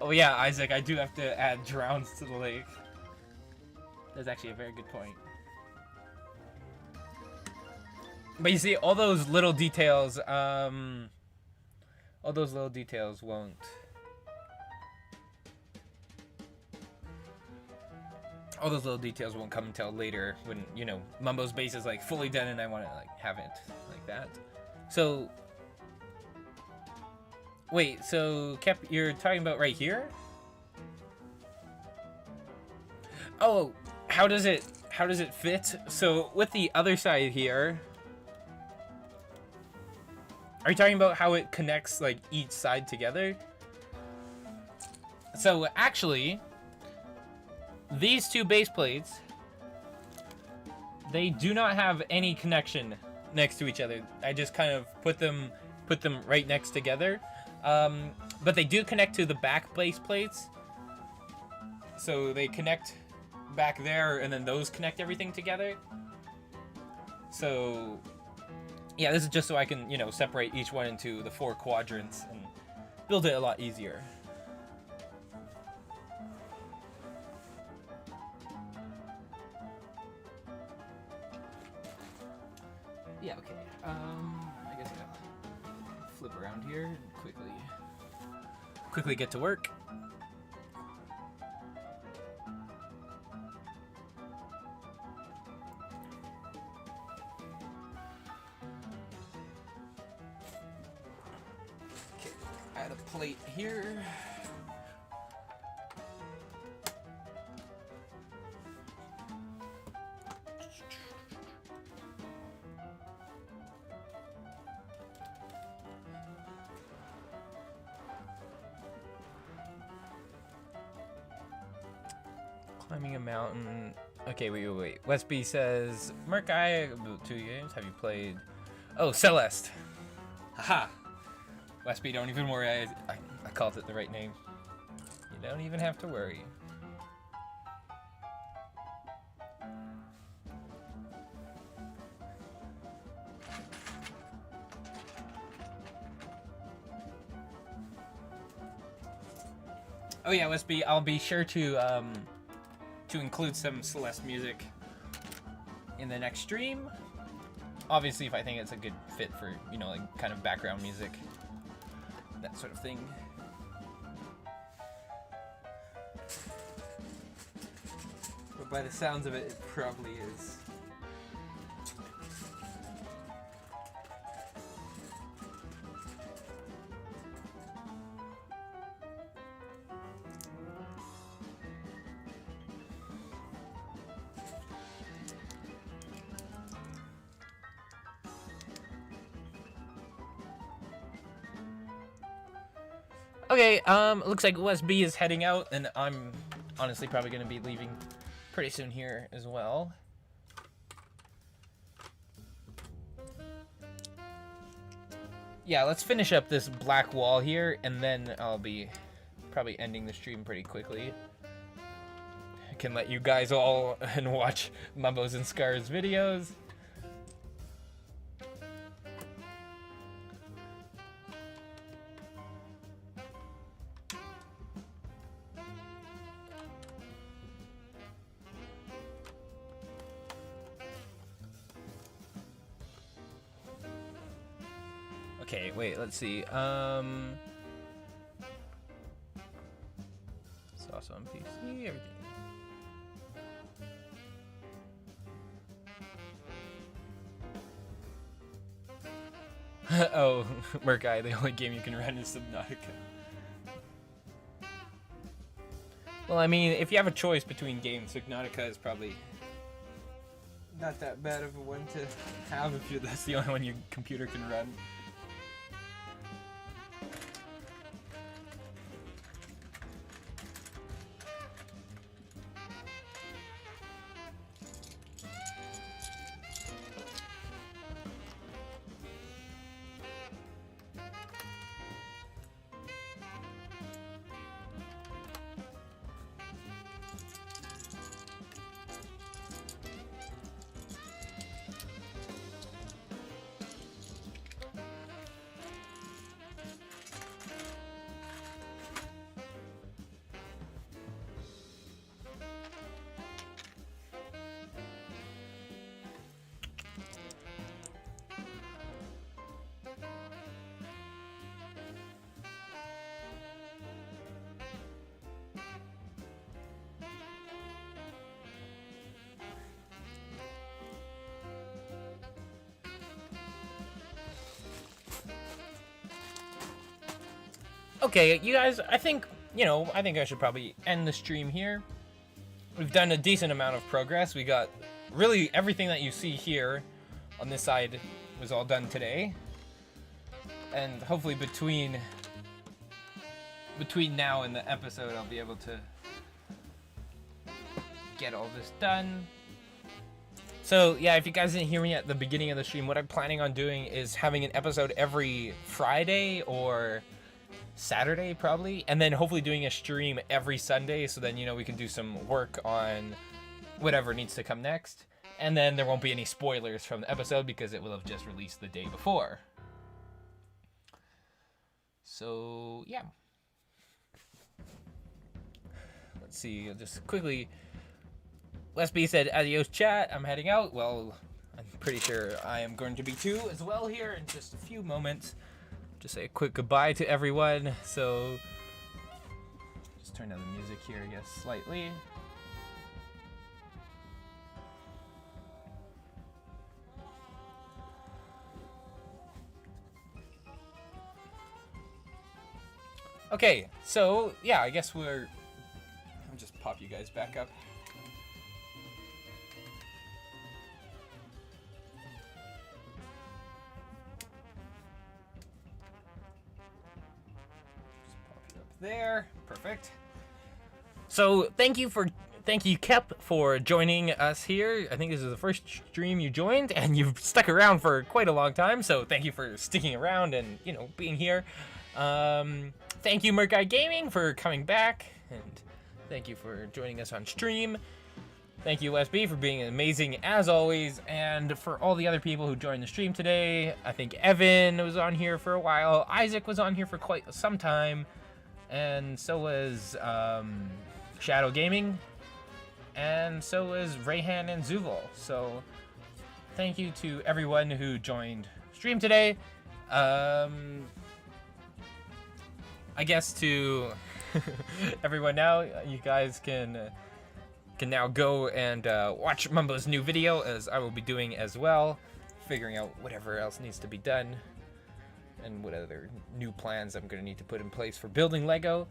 Oh yeah, Isaac, I do have to add drowns to the lake. That's actually a very good point. But you see, all those little details won't... All those little details won't come until later when, you know, Mumbo's base is like fully done and I want to like have it like that. So... Wait, so you're talking about right here? Oh, how does it fit? So with the other side here, are you talking about how it connects like each side together? So actually, these two base plates, they do not have any connection next to each other. I just kind of put them right next together. But they do connect to the back base plates. So they connect back there, and then those connect everything together. So, yeah, this is just so I can, you know, separate each one into the 4 quadrants and build it a lot easier. Yeah, okay. I guess I'll flip around here and quickly get to work. Okay, add a plate here. Climbing a mountain. Okay, wait. Westby says, Merc, I about 2 games. Have you played? Oh, Celeste. Haha. Westby, don't even worry. I called it the right name. You don't even have to worry. Oh yeah, Westby, I'll be sure to include some Celeste music in the next stream. Obviously, if I think it's a good fit for, you know, like kind of background music, that sort of thing. But by the sounds of it, it probably is. Okay, looks like West B is heading out, and I'm honestly probably going to be leaving pretty soon here as well. Yeah, let's finish up this black wall here, and then I'll be probably ending the stream pretty quickly. I can let you guys all and watch Mumbo's and Scar's videos. Okay, wait, let's see. It's also on PC, everything. Oh, Merkai, the only game you can run is Subnautica. Well, I mean, if you have a choice between games, Subnautica is probably not that bad of a one to have if that's the only one your computer can run. Okay, you guys, I think I should probably end the stream here. We've done a decent amount of progress. We got really everything that you see here on this side was all done today. And hopefully between now and the episode, I'll be able to get all this done. So yeah, if you guys didn't hear me at the beginning of the stream, what I'm planning on doing is having an episode every Friday or Saturday probably, and then hopefully doing a stream every Sunday, so then we can do some work on whatever needs to come next, and then there won't be any spoilers from the episode because it will have just released the day before. So yeah, let's see, I'll just quickly, Lesby said adios chat, I'm heading out. Well, I'm pretty sure I am going to be too as well here in just a few moments. Just say a quick goodbye to everyone. So just turn down the music here, I guess, slightly. Okay, so yeah, I guess I'll just pop you guys back up. There, perfect. So thank you Kep for joining us here. I think this is the first stream you joined, and you've stuck around for quite a long time, so thank you for sticking around and being here. Thank you Merguy Gaming for coming back, and thank you for joining us on stream. Thank you Lesby for being amazing as always, and for all the other people who joined the stream today. I think Evan was on here for a while, Isaac was on here for quite some time, and so was Shadow Gaming, and so was Rayhan and Zuval. So thank you to everyone who joined stream today. I guess to everyone now, you guys can now go and watch Mumbo's new video, as I will be doing as well, figuring out whatever else needs to be done and what other new plans I'm going to need to put in place for building Lego.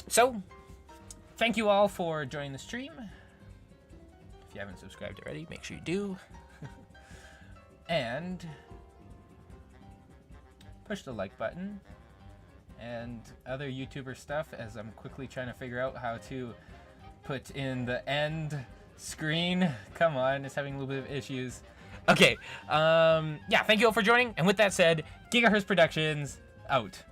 So, thank you all for joining the stream. If you haven't subscribed already, make sure you do. And push the like button and other YouTuber stuff, as I'm quickly trying to figure out how to put in the end screen. Come on, it's having a little bit of issues. Okay, yeah, thank you all for joining, and with that said, Gigahertz Productions, out.